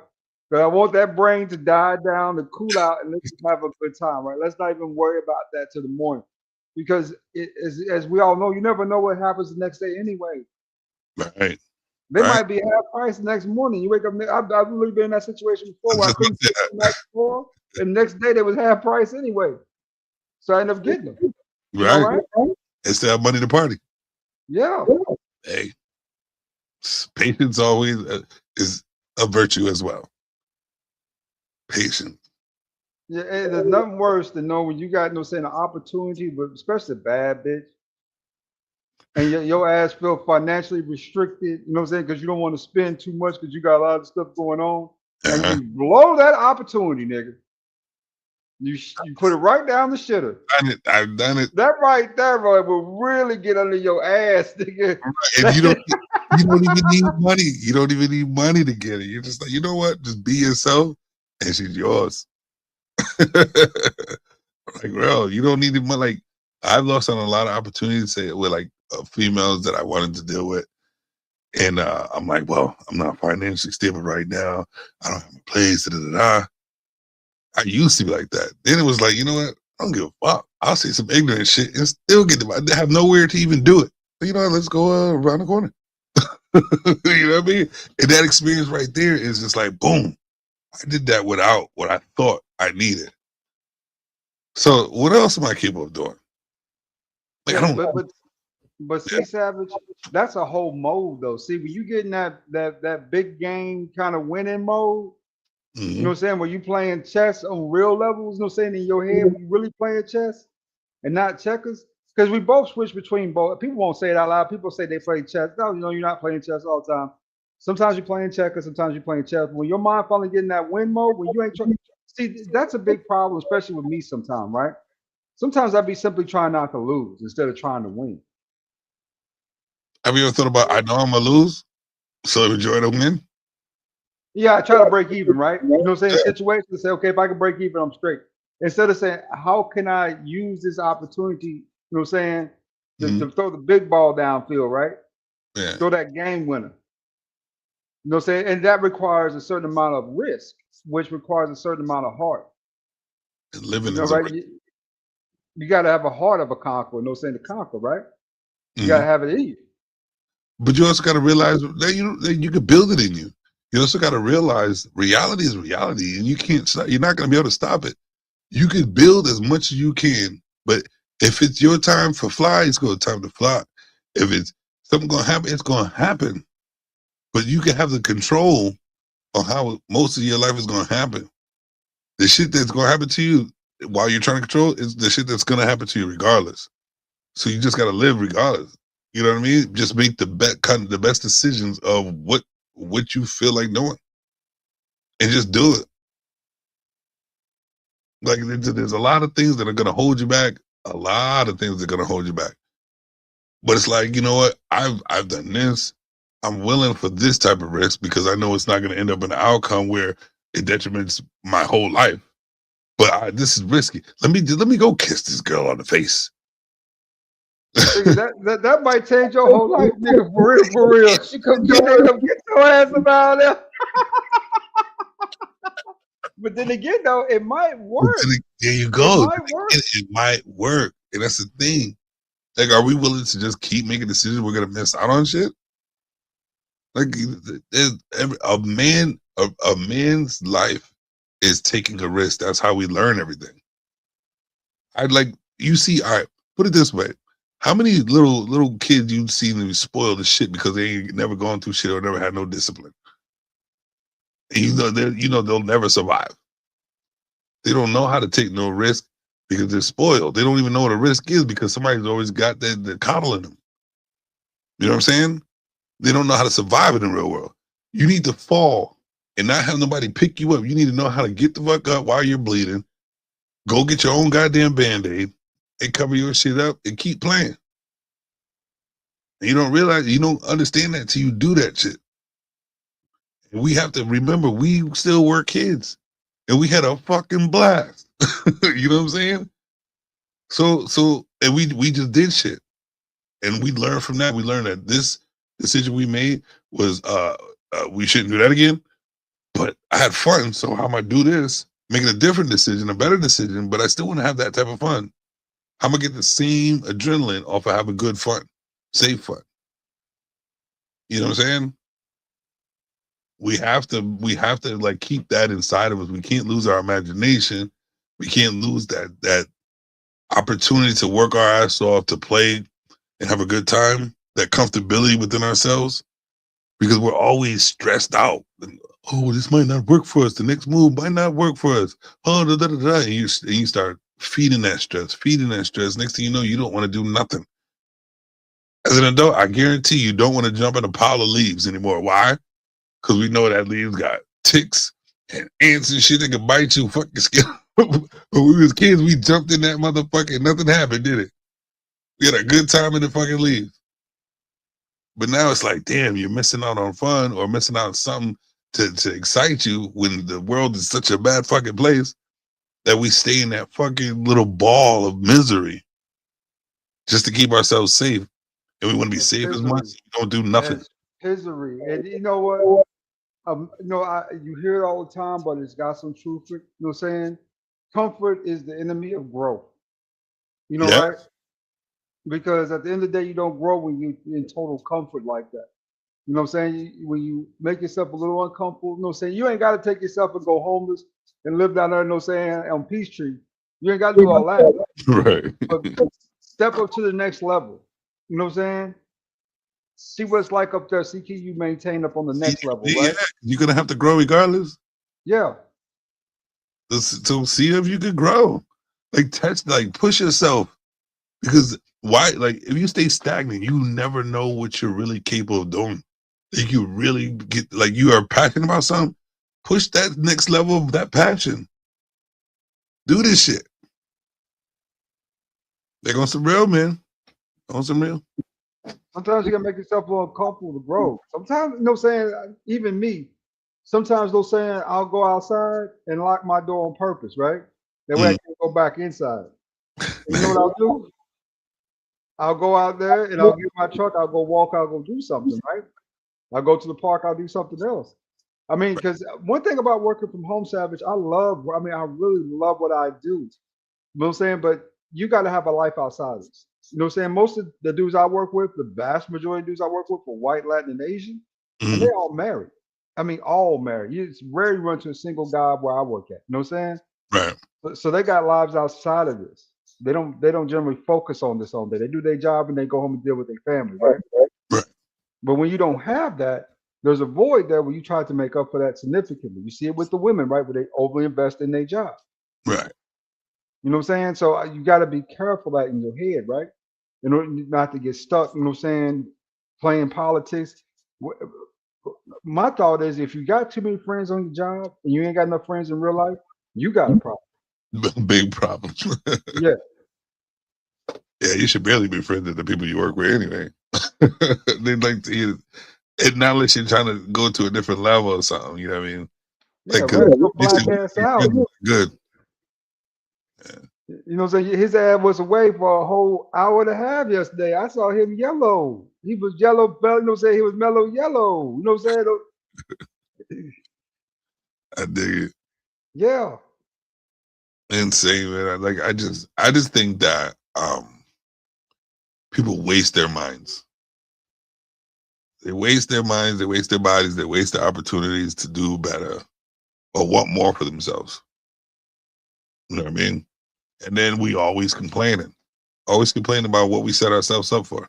But I want that brain to die down, to cool out, and let's just have a good time, right? Let's not even worry about that till the morning. Because as we all know, you never know what happens the next day anyway. Right. They might be half price the next morning. You wake up, I've really been in that situation before where I couldn't sleep the night before, and the next day they was half price anyway. So I ended up getting them. Right. And still have money to party. Yeah. Hey, patience always is a virtue as well. Patience. Yeah, and there's nothing worse than knowing when you got an opportunity, but especially a bad bitch, and your ass feel financially restricted, you know what I'm saying? Because you don't want to spend too much because you got a lot of stuff going on, and you blow that opportunity, nigga. You put it right down the shitter. I've done it. That right there, bro, will really get under your ass, nigga. And you don't even need money. You don't even need money to get it. You're just like, you know what? Just be yourself, and she's yours. Like, bro, you don't need the money. Like, I've lost on a lot of opportunities with like females that I wanted to deal with. And I'm like, well, I'm not financially stable right now. I don't have a place. I used to be like that. Then it was like, you know what? I don't give a fuck. I'll say some ignorant shit and still get them. I have nowhere to even do it. But, you know what? Let's go around the corner. You know what I mean? And that experience right there is just like, boom. I did that without what I thought I needed. So what else am I capable of doing? Like, But see, Savage, that's a whole mode though. See, when you get in that big game kind of winning mode, you know what I'm saying? When you playing chess on real levels, you know what I'm saying, in your head, when you really playing chess and not checkers. Because we both switch between both. People won't say it out loud. People say they play chess. No, you're not playing chess all the time. Sometimes you're playing checkers, sometimes you're playing chess. When your mind finally getting that win mode, when you ain't trying, see, that's a big problem, especially with me sometimes, right? Sometimes I'd be simply trying not to lose instead of trying to win. Have you ever thought about, I know I'm going to lose, so enjoy the win? Yeah, I try to break even, right? You know what I'm saying? Situations to say, okay, if I can break even, I'm straight. Instead of saying, how can I use this opportunity, you know what I'm saying, to throw the big ball downfield, right? Yeah. Throw that game winner. You know what I'm saying? And that requires a certain amount of risk, which requires a certain amount of heart. And living You is right? You got to have a heart of a conqueror, you know what I'm saying, to conquer, right? You got to have it in you. But you also got to realize that you can build it in you. You also got to realize reality is reality, and you can't stop. You're not going to be able to stop it. You can build as much as you can, but if it's your time for fly, it's going to time to fly. If it's something going to happen, it's going to happen. But you can have the control on how most of your life is going to happen. The shit that's going to happen to you while you're trying to control is the shit that's going to happen to you regardless. So you just got to live regardless. You know what I mean? Just make the best decisions of what you feel like doing, and just do it. Like, there's a lot of things that are going to hold you back. A lot of things that are going to hold you back. But it's like, you know what? I've done this. I'm willing for this type of risk because I know it's not going to end up in an outcome where it detriments my whole life. But this is risky. Let me go kiss this girl on the face. that might change your whole life, nigga. For real. She come get your ass about there. But then again, though, it might work. There you go. It might work, and that's the thing. Like, are we willing to just keep making decisions we're gonna miss out on shit? Like, a man's life is taking a risk. That's how we learn everything. All right, put it this way. How many little kids you've seen them spoiled as shit because they ain't never gone through shit or never had no discipline? And they'll never survive. They don't know how to take no risk because they're spoiled. They don't even know what a risk is because somebody's always got the coddling them. You know what I'm saying? They don't know how to survive in the real world. You need to fall and not have nobody pick you up. You need to know how to get the fuck up while you're bleeding. Go get your own goddamn Band-Aid and cover your shit up and keep playing. And you don't realize, you don't understand that till you do that shit. And we have to remember, we still were kids, and we had a fucking blast. You know what I'm saying? So, and we just did shit, and we learned from that. We learned that this decision we made was we shouldn't do that again. But I had fun, so how am I do this? Making a different decision, a better decision, but I still want to have that type of fun. How am I get the same adrenaline off of having good fun, safe fun? You know what I'm saying? We have to like keep that inside of us. We can't lose our imagination. We can't lose that opportunity to work our ass off, to play and have a good time, that comfortability within ourselves, because we're always stressed out. Oh, this might not work for us. The next move might not work for us. Oh, da, da, da, da. And you start feeding that stress. Next thing you know, you don't want to do nothing. As an adult, I guarantee you don't want to jump in a pile of leaves anymore. Why? Because we know that leaves got ticks and ants and shit that can bite you fucking skin. When we was kids, we jumped in that motherfucker and nothing happened, did it? We had a good time in the fucking leaves. But now it's like, damn, you're missing out on fun or missing out on something to excite you when the world is such a bad fucking place that we stay in that fucking little ball of misery just to keep ourselves safe. And we want to be safe as much. You don't do nothing. That's misery. And you know what? You hear it all the time, but it's got some truth. You know what I'm saying? Comfort is the enemy of growth. You know, right? Because at the end of the day, you don't grow when you're in total comfort like that. You know what I'm saying? When you make yourself a little uncomfortable, you know what I'm saying? You ain't got to take yourself and go homeless and live down there, you know what I'm saying, on Peachtree. You ain't got to do all that. Right. But step up to the next level. You know what I'm saying? See what it's like up there. See, can you maintain up on the next level, right? Yeah, you're going to have to grow regardless. Yeah. So see if you could grow. Like, test, like, push yourself. Because why? Like, if you stay stagnant, you never know what you're really capable of doing. Like, you really get, like, you are passionate about something, push that next level of that passion. Do this shit. They're on some real, man. On some real. Sometimes you gotta make yourself a little uncomfortable to grow. Sometimes, you know what I'm saying? Even me, sometimes they'll saying I'll go outside and lock my door on purpose, right? That way I can go back inside. And you know what I'll do? I'll go out there and I'll get my truck, I'll go walk, I'll go do something, right? I'll go to the park, I'll do something else. I mean, because one thing about working from home, Savage, I really love what I do. You know what I'm saying? But you got to have a life outside of this. You know what I'm saying? Most of the dudes I work with, the vast majority of dudes I work with are white, Latin, and Asian, and they're all married. I mean, all married. It's rare you run to a single guy where I work at. You know what I'm saying? Right. So they got lives outside of this. They don't generally focus on this all day. They do their job and they go home and deal with their family, right? Right. But when you don't have that, there's a void there where you try to make up for that significantly. You see it with the women, right? Where they overly invest in their job. Right. You know what I'm saying? So you got to be careful that in your head, right? In order not to get stuck, you know what I'm saying, playing politics. My thought is if you got too many friends on your job and you ain't got enough friends in real life, you got a problem. Big problem. Yeah. Yeah, you should barely be friends with the people you work with anyway. They'd like to hear, and not unless you're trying to go to a different level or something, you know what I mean? Like, black ass out. Good. Yeah. You know what I'm saying? His ass was away for a whole hour and a half yesterday. I saw him yellow. He was yellow, you know what I'm saying? He was mellow yellow. You know what I'm saying? I dig it. Yeah. Insane, man. I just think that people waste their minds. They waste their minds, they waste their bodies, they waste their opportunities to do better or want more for themselves. You know what I mean? And then we always complain about what we set ourselves up for.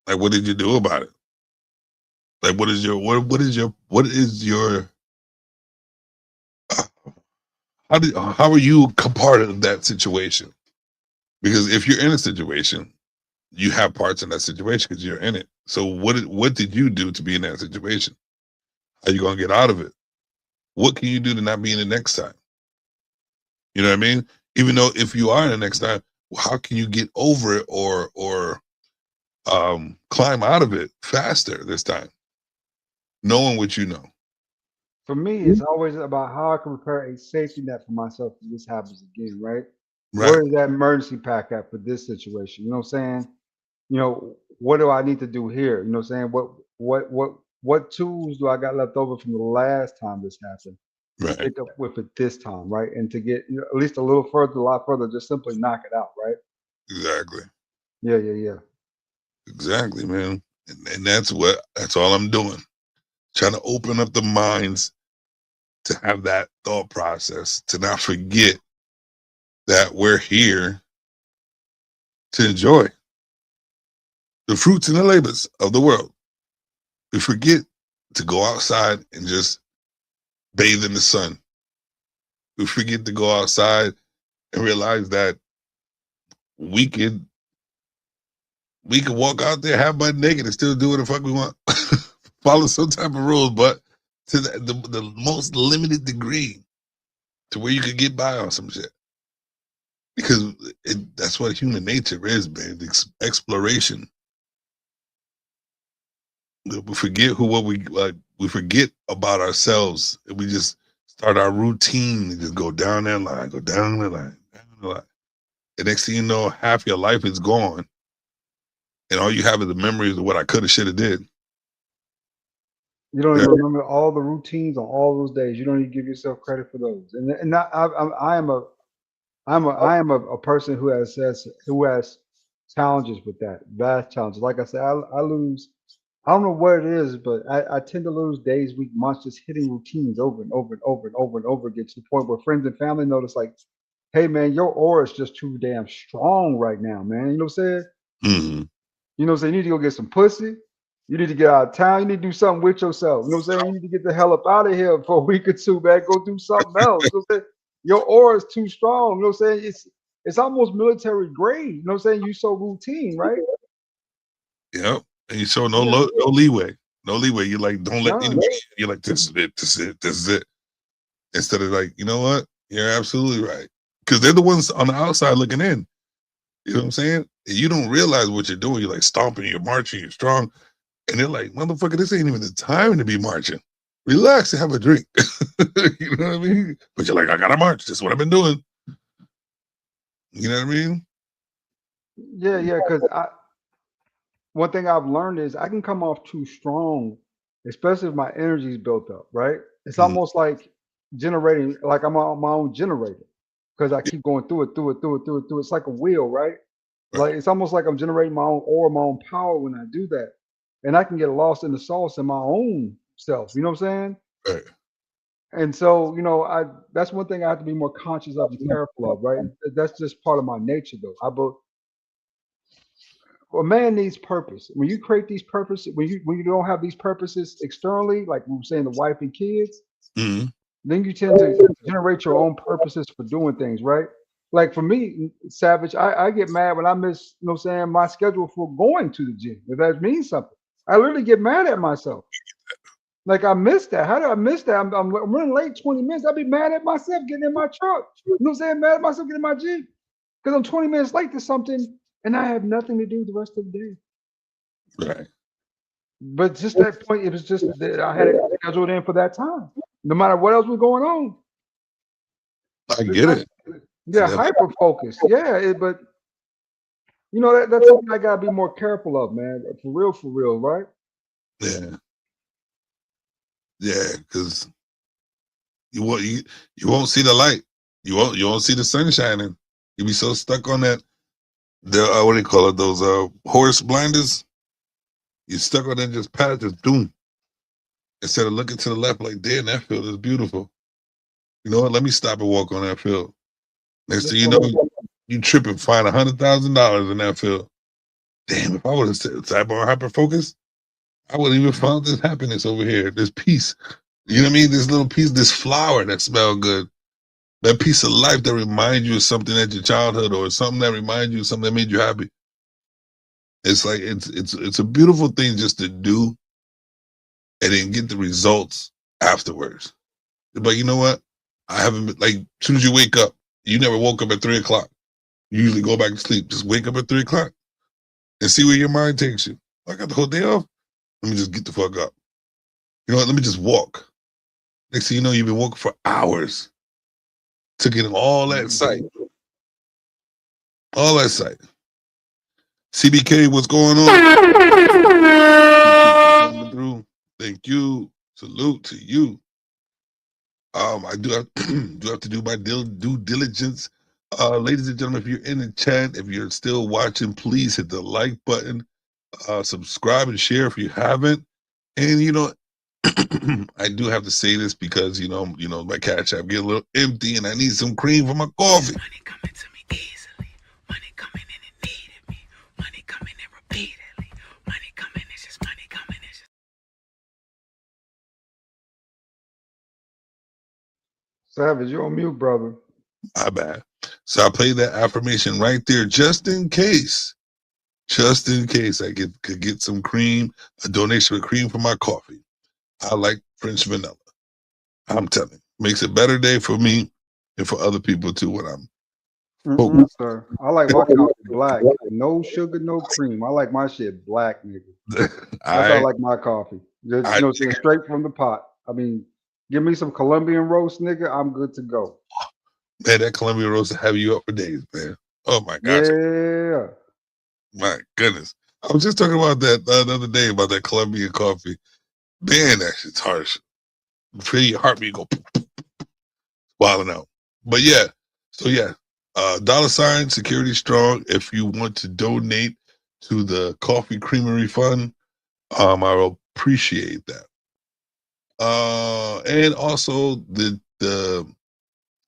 Like, what did you do about it? Like, what is your how are you part of that situation? Because if you're in a situation, you have parts in that situation because you're in it. So what did you do to be in that situation? How are you gonna get out of it? What can you do to not be in the next time? You know what I mean? Even though if you are in the next time, how can you get over it or climb out of it faster this time, knowing what you know. For me, it's always about how I can prepare a safety net for myself if this happens again, right? Where Right. is that emergency pack at for this situation? You know what I'm saying? You know, what do I need to do here? You know what I'm saying? What tools do I got left over from the last time this happened to Right. pick up with it this time, right? And to get at least a little further, a lot further, just simply knock it out, right? Exactly. Yeah. Exactly, man. And that's all I'm doing. Trying to open up the minds to have that thought process, to not forget that we're here to enjoy the fruits and the labors of the world. We forget to go outside and just bathe in the sun. We forget to go outside and realize that we could walk out there, have butt naked, and still do what the fuck we want. Follow some type of rules, but to the most limited degree to where you could get by on some shit. Because that's what human nature is, man. Exploration. We forget we forget about ourselves. We just start our routine and just go down that line, go down the line, down the line. The next thing you know, half your life is gone. And all you have is the memories of what I could have, should have did. You don't even remember all the routines on all those days. You don't even give yourself credit for those. And I am a person who has challenges with that, vast challenges. Like I said, I lose. I don't know what it is, but I tend to lose days, weeks, months, just hitting routines over and over and over and over and over again, to the point where friends and family notice, like, hey man, your aura is just too damn strong right now, man. You know what I'm saying? Mm-hmm. You know what I'm saying? You need to go get some pussy. You need to get out of town. You need to do something with yourself. You know what I'm saying? You need to get the hell up out of here for a week or two, man. Go do something else. You know what I'm saying? Your aura is too strong. You know what I'm saying? It's almost military grade. You know what I'm saying? You so routine, right? Yep. And you show no leeway. No leeway. You're like, don't let anybody. You're like, this is it. This is it. This is it. Instead of like, you know what? You're absolutely right. Because they're the ones on the outside looking in. You know what I'm saying? And you don't realize what you're doing. You're like stomping, you're marching, you're strong. And they're like, motherfucker, this ain't even the time to be marching. Relax and have a drink. You know what I mean? But you're like, I gotta march. This is what I've been doing. You know what I mean? Yeah, because one thing I've learned is I can come off too strong, especially if my energy is built up, right? It's almost like generating, like I'm my own generator, because I keep going through it. It's like a wheel, right? Like it's almost like I'm generating my own aura, my own power when I do that. And I can get lost in the sauce in my own self. You know what I'm saying? Right. And so, that's one thing I have to be more conscious of and careful of, right? That's just part of my nature, though. A man needs purpose. When you create these purposes, when you don't have these purposes externally, like we were saying, the wife and kids, mm-hmm. then you tend to generate your own purposes for doing things, right? Like for me, Savage, I get mad when I miss, you know what I'm saying, my schedule for going to the gym. If that means something, I literally get mad at myself. Like I missed that. How did I miss that? I'm running late 20 minutes. I'd be mad at myself getting in my truck. You know what I'm saying? Mad at myself getting in my Jeep because I'm 20 minutes late to something and I have nothing to do the rest of the day. Right. But just that point, it was just that I had it scheduled in for that time, no matter what else was going on. I get it. Yeah, hyper focused. Yeah, but that's something I gotta be more careful of, man. For real, right? Yeah. Yeah, because you won't see the light. You won't see the sun shining. You'll be so stuck on that. What do you call it? Those horse blinders. You're stuck on that just doom. Instead of looking to the left, like, damn, that field is beautiful. You know what? Let me stop and walk on that field. Next thing you know, you trip and find $100,000 in that field. Damn, if I would have type on hyper focus, I wouldn't even found this happiness over here, this peace. You know what I mean? This little piece, this flower that smells good. That piece of life that reminds you of something at your childhood, or something that reminds you of something that made you happy. It's like it's a beautiful thing just to do and then get the results afterwards. But you know what? I haven't been, like, as soon as you wake up, you never woke up at 3 o'clock. You usually go back to sleep. Just wake up at 3 o'clock and see where your mind takes you. I got the whole day off. Let me just get the fuck up. You know what? Let me just walk. Next thing you know, you've been walking for hours. Took in all that sight. All that sight. CBK, what's going on? Coming through. Thank you. Salute to you. I do have, do have to do my due diligence. Ladies and gentlemen, if you're in the chat, if you're still watching, please hit the like button. Subscribe and share if you haven't. And you know, I do have to say this because you know my cash app get a little empty, and I need some cream for my coffee. Money coming to me easily. Money coming in and needed me. Money coming in repeatedly. Money coming, it's just money coming. It's just... Savage, you're on mute, brother. My bad. So I play that affirmation right there, just in case I could get some cream, a donation of cream for my coffee. I like French vanilla. I'm telling you, makes a better day for me and for other people too when I'm. Sir, I like my coffee black. No sugar, no cream. I like my shit black, nigga. That's how I like my coffee. Just, straight from the pot. I mean, give me some Colombian roast, nigga. I'm good to go. Man, that Colombian roast will have you up for days, man. Oh my gosh. Yeah. My goodness. I was just talking about that the other day about that Colombian coffee. Man, that shit's harsh. For your heartbeat go wilding out. But yeah, so yeah. $ Security Strong. If you want to donate to the Coffee Creamery Fund, I will appreciate that. And also the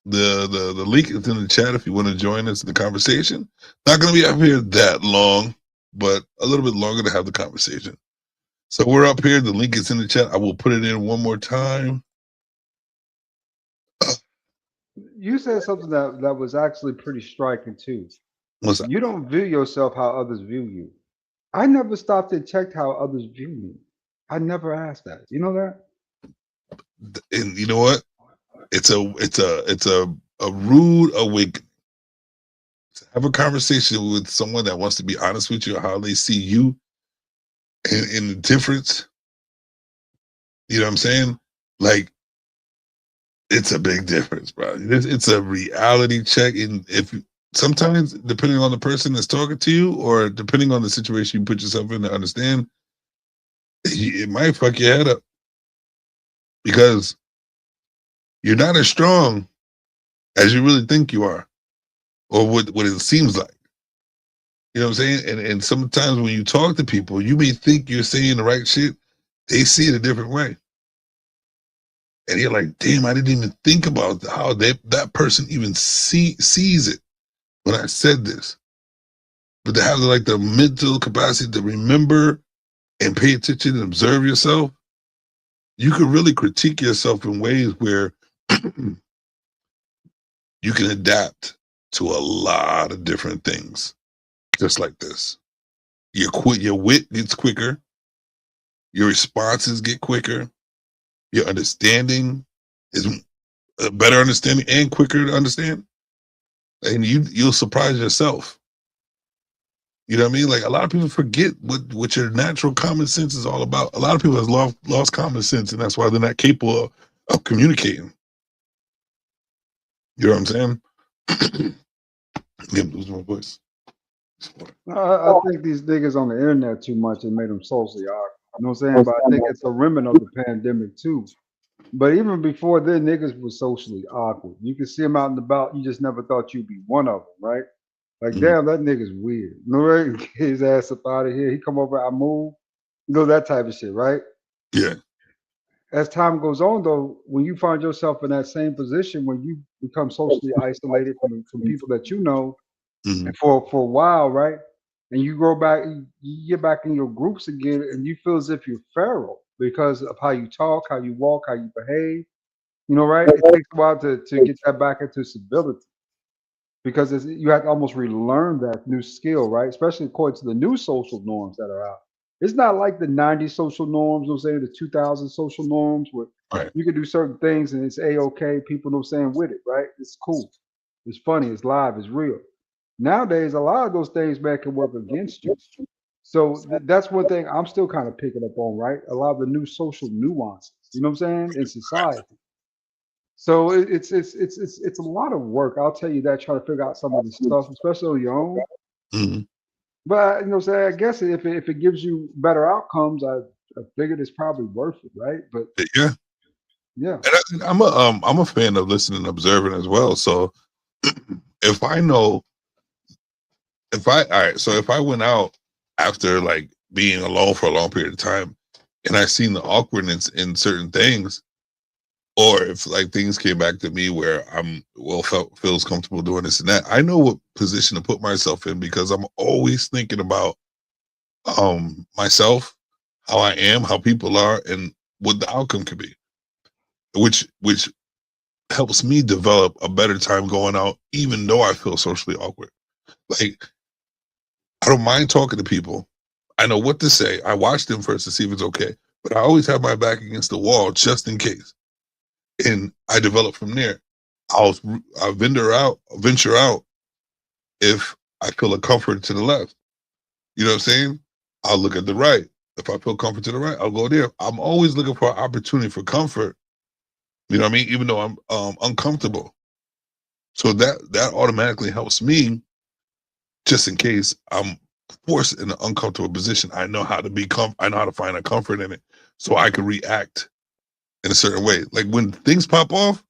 link is in the chat if you want to join us in the conversation. Not going to be up here that long, but a little bit longer to have the conversation. So we're up here. The link is in the chat. I will put it in one more time. You said something that was actually pretty striking too. What's that? You don't view yourself how others view you. I never stopped and checked how others view me. I never asked that. You know that? And you know what? It's a rude awakening to have a conversation with someone that wants to be honest with you how they see you and the difference. You know what I'm saying? Like, it's a big difference, bro. It's a reality check. And if sometimes, depending on the person that's talking to you, or depending on the situation you put yourself in to understand, it might fuck your head up because you're not as strong as you really think you are, or what it seems like. You know what I'm saying? And sometimes when you talk to people, you may think you're saying the right shit. They see it a different way. And you're like, damn, I didn't even think about how that person even sees it when I said this. But to have like the mental capacity to remember and pay attention and observe yourself, you can really critique yourself in ways where you can adapt to a lot of different things, just like this. Your wit gets quicker. Your responses get quicker. Your understanding is a better understanding and quicker to understand. And you'll surprise yourself. You know what I mean? Like, a lot of people forget what your natural common sense is all about. A lot of people have lost common sense, and that's why they're not capable of communicating. You know what I'm saying? I'm losing my voice. I think these niggas on the internet too much and made them socially awkward. You know what I'm saying? But I think it's a remnant of the pandemic too. But even before then, niggas was socially awkward. You could see them out and about. You just never thought you'd be one of them, right? Like, damn, that nigga's weird. You know, right? Get his ass up out of here. He come over, I move. You know, that type of shit, right? Yeah. As time goes on, though, when you find yourself in that same position, when you become socially isolated from people that you know, and for a while, right? And you go back, you get back in your groups again, and you feel as if you're feral because of how you talk, how you walk, how you behave. You know, right? It takes a while to get that back into civility because you have to almost relearn that new skill, right? Especially according to the new social norms that are out. It's not like the 90s social norms, you know what I'm saying, the 2000 social norms where you can do certain things and it's A-okay, people know what I'm saying with it, right? It's cool. It's funny, it's live, it's real. Nowadays, a lot of those things, man, can work against you. So that's one thing I'm still kind of picking up on, right? A lot of the new social nuances, you know what I'm saying, in society. So it's a lot of work. I'll tell you that, trying to figure out some of this stuff, especially on your own. Hmm. But you know, what I'm saying, I guess if it gives you better outcomes, I figured it's probably worth it, right? But Yeah, yeah, and I'm a fan of listening and observing as well. So if I know, if I all right, so if I went out after like being alone for a long period of time, and I seen the awkwardness in certain things, or if like things came back to me where I'm feels comfortable doing this and that, I know what position to put myself in because I'm always thinking about myself, how I am, how people are, and what the outcome could be, which helps me develop a better time going out, even though I feel socially awkward. Like, I don't mind talking to people. I know what to say. I watch them first to see if it's okay, but I always have my back against the wall just in case. And I develop from there. I'll venture out if I feel a comfort to the left. You know what I'm saying? I'll look at the right. If I feel comfort to the right, I'll go there. I'm always looking for an opportunity for comfort. You know what I mean? Even though I'm uncomfortable. So that automatically helps me just in case I'm forced in an uncomfortable position. I know how to I know how to find a comfort in it so I can react in a certain way. Like when things pop off,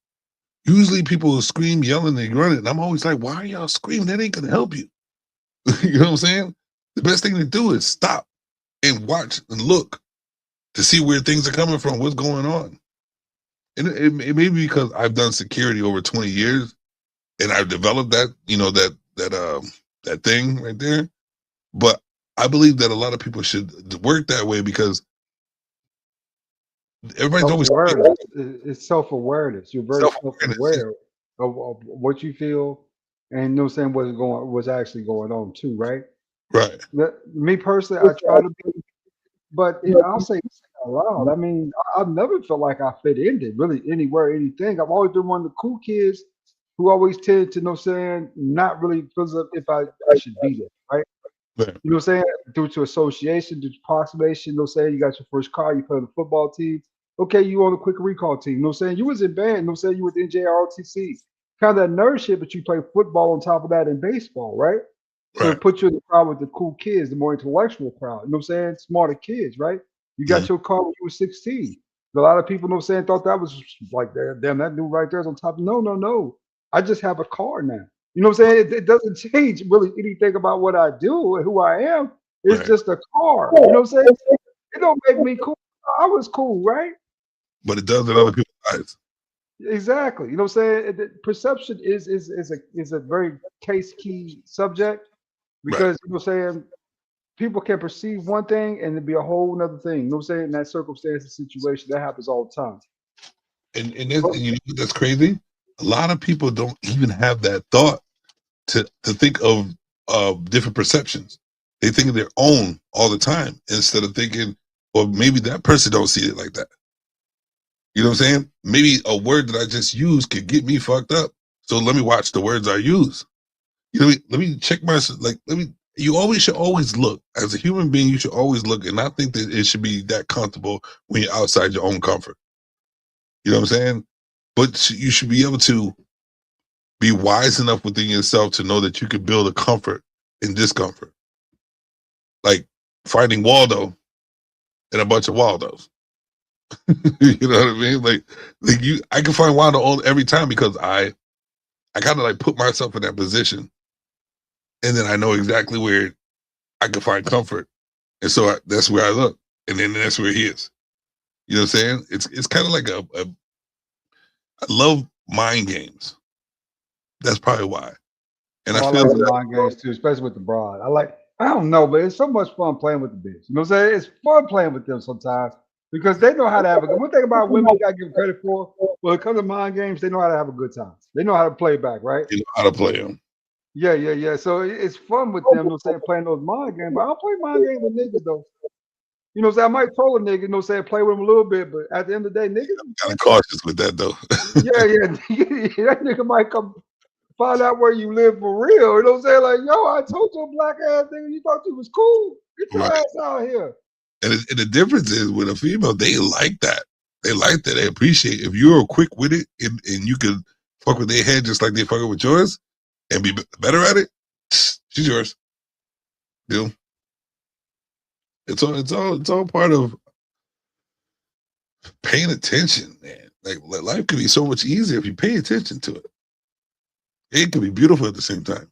usually people will scream, yelling, and running. And I'm always like, why are y'all screaming? That ain't gonna help you. You know what I'm saying? The best thing to do is stop and watch and look to see where things are coming from, what's going on. And it may be because I've done security over 20 years and I've developed that, you know, that thing right there. But I believe that a lot of people should work that way because everybody's always self-awareness. It's self-awareness. You're very self-awareness. self-aware of what you feel, and you know what I'm saying, what's actually going on too, right? Right. Me personally, I try to be, but you know, I'll say this out loud. I mean, I've never felt like I fit in it really anywhere, anything. I've always been one of the cool kids who always tended to, you know what I'm saying, not really feel as if I should be there, right? Right. You know what I'm saying? Due to association, due to approximation, you know what I'm saying? You got your first car, you play on the football team. Okay, you on the quick recall team. You know what I'm saying? You was in band, you know what I'm saying? You with NJROTC. Kind of that nerd shit, but you play football on top of that in baseball, right? So Right. it puts you in the crowd with the cool kids, the more intellectual crowd. You know what I'm saying? Smarter kids, right? You got your car when you were 16. A lot of people, you know what I'm saying, thought that was like, damn, that dude right there's on top. No, no, no. I just have a car now. You know what I'm saying? It doesn't change really anything about what I do and who I am. It's Right. just a car. You know what I'm saying? It don't make me cool. I was cool, right? But it does in other people's eyes. Exactly. You know what I'm saying? Perception is a very case key subject Right. because you know what I'm saying, people can perceive one thing and it be a whole nother thing. You know what I'm saying? In that circumstance and situation, that happens all the time. And you know what that's crazy? A lot of people don't even have that thought to think of different perceptions. They think of their own all the time instead of thinking, well, maybe that person don't see it like that. You know what I'm saying? Maybe a word that I just used could get me fucked up. So let me watch the words I use. You know, let me check myself. Like, you should always look as a human being. You should always look and not think that it should be that comfortable when you're outside your own comfort. You know what I'm saying? But you should be able to be wise enough within yourself to know that you can build a comfort in discomfort. Like finding Waldo and a bunch of Waldos. You know what I mean? Like I can find Waldo every time because I kind of like put myself in that position, and then I know exactly where I can find comfort, and so that's where I look, and then that's where he is. You know what I'm saying? It's kind of like I love mind games. That's probably why, and I Oh, I feel like the that. mind games too, especially with the broad. I don't know, but it's so much fun playing with the bitch. You know what I'm saying? It's fun playing with them sometimes because they know how to have a good. One thing about women you gotta give credit for, when it comes to mind games, they know how to have a good time. They know how to play back, right? You know how to play them. Yeah, yeah, yeah. So it's fun with them, you know what I'm saying, playing those mind games. But I don't play mind games with niggas though. You know what I'm saying? I might troll a nigga, you know what I'm saying, play with him a little bit, but at the end of the day, niggas, Kind of cautious with that though. yeah, yeah, that nigga might come find out where you live for real. You know what I'm saying? Like, yo, I told you a black ass nigga, you thought you was cool. Get your Right. ass out here. And the difference is with a female, they like that. They like that. They appreciate if you're quick with it and you can fuck with their head just like they fucking with yours and be better at it. She's yours. Deal. It's all part of paying attention, man. Like life could be so much easier if you pay attention to it. It could be beautiful at the same time.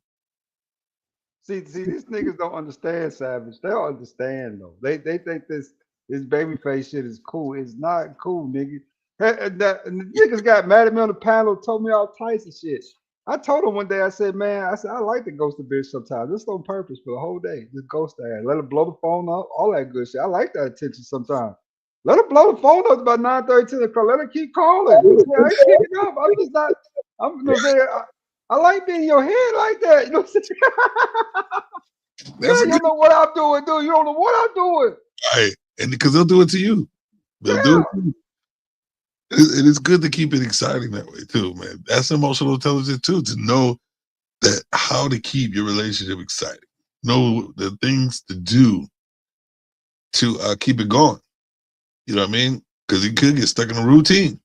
See, these niggas don't understand, Savage. They don't understand though. They think this babyface shit is cool. It's not cool, nigga. And the niggas got mad at me on the panel, told me all types of shit. I told him one day, I said, I like to ghost a bitch sometimes. Just on purpose for the whole day. Just ghost her. Let her blow the phone up, all that good shit. I like that attention sometimes. Let her blow the phone up about 9:30, 10 o'clock. Let her keep calling. I ain't picking up. I'm just not, I'm you know what I'm saying? I like being in your head like that. You know what I'm saying? Man, you don't know what I'm doing, dude. You don't know what I'm doing. Right. And because they'll do it to you. They'll do it to you. And it's good to keep it exciting that way too, man. That's emotional intelligence too, to know that how to keep your relationship exciting. Know the things to do to keep it going. You know what I mean? Because you could get stuck in a routine.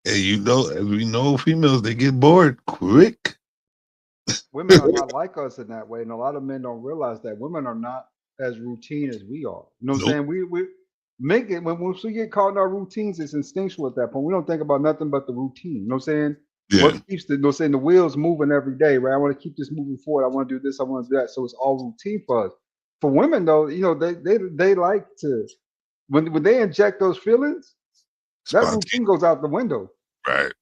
And you know, as we know, females, they get bored quick. Women are not like us in that way. And a lot of men don't realize that women are not as routine as we are. You know what I'm saying? We make it when we get caught in our routines, it's instinctual at that point. We don't think about nothing but the routine. You know what I'm saying? Yeah. What keeps the, you know what I'm saying, the wheels moving every day, right? I want to keep this moving forward. I want to do this, I want to do that. So it's all routine for us. For women though, you know, they like to when they inject those feelings, that routine goes out the window. Right.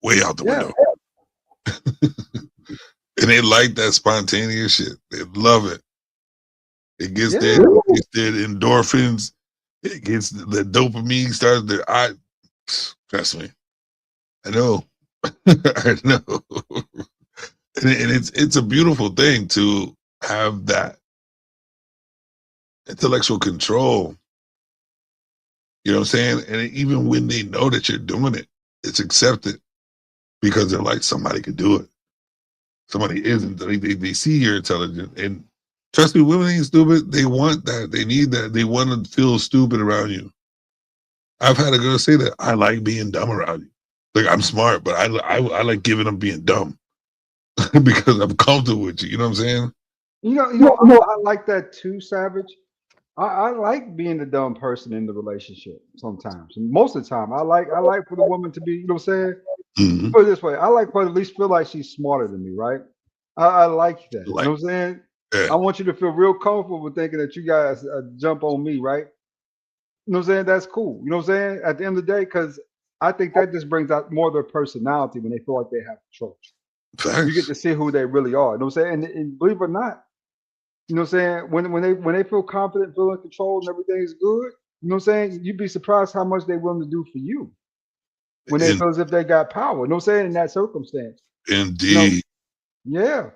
Way out the window. And they like that spontaneous shit. They love it. It gets their endorphins. It gets the dopamine starts their eye. Trust me. I know. I know. And it's a beautiful thing to have that intellectual control. You know what I'm saying? And even when they know that you're doing it, it's accepted because they're like, somebody could do it. Somebody isn't. They see you're intelligent. And trust me, women ain't stupid. They want that. They need that. They want to feel stupid around you. I've had a girl say that. I like being dumb around you. Like, I'm smart, but I like giving them being dumb because I'm comfortable with you. You know what I'm saying? You know, I like that too, Savage. I like being the dumb person in the relationship sometimes. And most of the time, I like for the woman to be, you know what I'm saying? Mm-hmm. Put it this way, I like for her to at least feel like she's smarter than me, right? I like that. You know what I'm saying? Yeah. I want you to feel real comfortable with thinking that you guys jump on me, right? You know what I'm saying? That's cool. You know what I'm saying? At the end of the day, because I think that just brings out more of their personality when they feel like they have control. Facts. You get to see who they really are. You know what I'm saying? And believe it or not, you know what I'm saying? When they feel confident, feel in control, and everything is good, you know what I'm saying? You'd be surprised how much they're willing to do for you when they feel as if they got power. You know what I'm saying? In that circumstance. Indeed. You know? Yeah.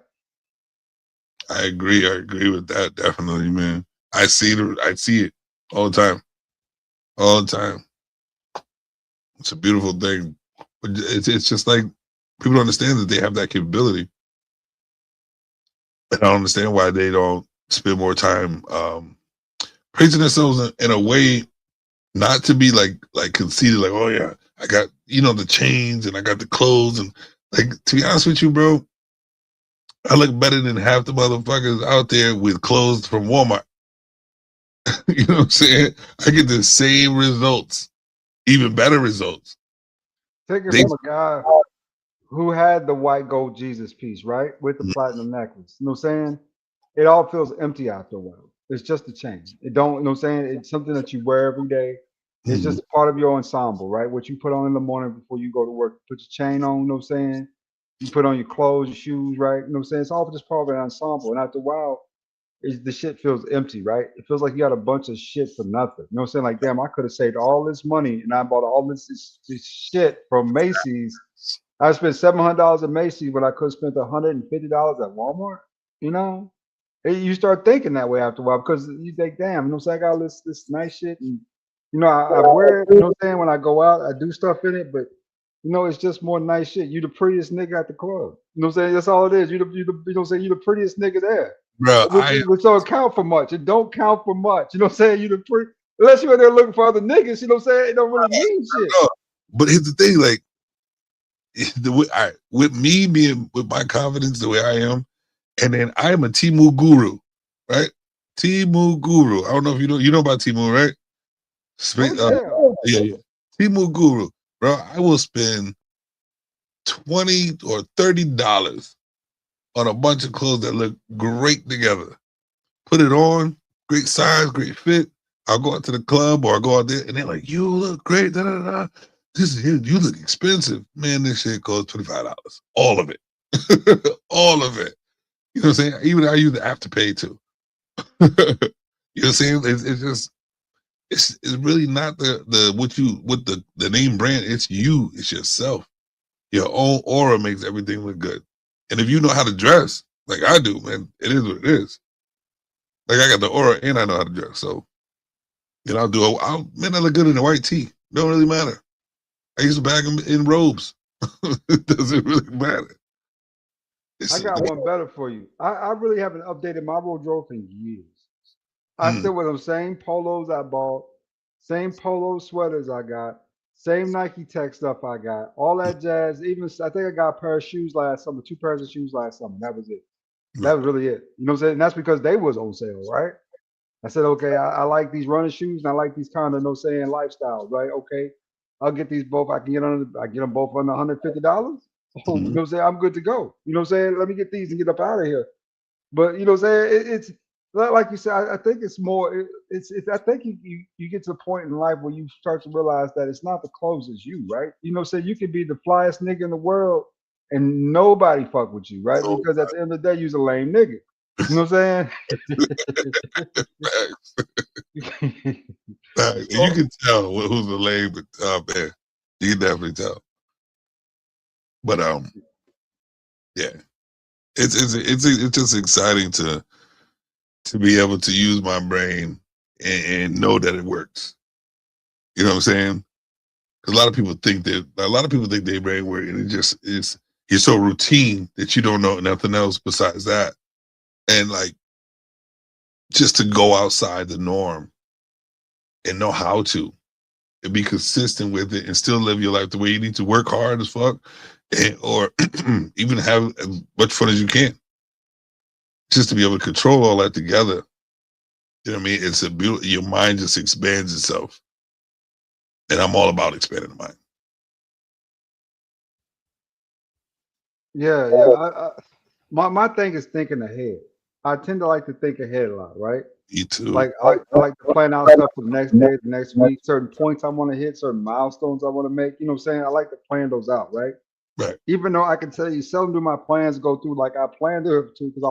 I agree with that, definitely, man. I see it all the time. All the time. It's a beautiful thing. But it's just like people don't understand that they have that capability. And I don't understand why they don't spend more time praising themselves in a way not to be like conceited, like, oh yeah, I got, the chains and I got the clothes, and like, to be honest with you, bro, I look better than half the motherfuckers out there with clothes from Walmart. You know what I'm saying? I get the same results, even better results. Take it from a guy who had the white gold Jesus piece, right? With the platinum necklace. You know what I'm saying? It all feels empty after a while. It's just a chain. It don't, you know what I'm saying? It's something that you wear every day. It's just a part of your ensemble, right? What you put on in the morning before you go to work. Put your chain on, you know what I'm saying? You put on your clothes, your shoes, right? You know what I'm saying? It's all just part of an ensemble. And after a while, the shit feels empty, right? It feels like you got a bunch of shit for nothing. You know what I'm saying? Like, damn, I could have saved all this money and I bought all this shit from Macy's. I spent $700 at Macy's, but I could have spent $150 at Walmart. You know, you start thinking that way after a while because you think, damn, you know what I'm saying? I got all this nice shit, and I wear it. You know what I'm saying? When I go out, I do stuff in it, but You know, it's just more nice shit. You the prettiest nigga at the club. You know what I'm saying? That's all it is. You know what I'm saying? You the prettiest nigga there. Bro, Which don't count for much. It don't count for much. You know what I'm saying? You the pretty unless you're there looking for other niggas, you know what I'm saying? It don't really mean shit. but here's the thing, like the way with me being with my confidence the way I am, and then I am a Timu guru, right? Timu guru. I don't know if you know about Timu, right? Yeah. Timu guru, bro. I will spend $20 or $30 on a bunch of clothes that look great together. Put it on, great size, great fit. I'll go out to the club or I'll go out there and they're like, you look great. Da, da, da. You look expensive. Man, this shit costs $25. All of it. All of it. You know what I'm saying? Even I use the Afterpay too. You know what I'm saying? It's just it's really not the name brand. It's you. It's yourself. Your own aura makes everything look good. And if you know how to dress, like I do, man, it is what it is. Like I got the aura and I know how to dress. So, you know, I look good in a white tee. Don't really matter. I used to bag them in robes. It doesn't really matter. I got one better for you. I really haven't updated my wardrobe in years. I still wear them same polos I bought, same polo sweaters I got, same Nike Tech stuff I got, all that jazz. Even I think I got a pair of shoes last summer, 2 pairs of shoes last summer. That was it. That was really it. You know what I'm saying? And that's because they was on sale, right? I said, okay, I like these running shoes and I like these kind of no saying lifestyles, right? Okay, I'll get these both. I get them both under $150. Oh, you know what I'm saying? I'm good to go. You know what I'm saying? Let me get these and get up out of here. But you know what I'm saying? It's like you said. I think it's more. I think you get to a point in life where you start to realize that it's not the clothes, it's you, right? You know what I'm saying? You can be the flyest nigga in the world and nobody fuck with you, right? Because at the end of the day, you're a lame nigga. You know what I'm saying? And you can tell who's a lame, but man, you can definitely tell. But yeah, it's just exciting to be able to use my brain and know that it works. You know what I'm saying? Because a lot of people think their brain work, and it just is. You're so routine that you don't know nothing else besides that, and like just to go outside the norm and know how to and be consistent with it and still live your life the way you need to, work hard as fuck, or even have as much fun as you can. Just to be able to control all that together. You know what I mean? It's a beautiful, your mind just expands itself. And I'm all about expanding the mind. Yeah. My thing is thinking ahead. I tend to like to think ahead a lot, right? Me too. Like I like to plan out stuff for the next day, the next week, certain points I want to hit, certain milestones I want to make. You know what I'm saying? I like to plan those out, right? Right. Even though I can tell you, seldom do my plans go through like I planned to, because I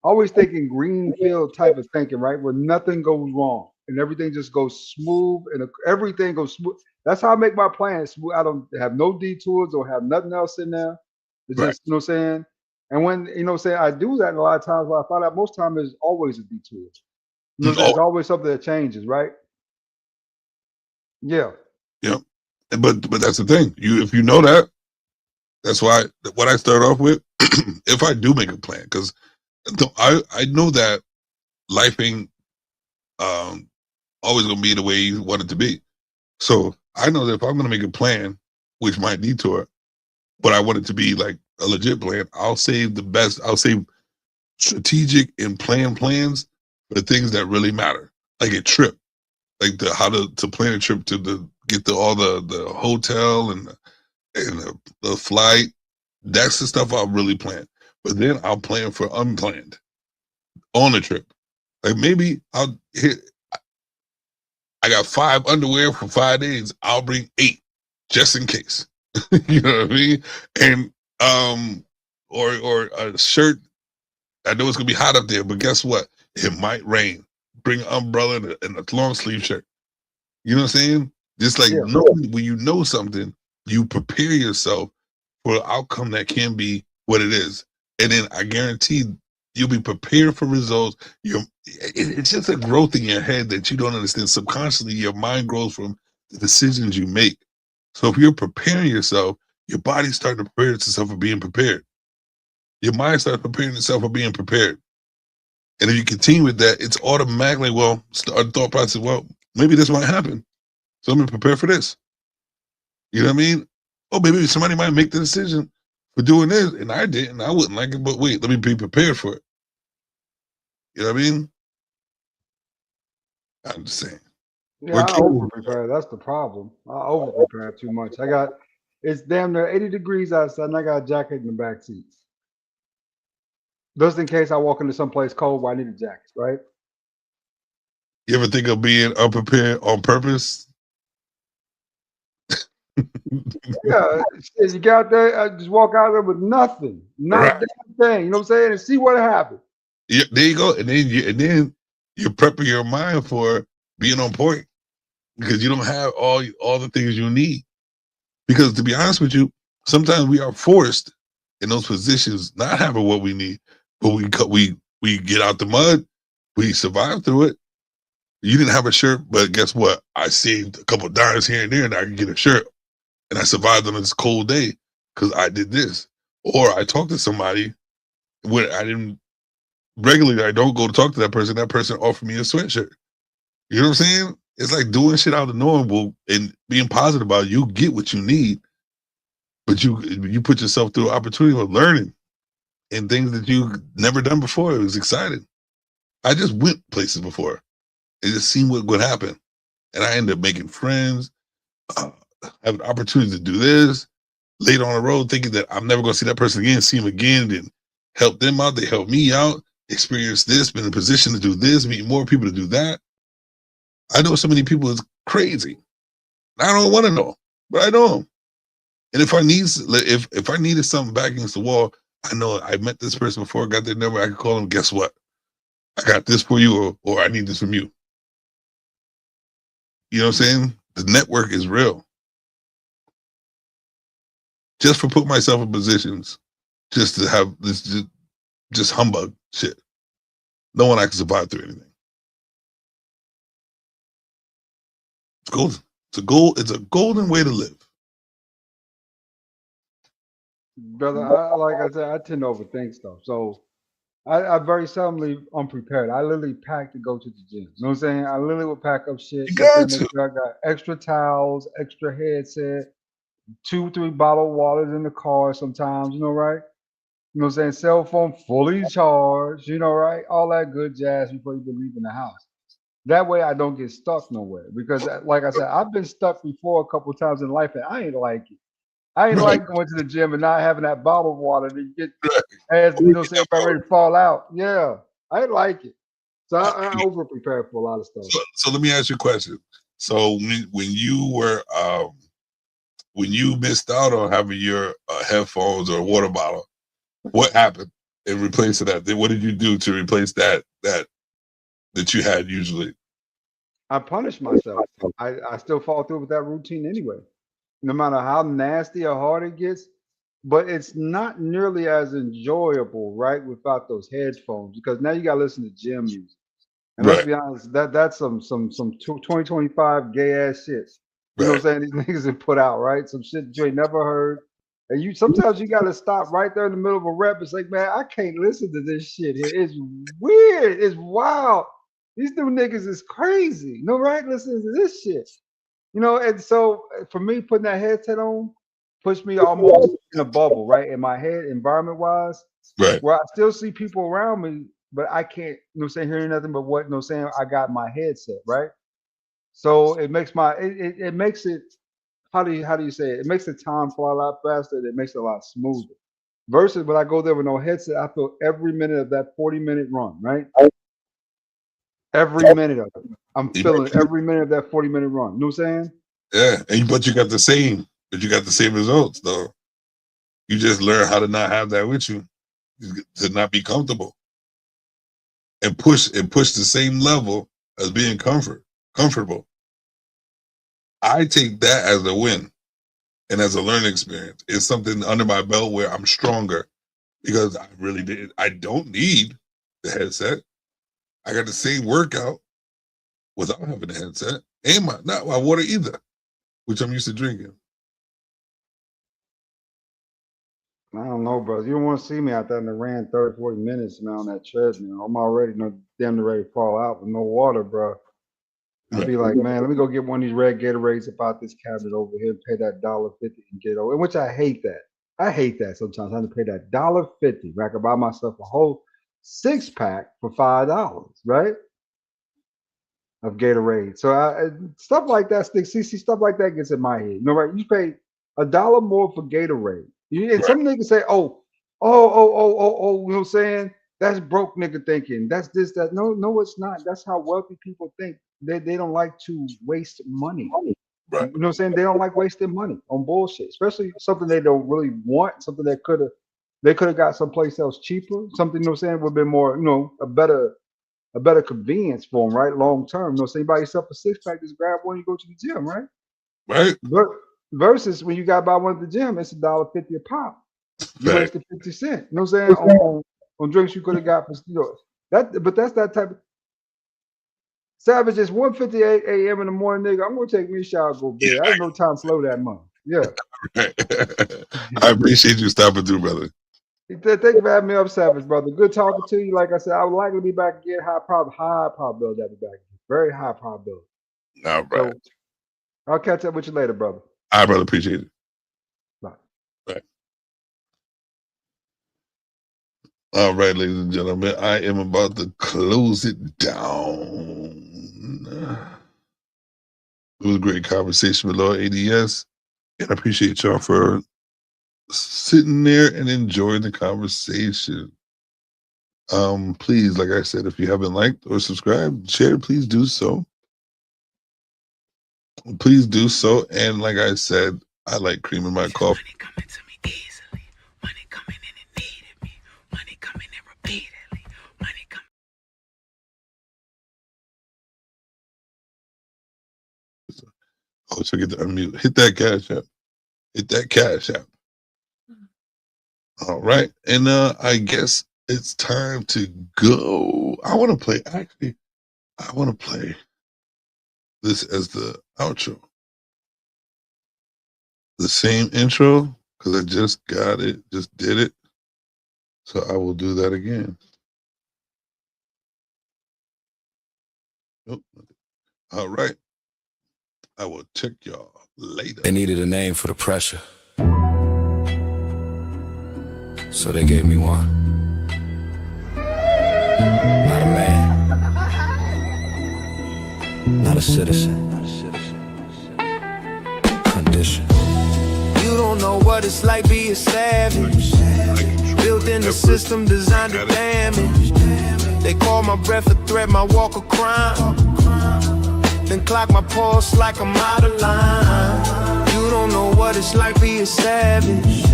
always thinking greenfield type of thinking, right? Where nothing goes wrong and everything just goes smooth and everything goes smooth. That's how I make my plans. I don't have no detours or have nothing else in there. It's just, you know what I'm saying? And when, you know what I'm saying, I do that, and a lot of times what I find out most time there's always a detour. You know, there's always something that changes, right? Yeah. Yeah. But that's the thing. If you know that, that's why what I start off with, if I do make a plan, because I know that life ain't always gonna be the way you want it to be. So I know that if I'm gonna make a plan, which might detour, but I want it to be like a legit plan, I'll save strategic and planned plans for the things that really matter. Like a trip. Like how to plan a trip to get all the hotel and the flight. That's the stuff I'll really plan. But then I'll plan for unplanned on the trip. Like maybe I got 5 underwear for 5 days. I'll bring 8 just in case. You know what I mean? And or a shirt. I know it's gonna be hot up there, but guess what? It might rain. Bring an umbrella and a long sleeve shirt. You know what I'm saying? Just like when you know something, you prepare yourself for an outcome that can be what it is. And then I guarantee you'll be prepared for results. It's just a growth in your head that you don't understand. Subconsciously, your mind grows from the decisions you make. So if you're preparing yourself, your body's starting to prepare itself for being prepared. Your mind starts preparing itself for being prepared. And if you continue with that, it's automatically, well, start thought process, well, maybe this might happen. So let me prepare for this. You know what I mean? Oh, maybe somebody might make the decision for doing this, and I didn't. I wouldn't like it, but wait, let me be prepared for it. You know what I mean? I'm just saying. Yeah, I over prepare. That's the problem. I over prepare too much. It's damn near 80 degrees outside, and I got a jacket in the back seat. Just in case I walk into someplace cold where I need a jacket, right? You ever think of being unprepared on purpose? Yeah, shit, you got there, I just walk out there with nothing, not a damn thing. You know what I'm saying? And see what happens. Yeah, there you go. And then you're prepping your mind for being on point because you don't have all the things you need. Because to be honest with you, sometimes we are forced in those positions not having what we need, but we get out the mud, we survive through it. You didn't have a shirt, but guess what? I saved a couple of dimes here and there, and I can get a shirt, and I survived on this cold day because I did this. Or I talked to somebody when I didn't regularly. I don't go to talk to that person. That person offered me a sweatshirt. You know what I'm saying? It's like doing shit out of the normal and being positive about it. You get what you need, but you put yourself through opportunity of learning and things that you've never done before. It was exciting. I just went places before and just seen what would happen. And I ended up making friends, having opportunities to do this. Later on the road, thinking that I'm never going to see that person again, see them again, and help them out. They help me out, experience this, been in a position to do this, meet more people to do that. I know so many people, it's crazy. I don't want to know, but I know them. And if I needed something back against the wall, I know I met this person before, got their number, I could call them, guess what? I got this for you, or I need this from you. You know what I'm saying? The network is real. Just for putting myself in positions, just to have this just humbug shit. No one I can survive through anything. It's golden. It's a golden way to live. Brother, like I said, I tend to overthink stuff. So I very seldomly unprepared. I literally pack to go to the gym. You know what I'm saying? I literally would pack up shit. You got to. Make sure I got extra towels, extra headset, 2-3 bottled waters in the car sometimes, you know, right? You know what I'm saying? Cell phone fully charged, you know, right? All that good jazz before you can leave in the house. That way I don't get stuck nowhere. Because like I said, I've been stuck before a couple of times in life and I ain't like it. I ain't like going to the gym and not having that bottled water to get as you know, saying about ready to fall out. Yeah, I ain't like it. So I over prepared for a lot of stuff. So let me ask you a question. So when you missed out on having your headphones or water bottle, what happened in replace of that? Then what did you do to replace that you had usually? I punish myself. I still fall through with that routine anyway. No matter how nasty or hard it gets, but it's not nearly as enjoyable, right, without those headphones because now you got to listen to gym music. And let's be honest, that's some 2025 gay ass shit. You know what I'm saying? These niggas have put out, right? Some shit you ain't never heard. And sometimes you got to stop right there in the middle of a rep and say, man, I can't listen to this shit. It's weird. It's wild. These new niggas is crazy. You know, right? Listen to this shit. You know, and so for me, putting that headset on pushed me almost in a bubble, right? In my head, environment wise, right? Where I still see people around me, but I can't, you know, saying hearing nothing but what, you know, saying I got my headset, right? So it makes it makes it. How do you say it? It makes the time fly a lot faster. It makes it a lot smoother. Versus when I go there with no headset, I feel every minute of that 40-minute run, right? Every minute of it. I'm feeling every minute of that 40-minute run. You know what I'm saying? Yeah, but you got the same results though. You just learn how to not have that with you, to not be comfortable, and push the same level as being comfortable. I take that as a win and as a learning experience. It's something under my belt where I'm stronger because I don't need the headset. I got the same workout without having a headset, and not my water either, which I'm used to drinking. I don't know, bro. You don't want to see me out there in the ran 30, 40 minutes, man, on that treadmill. I'm already damn ready to fall out with no water, bro. I'd be like, man, let me go get one of these red Gatorades about this cabinet over here and pay that $1.50 and get over. Which I hate that. I hate that sometimes. I have to pay that $1.50 where I can buy myself a whole 6-pack for $5, right? Of Gatorade. So stuff like that sticks. See, stuff like that gets in my head. You know, right? You pay $1 more for Gatorade. And some niggas say, oh, you know what I'm saying? That's broke nigga thinking. That's this, that. No, it's not. That's how wealthy people think. They don't like to waste money. Right. You know what I'm saying? They don't like wasting money on bullshit, especially something they don't really want, something they could have got someplace else cheaper. Something, you know what I'm saying, would have been more, you know, a better convenience for them, right? Long term. You know, so you buy yourself a 6-pack, just grab one, you go to the gym, right? Right. Versus when you got to buy one at the gym, it's $1.50 a pop. You wasted 50 cents. You know what I'm saying? On drinks you could have got for, you know, but that's that type of Savage. It's 1:58 a.m. in the morning, nigga. I'm gonna take me a shower, go to bed. I have no time to slow that month. Yeah. I appreciate you stopping through, brother. Thank you for having me up, Savage, brother. Good talking to you. Like I said, I would likely be back again. High probability I'll be back again. Very high probability. All right. So, I'll catch up with you later, brother. All right, brother. Appreciate it. Bye. Right. All right, ladies and gentlemen, I am about to close it down. It was a great conversation with Lord ADS, and I appreciate y'all for sitting there and enjoying the conversation. Please, like I said, if you haven't liked or subscribed, shared, please do so. Please do so. And like I said, I like cream in my coffee. Money coming to me easily. Money coming in and needed me. Money coming in repeatedly. Money coming. Oh, so get to unmute. Hit that cash app. Hit that cash app. All right. And I guess it's time to go. I want to play this as the outro. The same intro, because I just got it, just did it. So I will do that again. Nope. All right. I will check y'all later. They needed a name for the pressure, so they gave me one. Not a man, not a citizen, condition. You don't know what it's like being savage. Built in the system designed to damage. They call my breath a threat, my walk a crime. Then clock my pulse like I'm out of line. You don't know what it's like being savage.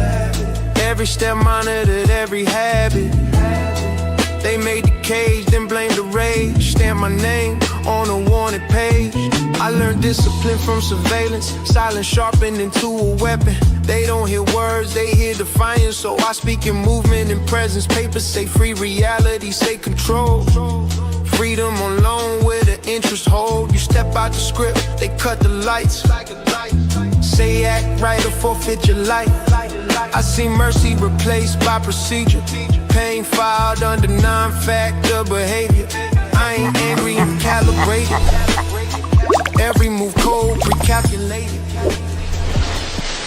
Every step monitored, every habit. They made the cage, then blamed the rage. Stamp my name on a wanted page. I learned discipline from surveillance. Silence sharpened into a weapon. They don't hear words, they hear defiance. So I speak in movement and presence. Papers say free, reality say control. Freedom on loan with an interest hold. You step out the script, they cut the lights. Say act right or forfeit your life. I see mercy replaced by procedure. Pain filed under non-factor behavior. I ain't angry, I'm calibrated. Every move cold, recalculated.